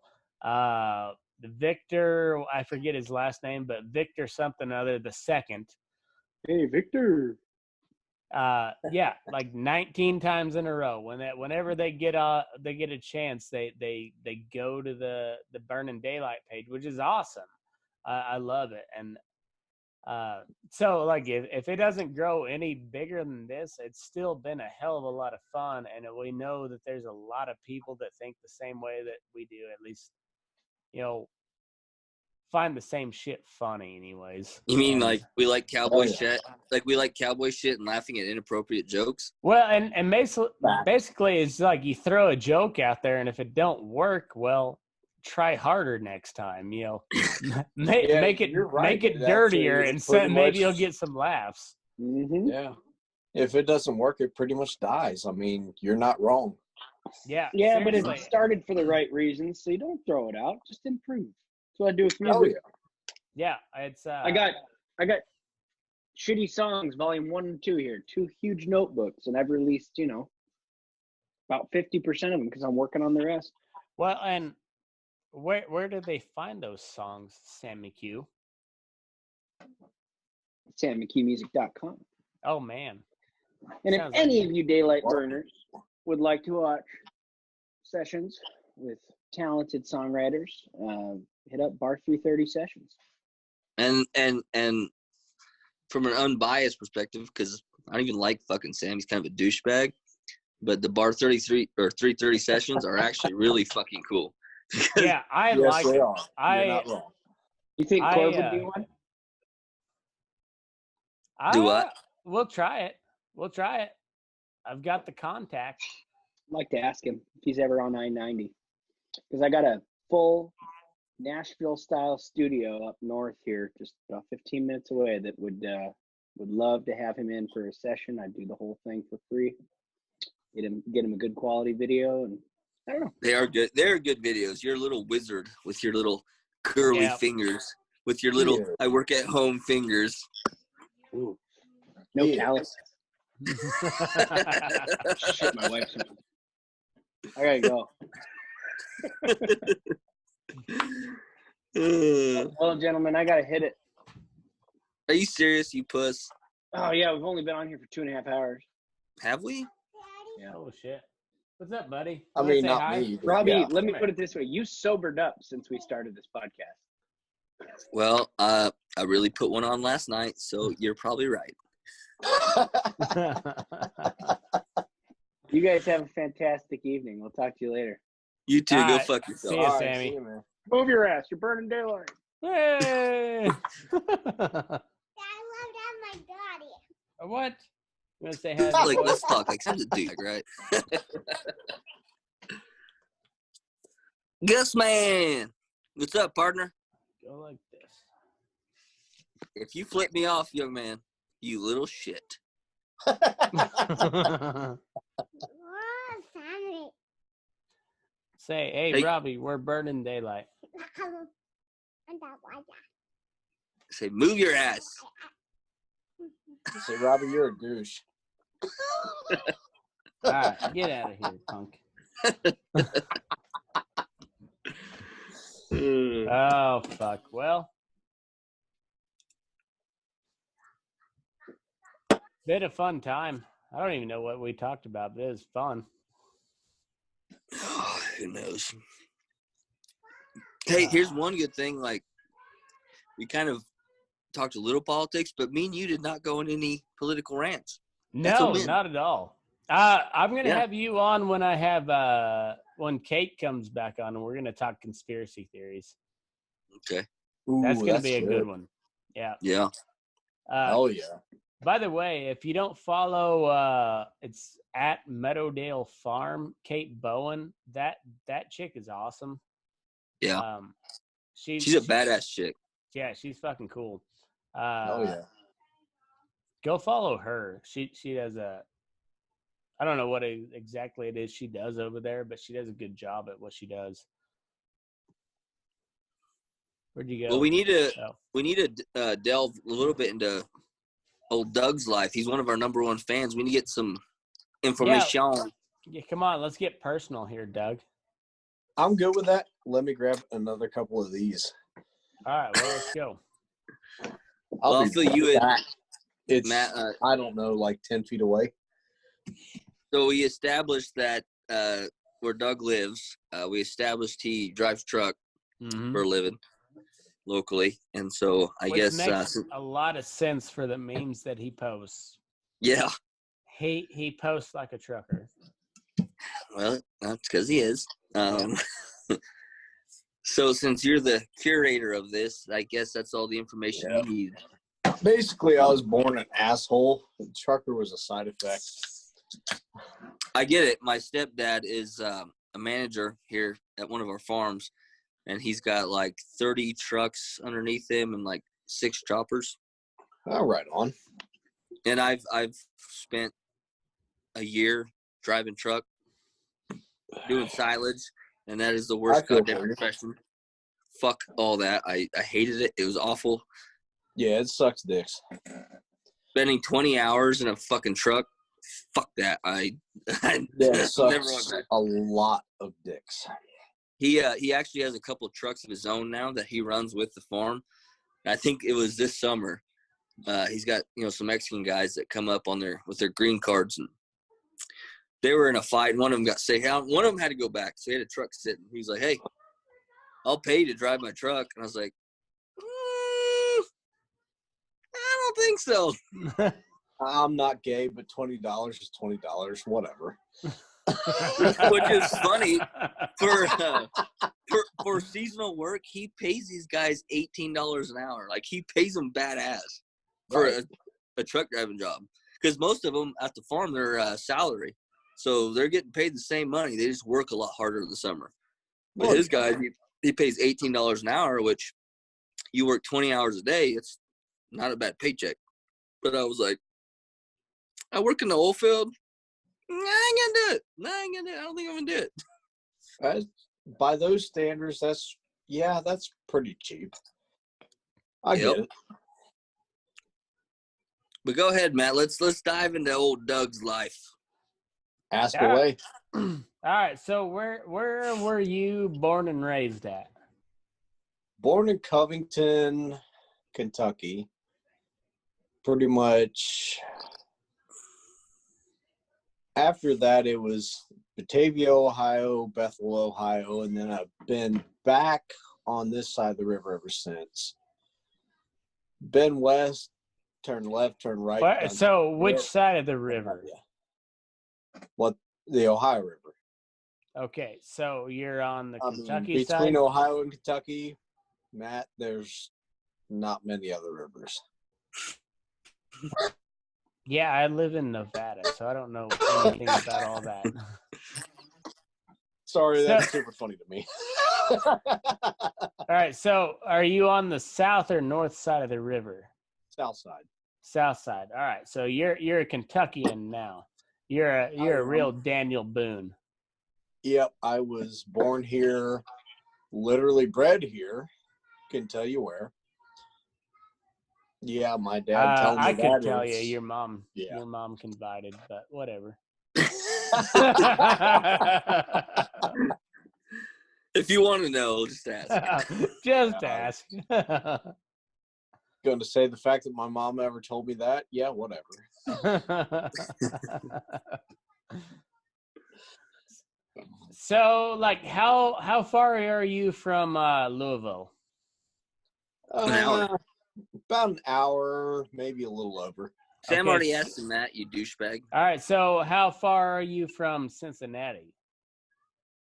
Victor, I forget his last name, but Victor something other, the second. Hey, Victor. Like 19 times in a row. Whenever they get a chance, they go to the Burning Daylight page, which is awesome. I love it. And so like if it doesn't grow any bigger than this, it's still been a hell of a lot of fun, and we know that there's a lot of people that think the same way that we do. At least, find the same shit funny, anyways. You mean And- like we like cowboy yeah. shit? Like we like cowboy shit and laughing at inappropriate jokes? Well, and Fact. basically, it's like you throw a joke out there, and if it don't work, well, try harder next time. You know, make Yeah, make it you're right. make it It dirtier, actually and pretty maybe much- you'll get some laughs. Mm-hmm. Yeah. If it doesn't work, it pretty much dies. I mean, you're not wrong. Yeah, Yeah, but seriously. it started for the right reasons, so you don't throw it out. Just improve. That's what I do with Oh, music. Yeah, it's. I got Shitty Songs Volume 1 and 2 here. 2 huge notebooks, and I've released, about 50% of them because I'm working on the rest. Well, and where did they find those songs, Sam McCue? SamMcKeeMusic.com. Oh man, And if Sounds like any it. of you daylight burners would like to watch sessions with talented songwriters, hit up Bar 330 Sessions. And from an unbiased perspective, because I don't even like fucking Sam, he's kind of a douchebag. But the Bar 33 or 330 sessions are actually really fucking cool. yeah, I Yes, like they it. are. You're not wrong. You think I, Corb would do one? Do what? We'll try it. We'll try it. I've got the contact. I'd like to ask him if he's ever on I-90. Because I got a full Nashville-style studio up north here, just about 15 minutes away, that would love to have him in for a session. I'd do the whole thing for free. Get him a good quality video, and I don't know. They are good. They're good videos. You're a little wizard with your little curly Yeah. fingers, with your little Yeah. I work at home fingers. Ooh. No Yeah. callus. Shit, my wife's. I gotta go. Well, gentlemen, I gotta hit it. Are you serious, you puss? Oh yeah, we've only been on here for 2.5 hours. Have we? Yeah. Oh shit! What's up, buddy? I Wanna mean, say not hi? me. but Robby, yeah. let me Come put here. it this way: you sobered up since we started this podcast. Well, I really put one on last night, so you're probably right. You guys have a fantastic evening. We'll talk to you later. You too. All Go right. fuck yourself. See ya, All right, Sammy. see you, man. Move your ass. You're burning daylight. Hey! I love my daddy. What? You gonna say hi? to Like, the boys? let's talk. Like, Sam's a dude, right? Gus man, what's up, partner? Go like this. If you flip me off, young man, you little shit. Oh, Sammy. Say, hey, Hey. Robby, we're burning daylight. And that was Say, move your ass. Say, Robby, you're a douche. All right, get out of here, punk. Oh, fuck. Well, bit of fun time. I don't even know what we talked about, but it was fun. Oh, who knows? Hey, here's one good thing. Like, we kind of talked a little politics, but me and you did not go in any political rants. That's a No, win. not at all. I'm gonna Yeah. have you on when I have when Kate comes back on, and we're gonna talk conspiracy theories. Okay. Ooh, That's gonna be a good good. one. Yeah. Yeah. Oh, yeah. By the way, if you don't follow, it's at Meadowdale Farm, Kate Bowen. That chick is awesome. Yeah. She's She's a badass chick. Yeah, she's fucking cool. Oh, yeah. Go follow her. She does I don't know what exactly it is she does over there, but she does a good job at what she does. Where'd you go? Well, we need to Oh. delve a little bit into old Doug's life. He's one of our number one fans. We need to get some information. Yeah, come on, let's get personal here, Doug. I'm good with that. Let me grab another couple of these. All right, well, let's go. I'll be fill you in, back. It's, Matt. I don't know, like 10 feet away. So we established that where Doug lives, we established he drives truck Mhm. for a living locally, and so I Which guess makes a lot of sense for the memes that he posts. yeah. He posts like a trucker. Well, that's because he is. So since you're the curator of this, I guess that's all the information you need. Basically, I was born an asshole. The trucker was a side effect. I get it. My stepdad is a manager here at one of our farms, and he's got like 30 trucks underneath him and like 6 choppers. Oh, right on. And I've spent a year driving truck, doing silage, and that is the worst goddamn profession. Fuck all that. I hated it. It was awful. Yeah, it sucks dicks. Spending 20 hours in a fucking truck, fuck that. I it sucks never went back. a lot of dicks. He actually has a couple of trucks of his own now that he runs with the farm. I think it was this summer. He's got some Mexican guys that come up with their green cards, and they were in a fight. And one of them got sick. One of them had to go back, so he had a truck sitting. He's like, "Hey, I'll pay you to drive my truck," and I was like, "I don't think so." I'm not gay, but $20 is $20. Whatever. Which is funny for seasonal work. He pays these guys $18 an hour. Like, he pays them badass for a truck driving job, because most of them at the farm, they're salary, so they're getting paid the same money. They just work a lot harder in the summer. But his guy, he pays $18 an hour, which you work 20 hours a day. It's not a bad paycheck. But I was like, I work in the oil field. I ain't gonna do it. I don't think I'm gonna do it. By those standards, that's pretty cheap. I get it. But go ahead, Matt. Let's dive into old Doug's life. Ask away. All right. So where were you born and raised at? Born in Covington, Kentucky. Pretty much. After that, it was Batavia, Ohio, Bethel, Ohio, and then I've been back on this side of the river ever since. Been west, turn left, turn right. So which side of the river? The Ohio River. Okay, so you're on the Kentucky between side? Between Ohio and Kentucky, Matt, there's not many other rivers. Yeah, I live in Nevada, so I don't know anything about all that. Sorry, that's super funny to me. All right, so are you on the south or north side of the river? South side. South side. All right, so you're a Kentuckian now. You're a real Daniel Boone. Yep, I was born here, literally bred here. Can tell you where. Yeah, my dad told me I that. could tell you your mom confided, but whatever. If you want to know, just ask. Just ask. Going to say the fact that my mom ever told me that? Yeah, whatever. So, like, how far are you from Louisville? An hour. About an hour, maybe a little over. Sam already asked him that, you douchebag. All right, so how far are you from Cincinnati?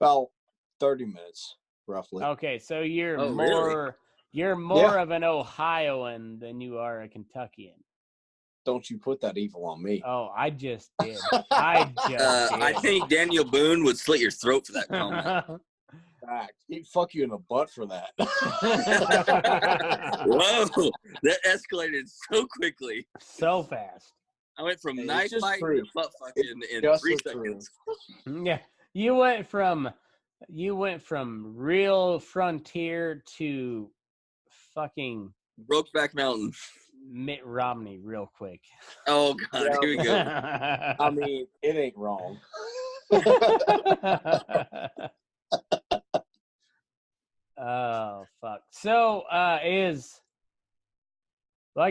About 30 minutes, roughly. Okay, so you're really? You're more of an Ohioan than you are a Kentuckian. Don't you put that evil on me. Oh, I just did. I think Daniel Boone would slit your throat for that comment. Fact. He'd fuck you in the butt for that. Whoa, that escalated so quickly. So fast. I went from knife fight to butt fucking in 3 seconds. Yeah, you went from real frontier to fucking Brokeback Mountain. Mitt Romney real quick. Oh God, Yeah. here we go. I mean, it ain't wrong. Oh fuck. So I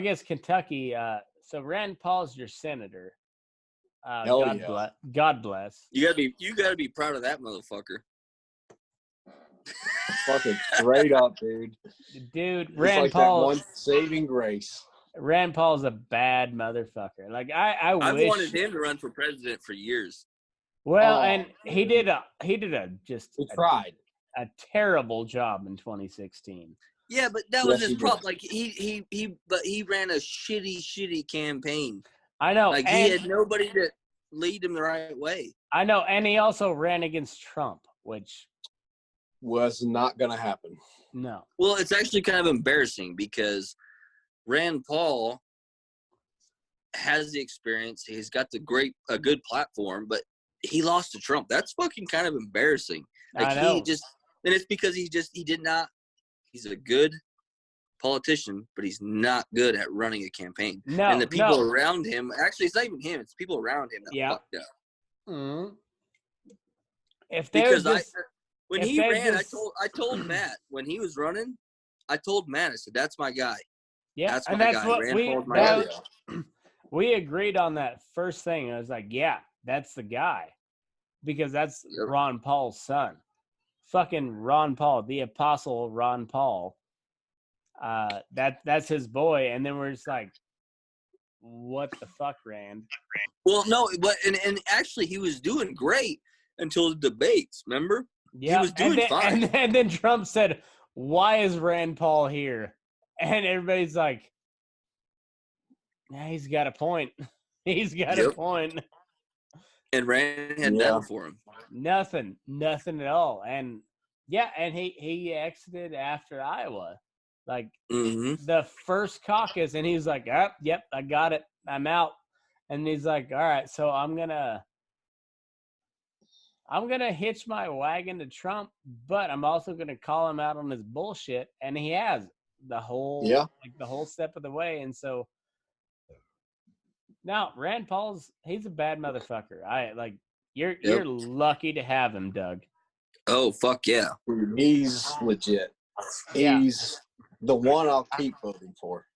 guess Kentucky. So Rand Paul's your senator. God bless. You gotta be proud of that motherfucker. Fucking straight up, dude. Dude, It's Rand like Paul. that one saving grace. Rand Paul's a bad motherfucker. Like I've wanted him to run for president for years. Well, and he did a He tried. a terrible job in 2016. Yeah, but that was Yes, his he problem. did. But he ran a shitty campaign. I know. Like, he had nobody to lead him the right way. I know, and he also ran against Trump, which Was not going to happen. no. Well, it's actually kind of embarrassing because Rand Paul has the experience. He's got a good platform, but he lost to Trump. That's fucking kind of embarrassing. Like, I know. And it's because he's a good politician, but he's not good at running a campaign. No, and the people around him, actually, it's not even him. It's people around him that fucked up. Mm-hmm. If Because when he ran, I told Matt when he was running, I told Matt, I said, "That's my guy." Yeah, that's and my that's guy. what Rand Paul's my guy. we agreed on that first thing. I was like, yeah, that's the guy, because that's Ron Paul's son. Fucking Ron Paul, the apostle Ron Paul. That's his boy, and then we're just like, what the fuck, Rand? Well, no, but and actually he was doing great until the debates. Remember? Yeah, he was doing fine. And then Trump said, "Why is Rand Paul here?" And everybody's like, "Yeah, he's got a point. He's got a point." And Rand had nothing for him. Nothing at all. And yeah, and he exited after Iowa, like the first caucus, and he's like, "Oh, yep, I got it. I'm out." And he's like, "All right, so I'm gonna hitch my wagon to Trump, but I'm also gonna call him out on his bullshit." And he has the whole step of the way. And so now Rand Paul's he's a bad motherfucker. You're lucky to have him, Doug. Oh, fuck yeah. He's legit. He's the one I'll keep voting for.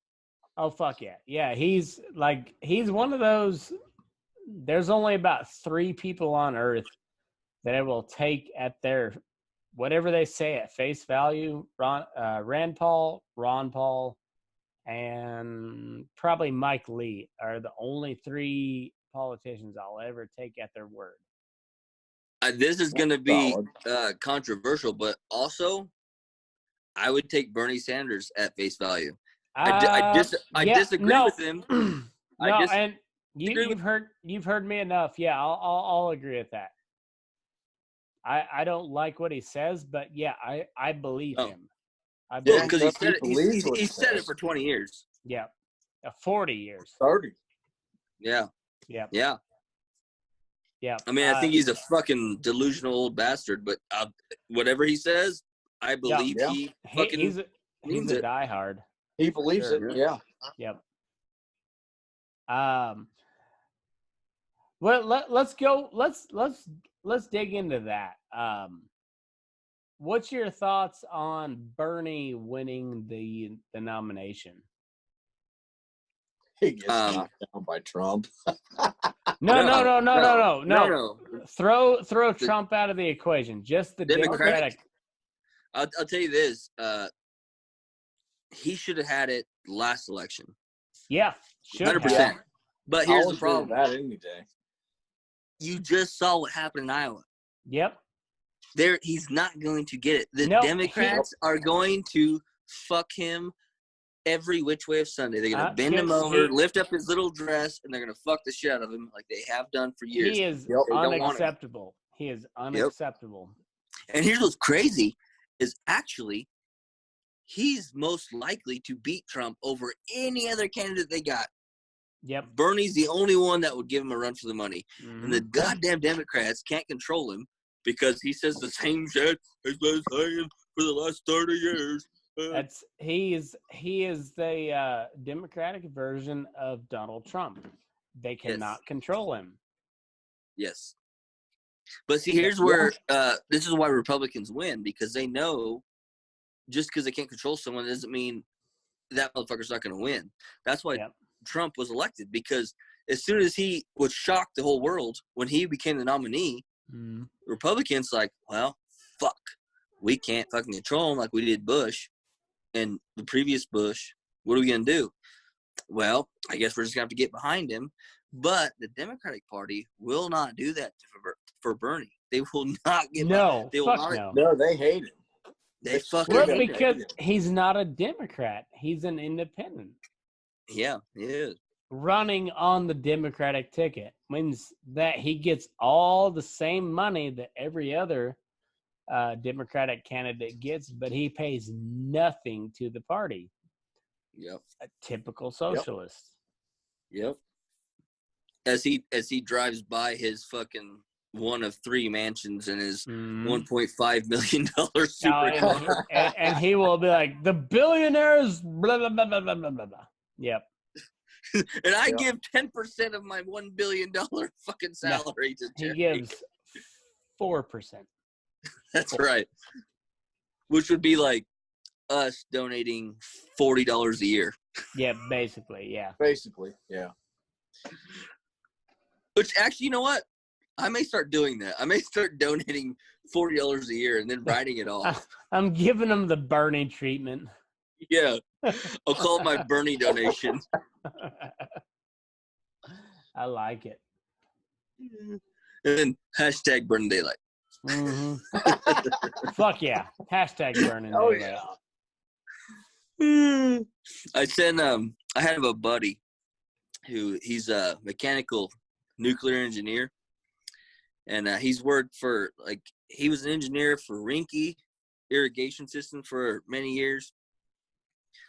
Oh, fuck yeah. Yeah, he's one of those. There's only about 3 people on earth that it will take at their whatever they say at face value. Rand Paul, Ron Paul, and probably Mike Lee are the only 3 politicians I'll ever take at their word. This is going to be controversial, but also I would take Bernie Sanders at face value. I disagree with him. No, and you've heard me enough. Yeah, I'll agree with that. I don't like what he says, but yeah, I believe him. Yeah, because he said it for 20 years. Yeah, 40 years. 30. Yeah. Yeah. Yeah. Yeah. I mean, I think he's a fucking delusional old bastard, but whatever he says, I believe he fucking he's a diehard. He believes it. Yeah. Yep. Well, let's go. Let's dig into that. What's your thoughts on Bernie winning the nomination? He gets knocked down by Trump. No. Throw Trump out of the equation. Just the Democratic. I'll tell you this. He should have had it last election. Yeah, 100%. But here's the problem. That any day. You just saw what happened in Iowa. Yep. He's not going to get it. The Democrats are going to fuck him every which way of Sunday. They're going to bend him over, lift up his little dress, and they're going to fuck the shit out of him like they have done for years. He is unacceptable. He is unacceptable. Yep. And here's what's crazy is actually he's most likely to beat Trump over any other candidate they got. Yep. Bernie's the only one that would give him a run for the money. Mm-hmm. And the goddamn Democrats can't control him because he says the same shit he's been saying for the last 30 years. He is the Democratic version of Donald Trump. They cannot control him. Yes. But see, here's where this is why Republicans win, because they know just because they can't control someone doesn't mean that motherfucker's not going to win. That's why Trump was elected, because as soon as he was shocked the whole world when he became the nominee, Republicans like, well, fuck, we can't fucking control him like we did Bush and the previous Bush. What are we going to do? Well, I guess we're just going to have to get behind him. But the Democratic Party will not do that for Bernie. They will not get No, they will fuck not, no. No, they hate him. They fucking Well, hate because him. he's not a Democrat. He's an independent. Yeah, he is. Running on the Democratic ticket means that he gets all the same money that every other Democratic candidate gets, but he pays nothing to the party. Yep. A typical socialist. Yep. As he drives by his fucking one of 3 mansions in his $1.5 million supercar. And he will be like, the billionaires, blah, blah, blah, blah, blah, blah, blah. Yep. And I give 10% of my $1 billion fucking salary to He Jake. gives 4%. That's right. Which would be like us donating $40 a year. Yeah, basically, yeah. Basically, yeah. Which actually, you know what? I may start doing that. I may start donating $40 a year and then writing it off. I'm giving him the Bernie treatment. Yeah. I'll call it my Bernie donation. I like it. And then hashtag burn daylight. Mm-hmm. Fuck yeah. Hashtag burning Oh, daylight. Yeah. I have a buddy who he's a mechanical nuclear engineer. And he's worked for, like, he was an engineer for Rinky irrigation system for many years.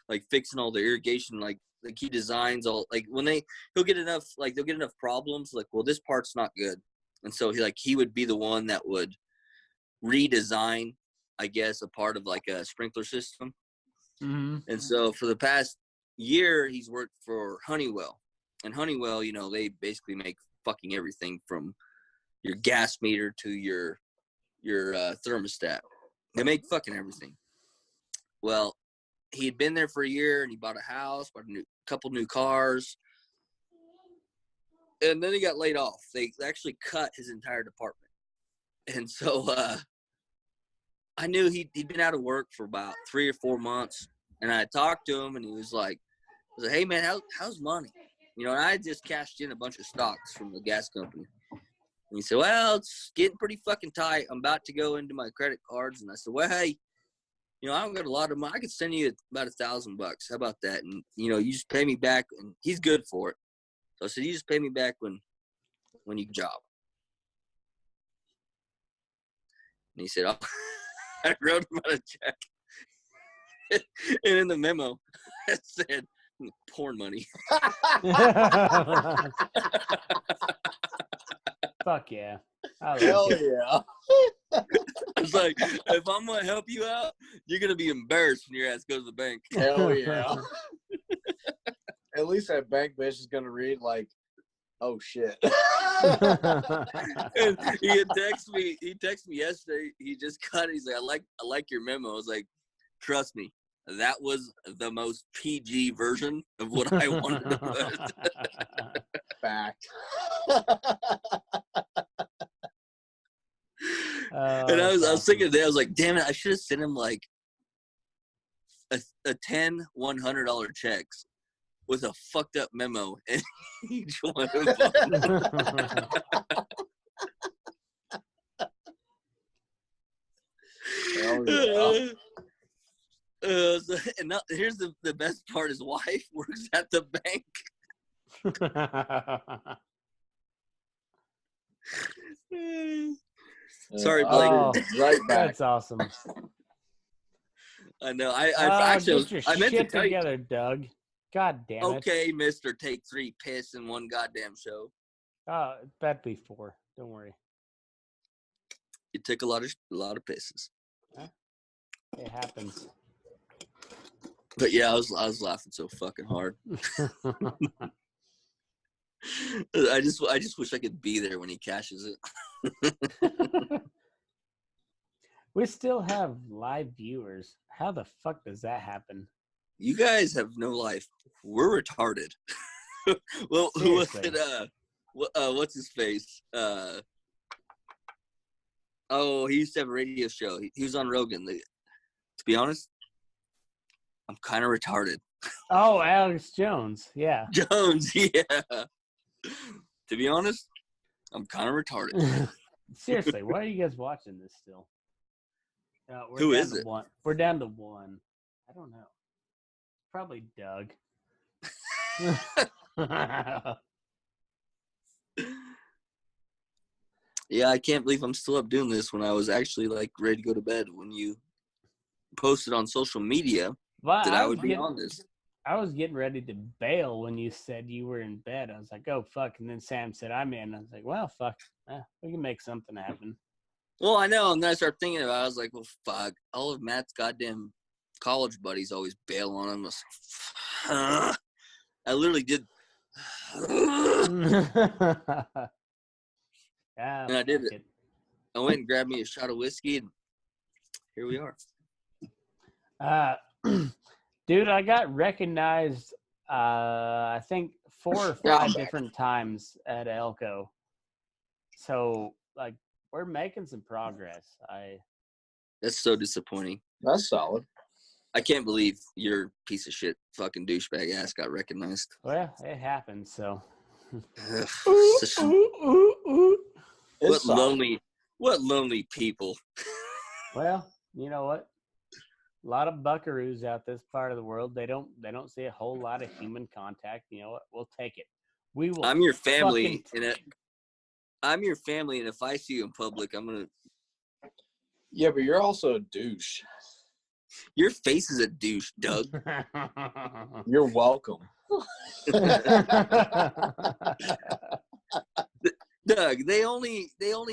Like fixing all the irrigation, like he designs all, like when he'll get enough, like they'll get enough problems, like, well, this part's not good. And so he would be the one that would redesign, I guess, a part of like a sprinkler system. Mm-hmm. And so for the past year, he's worked for Honeywell. And Honeywell, you know, they basically make fucking everything from your gas meter to your thermostat. They make fucking everything. Well, he had been there for a year, and he bought a house, bought a couple new cars, and then he got laid off. They actually cut his entire department. And so I knew he'd been out of work for about 3 or 4 months, and I talked to him, and he was like, hey, man, how's money? You know, and I had just cashed in a bunch of stocks from the gas company. And he said, well, it's getting pretty fucking tight. I'm about to go into my credit cards. And I said, well, hey, you know, I don't got a lot of money. I could send you about $1,000. How about that? And, you know, you just pay me back. And he's good for it. So I said, you just pay me back when you job. And he said, oh, I wrote him out a check. And in the memo, it said, porn money. Fuck yeah. Hell yeah. I was like, if I'm going to help you out, you're going to be embarrassed when your ass goes to the bank. Hell yeah. At least that bank bitch is going to read like, oh, shit. And he had texted me. He texted me yesterday. He just got it. He's like, I like your memo. I was like, trust me, that was the most PG version of what I wanted to put. Fact. And I was thinking today, I was like, damn it, I should have sent him like a 10 $100 checks with a fucked up memo in each one of them. Hell yeah. And now, here's the best part: his wife works at the bank. Sorry, Blake. Oh, Right back. that's awesome. I know. I actually get your I meant to shit tell together, Doug. God damn it. Okay, Mister, take 3 piss in one goddamn show. Oh, that'd be 4. Don't worry. You took a lot of pisses. It happens. But yeah, I was laughing so fucking hard. I just wish I could be there when he cashes it. We still have live viewers. How the fuck does that happen? You guys have no life. We're retarded. Well, who was it? What's his face? Oh, he used to have a radio show. He was on Rogan. To be honest, I'm kind of retarded. Oh, Alex Jones. Yeah. Jones, yeah. To be honest, I'm kind of retarded. Seriously, why are you guys watching this still? We're Who down is to it? one. We're down to one. I don't know. Probably Doug. Yeah, I can't believe I'm still up doing this when I was actually like ready to go to bed when you posted on social media Well, that I would be on this. I was getting ready to bail when you said you were in bed. I was like, oh, fuck. And then Sam said, I'm in. I was like, well, fuck. We can make something happen. Well, I know. And then I started thinking about it. I was like, well, fuck. All of Matt's goddamn college buddies always bail on him. I literally did. Yeah, And I did it. I went and grabbed me a shot of whiskey, and here we are. Dude, I got recognized, I think 4 or 5 different times at Elko. So, like, we're making some progress. That's so disappointing. That's solid. I can't believe your piece of shit fucking douchebag ass got recognized. Well, it happened, so. What lonely people. Well, you know what? A lot of buckaroos out this part of the world. They don't see a whole lot of human contact. You know what? We'll take it. We will. I'm your family, I'm your family, and if I see you in public, I'm gonna. Yeah, but you're also a douche. Your face is a douche, Doug. You're welcome. Doug, they only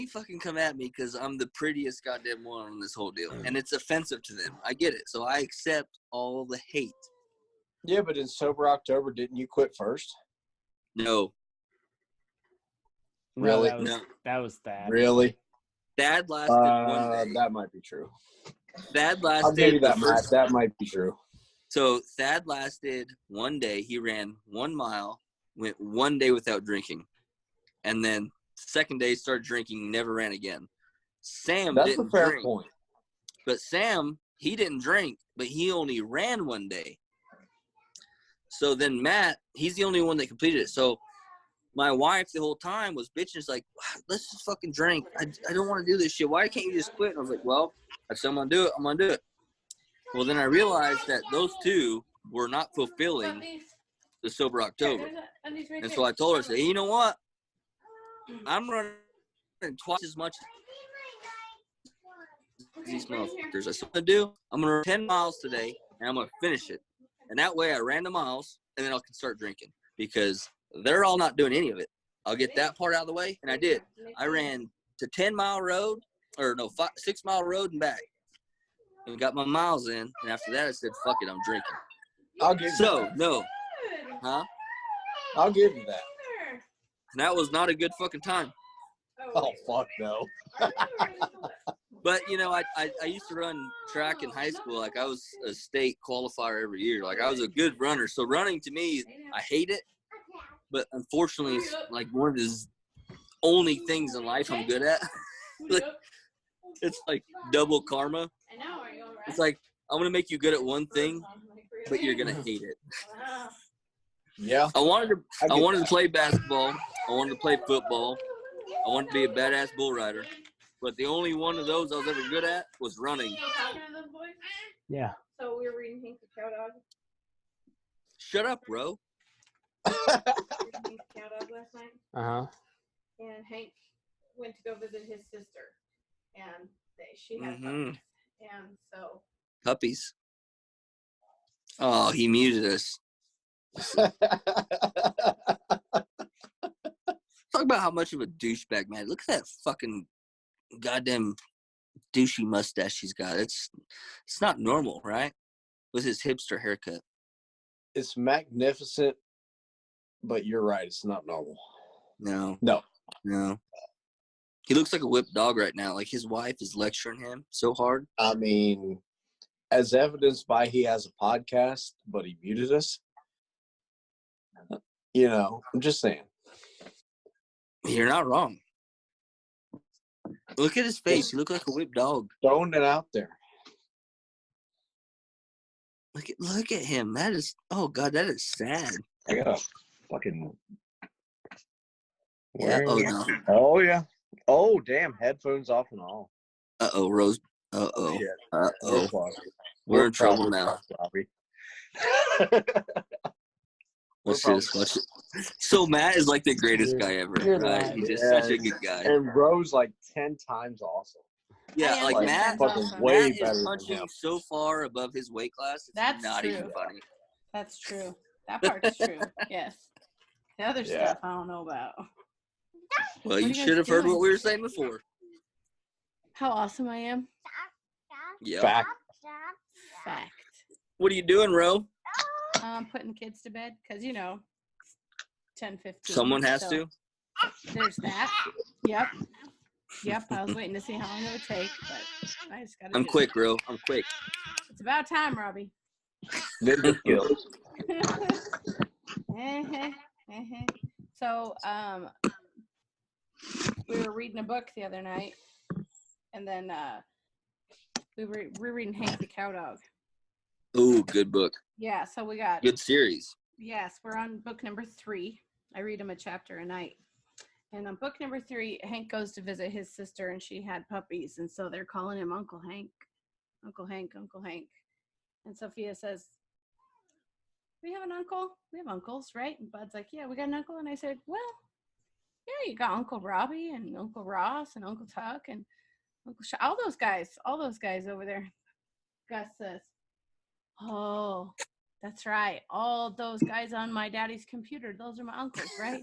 fucking come at me because I'm the prettiest goddamn one on this whole deal, and it's offensive to them. I get it, so I accept all the hate. Yeah, but in Sober October, didn't you quit first? No. Really? That was that. Really? Thad lasted 1 day. That might be true. Thad lasted. I'll give you that, Matt. That might be true. So Thad lasted 1 day. He ran 1 mile, went 1 day without drinking, and then second day started drinking, never ran again. Sam That's didn't a fair drink, point. but Sam, he didn't drink, but he only ran 1 day. So then Matt, he's the only one that completed it. So my wife the whole time was bitching. It's like, let's just fucking drink. I don't want to do this shit. Why can't you just quit? And I was like, well, I said I'm gonna do it. I'm gonna do it. Well, then I realized that those two were not fulfilling the Sober October. And so I told her, I said, hey, you know what? I'm running twice as much as these motherfuckers. I said, I'm going to do, I'm going to run 10 miles today, and I'm going to finish it. And that way I ran the miles, and then I can start drinking. Because they're all not doing any of it. I'll get that part out of the way, and I did. I ran to 10-mile road, 6-mile road and back. And got my miles in, and after that I said, fuck it, I'm drinking. I'll give you that. No. Huh? I'll give you that. And that was not a good fucking time. Oh, fuck no. But, you know, I used to run track in high school. Like, I was a state qualifier every year. Like, I was a good runner. So running, to me, I hate it. But unfortunately, it's like one of the only things in life I'm good at. Like, it's like double karma. It's like, I'm going to make you good at one thing, but you're going to hate it. Yeah. I wanted to play basketball. I wanted to play football. I wanted to be a badass bull rider. But the only one of those I was ever good at was running. Yeah. So we were reading Hank the Cow Dog. Shut up, bro. We were reading Hank the Cow Dog last night. Uh-huh. And Hank went to go visit his sister. And she had Mhm. puppies. And so. Puppies. Oh, he muted us. Talk about how much of a douchebag, man. Look at that fucking goddamn douchey mustache he's got. It's not normal, right? With his hipster haircut. It's magnificent, but you're right. It's not normal. No. No. He looks like a whipped dog right now. Like his wife is lecturing him so hard. I mean, as evidenced by he has a podcast, but he muted us. You know, I'm just saying. You're not wrong. Look at his face. He looks like a whipped dog. Throwing it out there. Look at him. That is, oh God, that is sad. I got a fucking. Yeah. Oh no. Oh yeah. Oh, damn. Headphones off and all. Uh-oh, Rose. Uh-oh. Shit. Uh-oh. We're in trouble now. Let's just watch it. So Matt is like the greatest guy ever, right? He's just such a good guy. And Rose like 10 times awesome. Yeah, like Matt, awesome. way Matt better is than punching him. so far above his weight class. It's That's not true. even funny. That's true. That part's true. Yes. The other Yeah. stuff I don't know about. Well, What you are you should have guys heard doing? what we were saying before. How awesome I am. Yeah. Fact. Fact. What are you doing, Ro? Putting kids to bed because 10:15. Someone has so to. There's that. Yep. I was waiting to see how long it would take, but I just got to. I'm quick, Ro. I'm quick. It's about time, Robby. Ninja skills. So, we were reading a book the other night, and then we were rereading Hank the Cowdog. Ooh, good book. Yeah, so we got Good series. Yes, we're on book number 3. I read him a chapter a night. And on book number 3, Hank goes to visit his sister, and she had puppies, and so they're calling him Uncle Hank. Uncle Hank, Uncle Hank. And Sophia says, we have an uncle? We have uncles, right? And Bud's like, yeah, we got an uncle. And I said, well, yeah, you got Uncle Robby and Uncle Ross and Uncle Tuck and Uncle all those guys over there. Gus says, oh, that's right. All those guys on my daddy's computer, those are my uncles, right?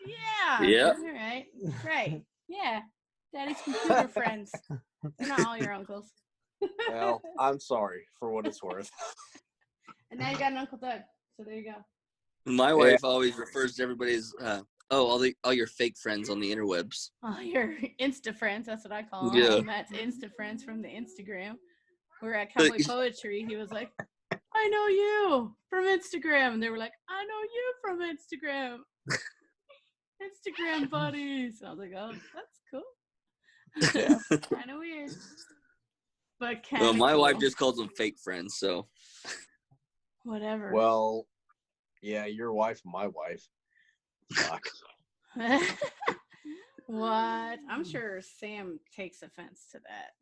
Yeah. Yep. All right. Right. Yeah. Daddy's computer friends. They're not all your uncles. Well, I'm sorry for what it's worth. And now you got an Uncle Doug. So there you go. My wife always refers to everybody as, all your fake friends on the interwebs. Oh, your Insta friends. That's what I call them. Yeah. Matt's Insta friends from the Instagram. We were at Cowboy Poetry. He was like, I know you from Instagram. And they were like, I know you from Instagram. Instagram buddies. I was like, oh, that's cool. Kind of weird. But Well, my cool. wife just calls them fake friends, so. Whatever. Well, yeah, your wife and my wife. Fuck. What? I'm sure Sam takes offense to that.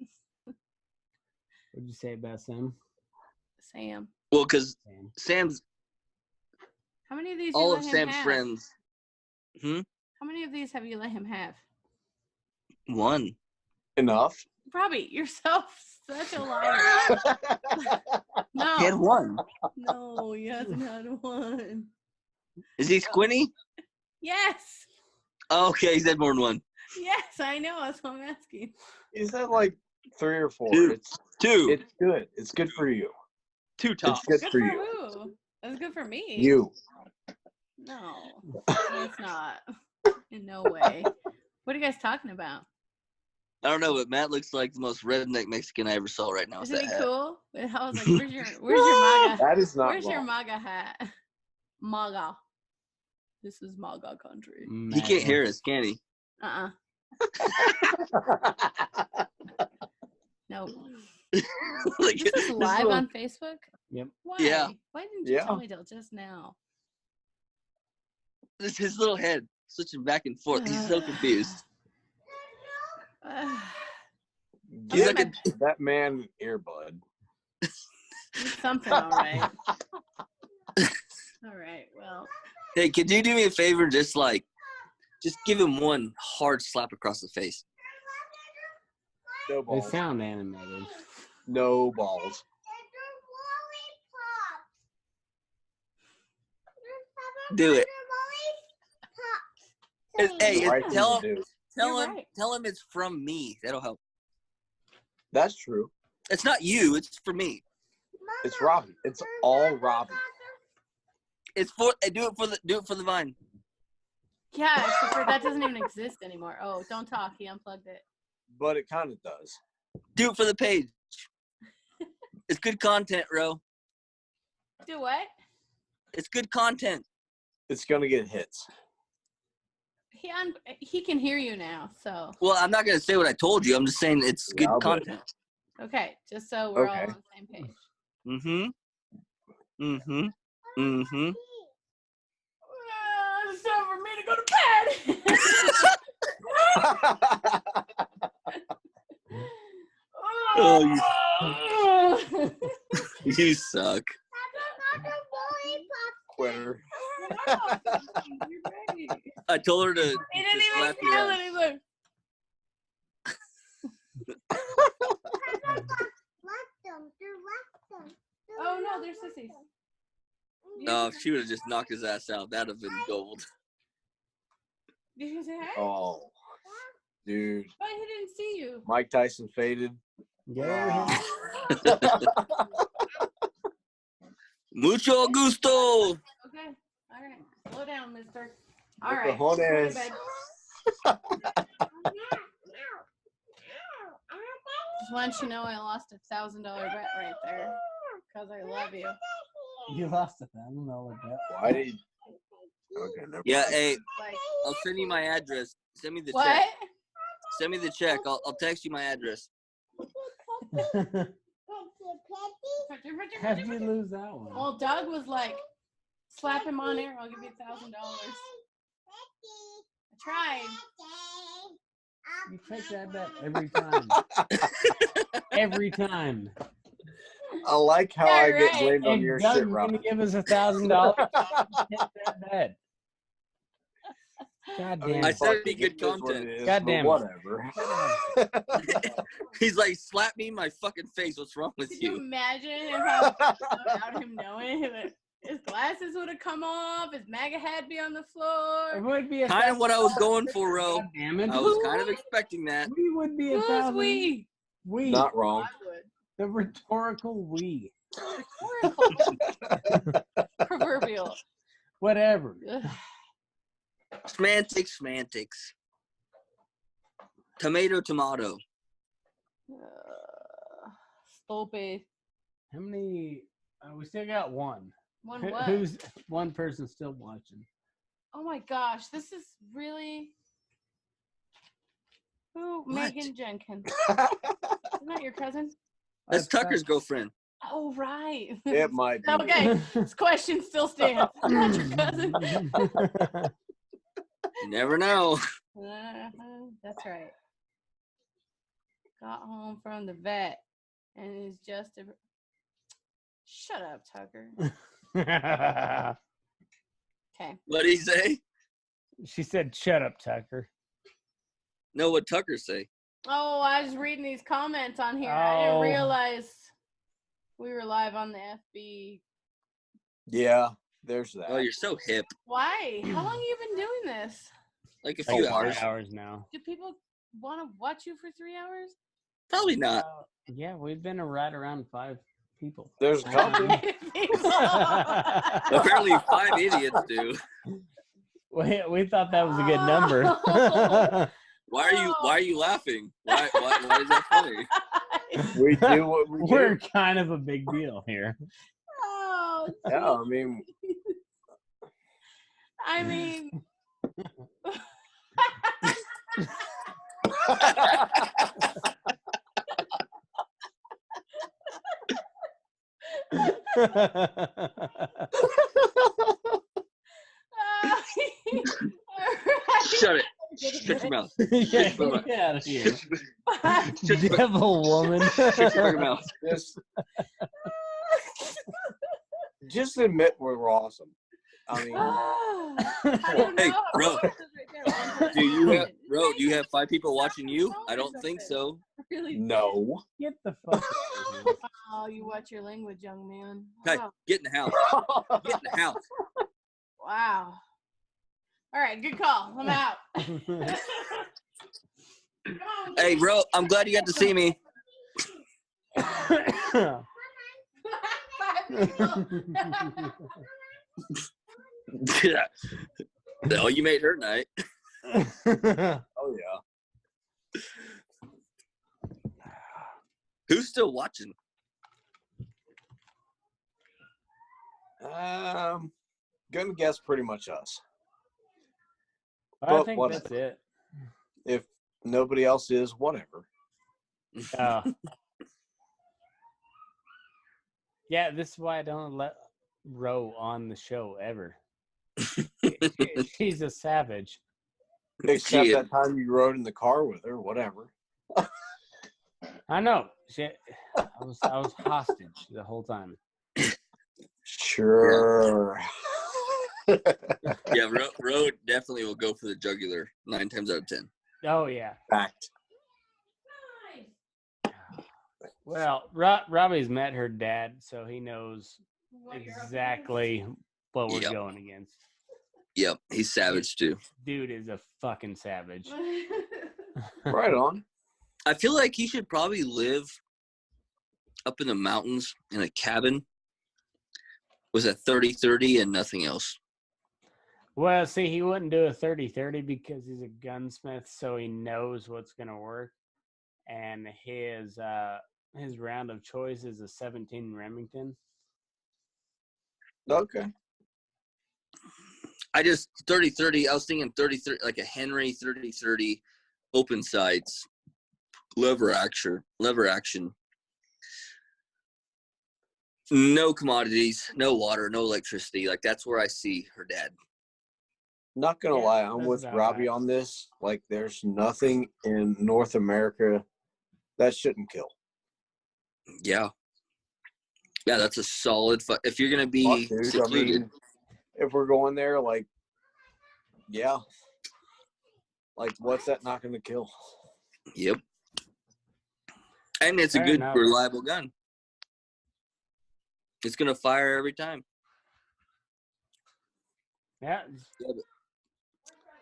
What'd you say about Sam? Sam. Well, because Sam's, How many of these all you of let him Sam's have? friends. How many of these have you let him have? One. Enough. Robbie, you're such a liar. No. He had one. No, he hasn't had one. Is he squinty? Yes. Oh, okay, he's had more than one. Yes, I know. That's what I'm asking. He said like 3 or 4. Two. It's Two. good. It's good for you. Two tops. It's good for you. Who? That's good for me. You. No, it's not. In no way. What are you guys talking about? I don't know, but Matt looks like the most redneck Mexican I ever saw right now. Isn't he cool? I was like, where's your MAGA? That is not Where's wrong. your MAGA hat? MAGA. This is MAGA country. He can't hear us, can he? No. Like, This is live on Facebook? Yep. Why? Yeah. Why didn't you tell me till just now? This is his little head switching back and forth. He's so confused. He's Give like that man an earbud. Something, all right. All right, well. Hey, could you do me a favor and just give him one hard slap across the face? No They balls. sound animated. No balls. Do it. Hey, The right thing tell to do. You're tell him it's from me. That'll help. That's true. It's not you. It's for me. It's Robby. It's all Robby. It's for do it for the vine. Yeah, except for that doesn't even exist anymore. Oh, don't talk. He unplugged it. But it kind of does. Do it for the page. It's good content, Ro. Do what? It's good content. It's gonna get hits. He can hear you now, so. Well, I'm not gonna say what I told you. I'm just saying it's good I'll bet. content. Okay, just so we're all Okay. on the same page. Mm-hmm. It's time for me to go to bed. Oh, you suck. Quitter. I told her to He didn't just even slap feel your it. ass. He's like, oh no, they're sissies. Oh, if she would have just knocked his ass out, that'd have been gold. Did you say hi? Oh, dude. But he didn't see you. Mike Tyson faded. Get over here. Mucho gusto. Okay. All right. Slow down, mister. All With right. the Jones. Go to bed. Just want you to know I lost $1,000 bet right there because I love you. You lost $1,000 bet. Why did? Okay, never Yeah, mind. hey, Like, I'll send you my address. Send me the what? check. Send me the check. I'll text you my address. How'd you lose that one? Well, Doug was like, slap him on air. I'll give you $1,000. I tried. You take that bet every time. Every time. I like how Yeah, I get right. blamed on And your Doug, shit, you're Rob. gonna give us $1,000 to take that bet. God I mean, damn I it. said it'd be fuck good it, it is what content. it is, God but damn it. whatever. He's like, slap me in my fucking face. What's wrong with Could you you? imagine if I without him knowing that his glasses would have come off, his MAGA hat be on the It floor? would be Kind of what I was going for, Ro. God damn it. I was kind of expecting that. We would be Who's 1,000. we? We. Not wrong. I would. The rhetorical we. Rhetorical. Proverbial. Whatever. Ugh. Semantics. Tomato. Stupid. How many? We still got one. One what? Who's one person still watching? Oh my gosh, this is really. Who? What? Megan Jenkins. Isn't that your cousin? That's Tucker's girlfriend. Oh, right. It might be. Okay, this question still stands. I'm not your cousin. You never know. That's right. Got home from the vet and is just a. Shut up, Tucker. Okay. What'd he say? She said, "Shut up, Tucker." No, what Tucker say? Oh, I was reading these comments on here. I didn't Oh. realize we were live on the FB. Yeah, there's that. Oh, you're so hip. Why? How long have you been doing this? Like a Like few 3 hours. hours now. Do people want to watch you for 3 hours? Probably not. Yeah, we've been right around 5 people. There's a couple. Apparently 5 idiots do. We thought that was a good number. Why are you laughing? Why is that funny? We do what we We're do. kind of a big deal here. Oh, Yeah, I mean, I mean, Shut it. Shut your mouth. Yeah, Shut your mouth. get out of here. Shut your mouth. Devil woman. Shut your fucking mouth. just admit we're awesome. I mean, Hey, Ro. Do you have 5 people watching you? I don't think so. Really? no. Get the fuck out of here. Oh, you watch your language, young man. Hey, Oh, get in the house. Get in the house. wow. All right, good call. I'm out. Hey, Ro, I'm glad you got to see me. Oh, you made her night. Oh yeah. Who's still watching? Gonna guess pretty much us. I But think whatever. that's it. If nobody else is, whatever. Yeah, this is why I don't let Ro on the show ever. She's a savage. Except Shit. that time you rode in the car with her, whatever. I know. Shit. I was hostage the whole time. Sure. Yeah, Road definitely will go for the jugular 9 times out of 10. Oh yeah. Fact. Well, Robbie's met her dad, so he knows exactly what we're Yep. going against. Yep, he's savage too. Dude is a fucking savage. Right on. I feel like he should probably live up in the mountains in a cabin with a 30-30 and nothing else. Well, see, he wouldn't do a 30-30 because he's a gunsmith, so he knows what's going to work. And his round of choice is a 17 Remington. Okay. I just 30-30. I was thinking 30-30, like a Henry 30-30, open sights, lever action. No commodities, no water, no electricity. Like that's where I see her dad. Not gonna Yeah, lie, I'm that's with about Robbie right. on this. Like, there's nothing in North America that shouldn't kill. Yeah, that's a solid. If you're gonna Fuck, be dude. secluded, I mean, if we're going there, like, yeah, like, what's that not gonna kill? yep. And it's a Fair good, enough. reliable gun. It's gonna fire every time. Yeah.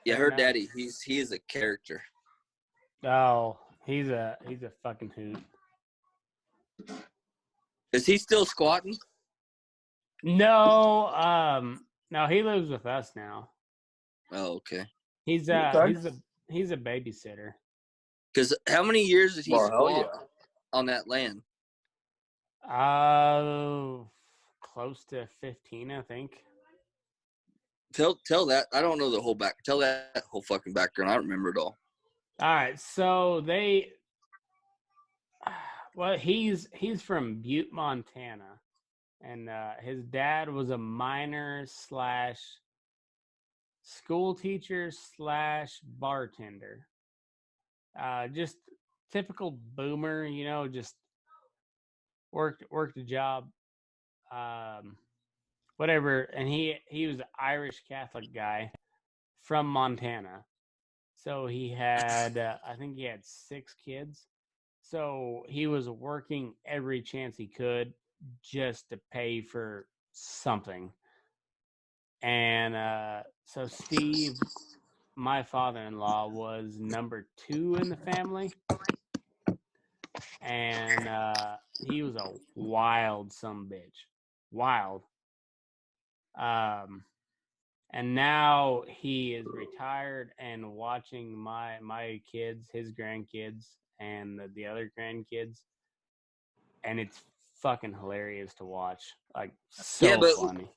Yeah, Fair her enough. daddy, he is a character. Oh, he's a fucking hoot. Is he still squatting? No, no, he lives with us now. Oh, okay. He's Okay. he's a babysitter. Because how many years did he Well, hell squat yeah. on that land? Close to 15, I think. Tell that. I don't know the whole back. Tell that whole fucking background. I don't remember it all. All right, so well, he's from Butte, Montana, and his dad was a miner / school teacher / bartender. Just typical boomer, just worked a job, whatever. And he was an Irish Catholic guy from Montana. So he had, I think he had 6 kids. So he was working every chance he could just to pay for something. And so Steve, my father-in-law, was number 2 in the family. And he was a wild sumbitch. Wild. And now he is retired and watching my kids, his grandkids, and the other grandkids, and it's fucking hilarious to watch. Like, so Yeah, but funny.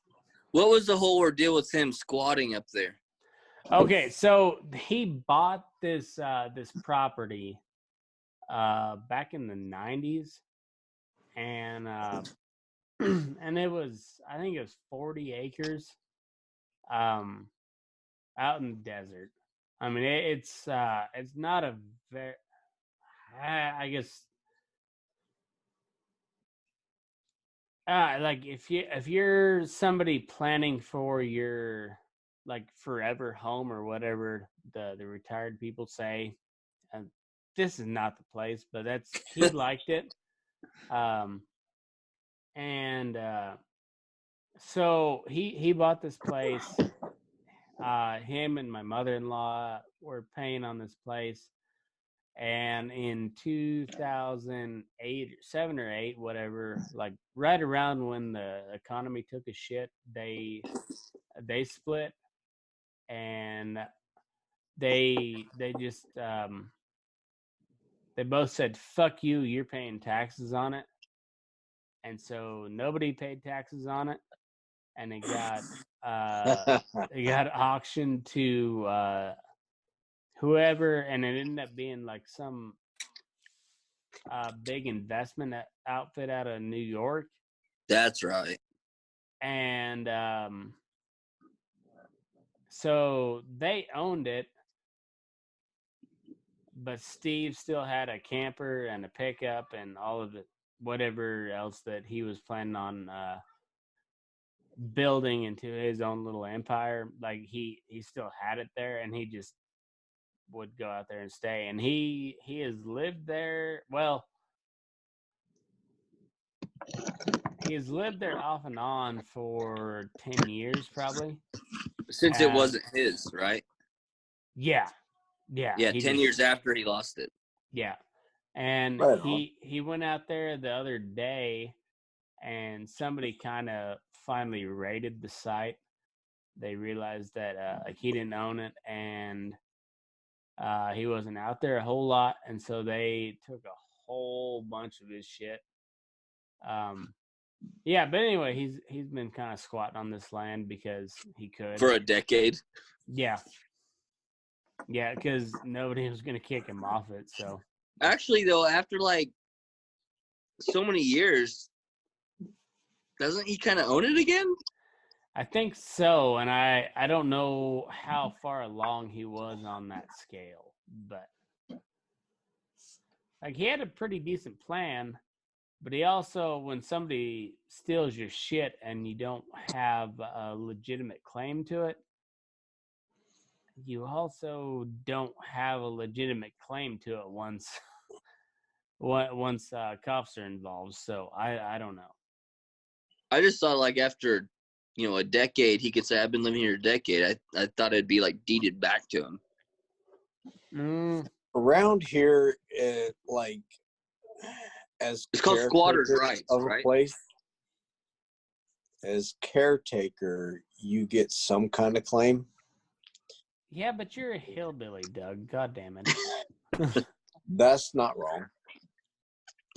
what was the whole ordeal with him squatting up there? Okay, so he bought this property back in the 90s, and and it was, I think it was 40 acres out in the desert. I mean, it's not a very, I guess, like if you're somebody planning for your like forever home or whatever the retired people say, and this is not the place, but he liked it. And so he bought this place. Him and my mother-in-law were paying on this place, and in 2008, 7 or 8, whatever, like right around when the economy took a shit, they split, and they just they both said, "Fuck you, you're paying taxes on it," and so nobody paid taxes on it, and it got auctioned to whoever, and it ended up being like some big investment outfit out of New York. That's right. And so they owned it, but Steve still had a camper and a pickup and all of it, whatever else that he was planning on building into his own little empire. Like he still had it there, and he just would go out there and stay. And he has lived there. Well, he has lived there off and on for 10 years, probably. Since it wasn't his, right? Yeah. Yeah, 10 years after he lost it. Yeah. And Right on. he went out there the other day, and somebody kind of finally raided the site. They realized that like he didn't own it, and he wasn't out there a whole lot, and so they took a whole bunch of his shit. Yeah, but anyway, he's been kind of squatting on this land because he could For a decade. Yeah, because nobody was gonna kick him off it. So Actually, though, after like so many years, doesn't he kind of own it again? I think so, and I don't know how far along he was on that scale, but like he had a pretty decent plan. But he also, when somebody steals your shit and you don't have a legitimate claim to it, you also don't have a legitimate claim to it once cops are involved. So I don't know. I just thought like after, a decade, he could say, I've been living here a decade. I thought it'd be like deeded back to him. Around here, as it's called squatters' rights, of right? A place, as caretaker, you get some kind of claim. Yeah, but you're a hillbilly, Doug. God damn it. That's not wrong.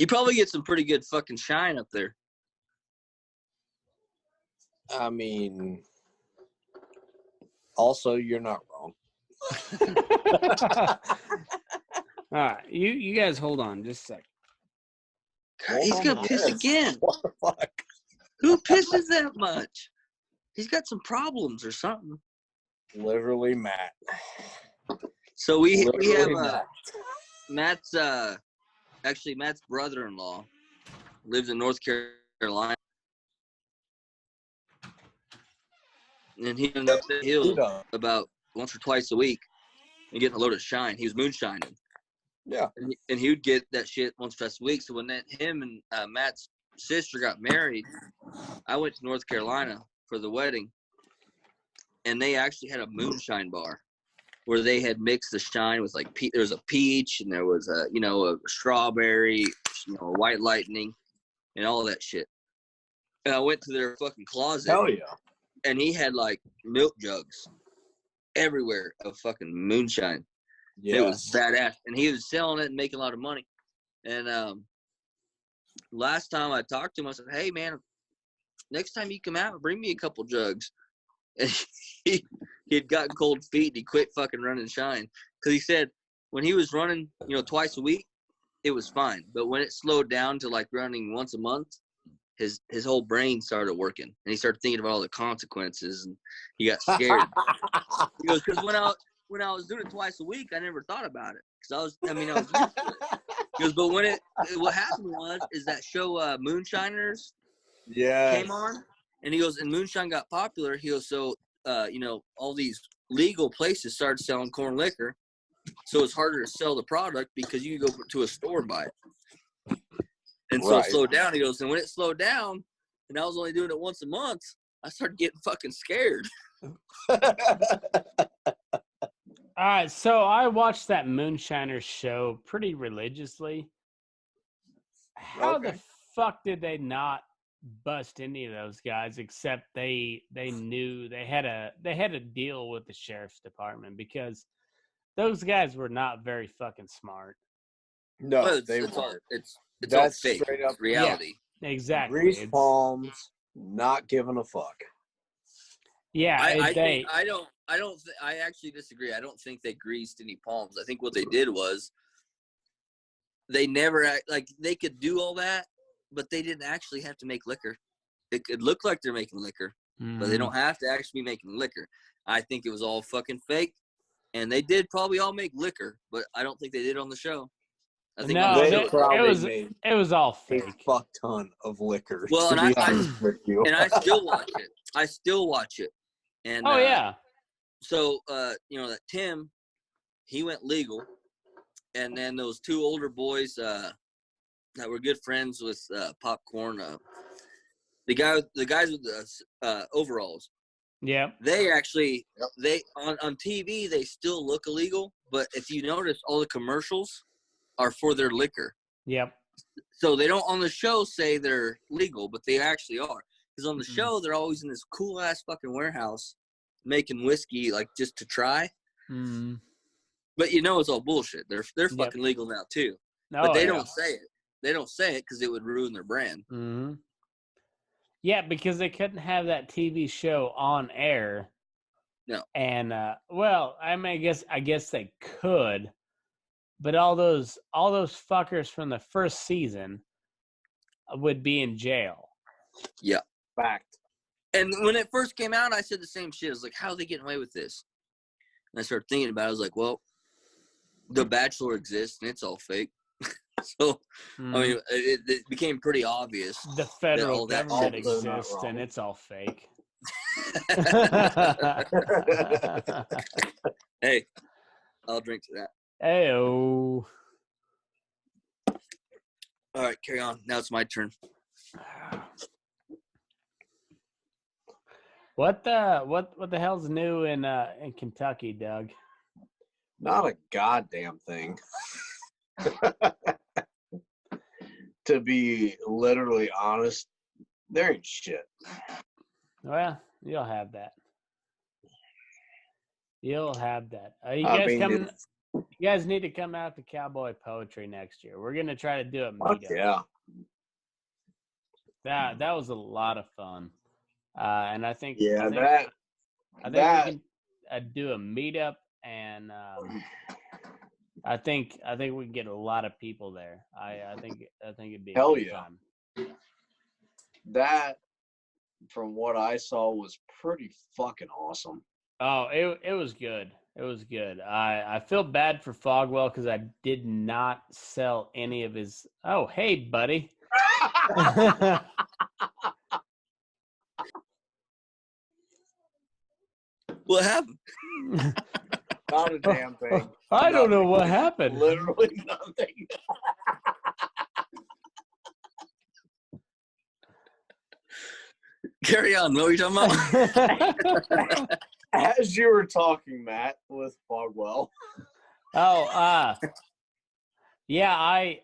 You probably get some pretty good fucking shine up there. I mean, also, you're not wrong. All right, you guys hold on just a sec. God, he's gonna piss again. What the fuck? Who pisses that much? He's got some problems or something. Literally, Matt. So we have Matt. Matt's brother-in-law lives in North Carolina, and he went up the hill about once or twice a week and getting a load of shine. He was moonshining. Yeah. And he would get that shit once or twice a week. So when him and Matt's sister got married, I went to North Carolina for the wedding, and they actually had a moonshine bar where they had mixed the shine with like there was a peach and there was a strawberry, a white lightning, and all that shit. And I went to their fucking closet. Hell yeah. And he had like milk jugs everywhere of fucking moonshine. Yes. It was badass. And he was selling it and making a lot of money. And last time I talked to him, I said, hey, man, next time you come out, bring me a couple jugs. And he had gotten cold feet and he quit fucking running shine. Because he said when he was running, twice a week, it was fine. But when it slowed down to like running once a month, his whole brain started working. And he started thinking about all the consequences and he got scared. He goes, because when I was doing it twice a week, I never thought about it. Because I was used to it. He goes, but what happened is that show Moonshiners came on. And he goes, and moonshine got popular. He goes, so, all these legal places started selling corn liquor. So it's harder to sell the product because you can go to a store and buy it. And so it slowed down. He goes, and when it slowed down, and I was only doing it once a month, I started getting fucking scared. All right, so I watched that Moonshiners show pretty religiously. How the fuck did they not bust any of those guys except they knew they had a deal with the sheriff's department? Because those guys were not very fucking smart. No, Well, they it's weren't. It's That's all fake. straight up reality. Yeah, exactly. Grease palms, not giving a fuck. Yeah, I actually disagree. I don't think they greased any palms. I think what they did was they never they could do all that, but they didn't actually have to make liquor. It could look like they're making liquor, but they don't have to actually be making liquor. I think it was all fucking fake. And they did probably all make liquor, but I don't think they did on the show. I think No, on the They show, probably made it was all a fake. fuck ton of liquor. Well, to and be honest with you. and I still watch it. I still watch it. And Oh yeah. so that Tim, he went legal, and then those two older boys that were good friends with Popcorn, the guys with the overalls. Yeah. They actually they on TV they still look illegal, but if you notice, all the commercials are for their liquor. Yep. So they don't on the show say they're legal, but they actually are. Because on the show they're always in this cool ass fucking warehouse making whiskey like just to try. Mm. But it's all bullshit. They're fucking legal now too. But they don't say it. They don't say it because it would ruin their brand. Mm-hmm. Yeah, because they couldn't have that TV show on air. No. And I guess they could, but all those fuckers from the first season would be in jail. Yeah. Fact. And when it first came out, I said the same shit. I was like, how are they getting away with this? And I started thinking about it. I was like, well, The Bachelor exists and it's all fake. So, I mean, it became pretty obvious. The federal that government shit was exists and it's all fake. Hey, I'll drink to that. Hey-o. All right, carry on. Now it's my turn. What the hell's new in Kentucky, Doug? Not a goddamn thing. To be literally honest, there ain't shit. Well, you'll have that. You'll have that. You guys need to come out to Cowboy Poetry next year. We're gonna try to do a meetup. Yeah. That was a lot of fun. And I think Yeah, I think we can do a meetup, and I think we can get a lot of people there. I think it'd be a hell good yeah. time. That, from what I saw, was pretty fucking awesome. Oh, it was good. It was good. I feel bad for Fogwell because I did not sell any of his. Oh, hey, buddy. What happened? Not a damn thing. I don't know what happened. Literally nothing. Carry on. What were you talking about? As you were talking, Matt, with Fogwell. Oh, yeah, I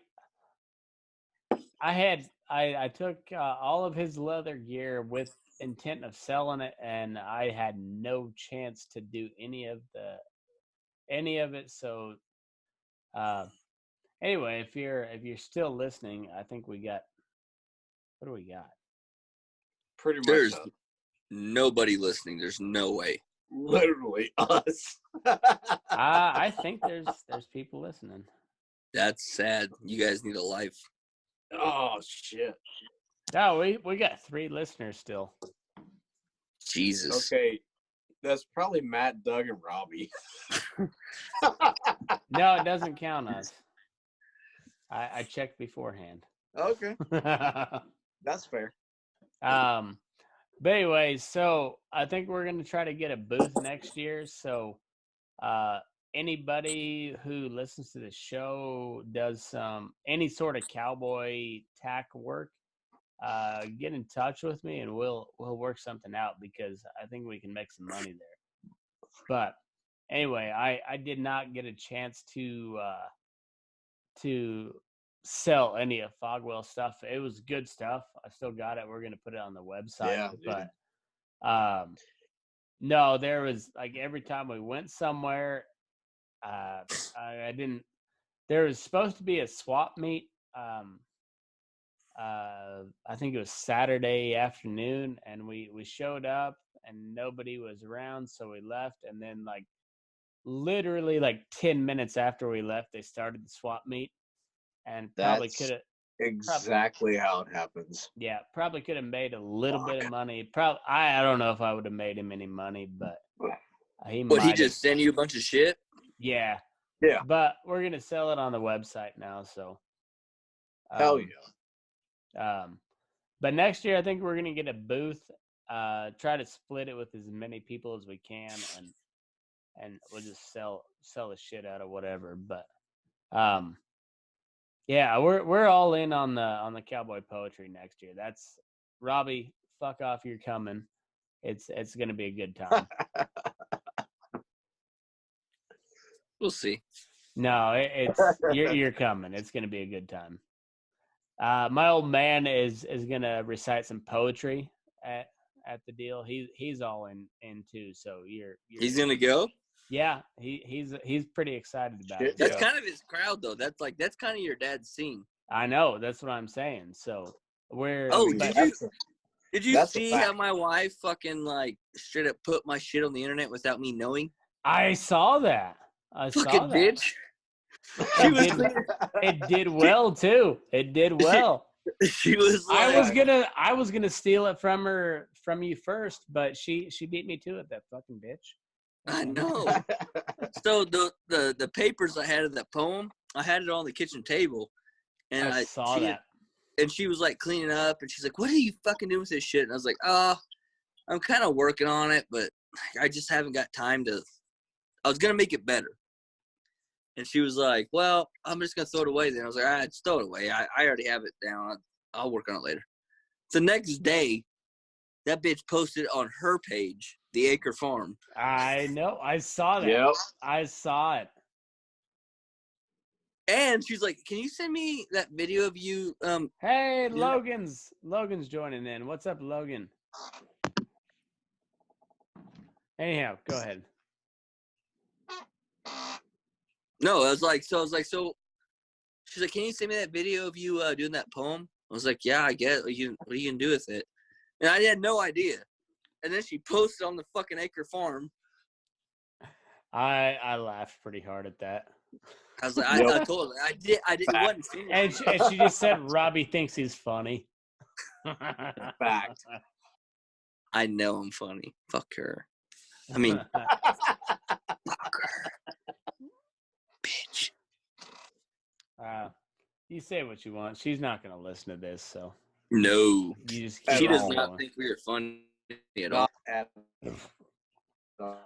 took all of his leather gear with intent of selling it, and I had no chance to do any of it. So, anyway, if you're still listening, I think we got. What do we got? Pretty much. There's nobody listening. There's no way. Literally us. I think there's people listening. That's sad. You guys need a life. Oh shit. No, we got 3 listeners still. Jesus. Okay. That's probably Matt, Doug, and Robby. No, it doesn't count us. I checked beforehand. Okay. That's fair. But anyway, so I think we're gonna try to get a booth next year. So anybody who listens to the show does any sort of cowboy tack work, get in touch with me and we'll work something out because I think we can make some money there. But anyway, I did not get a chance to sell any of Fogwell stuff. It was good stuff. I still got it. We're gonna put it on the website. Yeah, but no, there was like every time we went somewhere, I didn't. There was supposed to be a swap meet. I think it was Saturday afternoon, and we showed up and nobody was around, so we left. And then like literally like 10 minutes after we left, they started the swap meet, and probably could have exactly how it happens. Yeah, probably could have made a little bit of money. Probably I don't know if I would have made him any money, but He But he might just send you a bunch of shit? Yeah. Yeah. But we're gonna sell it on the website now, so Hell yeah. But next year I think we're gonna get a booth, try to split it with as many people as we can, and we'll just sell the shit out of whatever. But yeah, we're all in on the cowboy poetry next year. That's Robby, fuck off, you're coming. It's gonna be a good time. We'll see. No, it's you're coming. It's gonna be a good time. My old man is gonna recite some poetry at the deal. He's all in too. So you're He's gonna go? Yeah, he's pretty excited about it. That's So. kind of his crowd though. That's kind of your dad's scene. I know, that's what I'm saying. So we're Did you see how my wife fucking like straight up put my shit on the internet without me knowing? I saw that. I fucking saw that. Bitch. It did well too. It did well. She was like, I was gonna steal it from you first, but she beat me to it, that fucking bitch. I know. So the papers I had of that poem, I had it on the kitchen table, and I saw that. And she was like cleaning up, and she's like, "What are you fucking doing with this shit?" And I was like, I'm kind of working on it, but I just haven't got time to. I was gonna make it better." And she was like, "Well, I'm just gonna throw it away then." I was like, "All right, just throw it away. I already have it down. I'll work on it later." The next day, that bitch posted on her page, the Acre Farm. I know. I saw that. Yep. I saw it. And she's like, "Can you send me that video of you?" Hey, Logan's joining in. What's up, Logan? Anyhow, go ahead. No, I was like, so she's like, "Can you send me that video of you doing that poem?" I was like, "Yeah, I get it. What are you gonna do with it?" And I had no idea. And then she posted on the fucking Acre Farm. I laughed pretty hard at that. I was like, I told her, I did. It wasn't finished. And she just said, "Robby thinks he's funny." Fact. I know I'm funny. Fuck her. I mean, fuck her, bitch. You say what you want. She's not gonna listen to this, so No, you just she keep does on not going. think we are funny at all.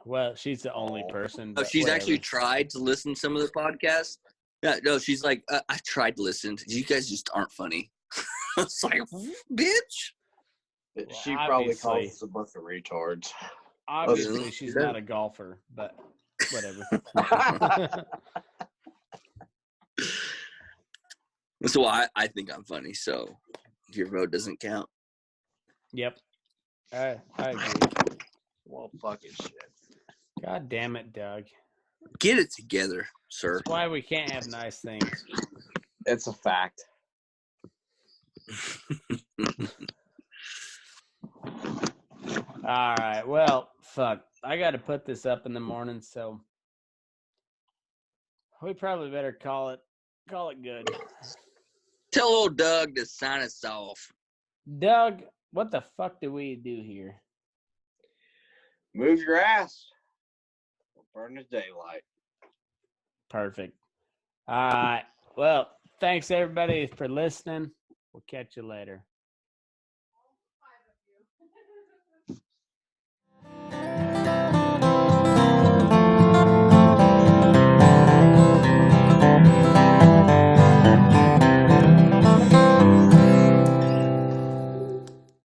Well, she's the only person. Oh, she's whatever. actually tried to listen to some of the podcasts. Yeah, no, she's like, I tried to listen. You guys just aren't funny. I was like, bitch. She probably calls us a bunch of retards. Obviously, she's not a golfer, but whatever. So I think I'm funny, so your vote doesn't count. Yep. I agree. Well, fucking shit. God damn it, Doug. Get it together, sir. That's why we can't have nice things. It's a fact. All right. Well, fuck. I got to put this up in the morning, so we probably better call it good. Tell old Doug to sign us off. Doug, what the fuck do we do here? Move your ass. We'll burn the daylight. Perfect. All right. Well, thanks everybody for listening. We'll catch you later.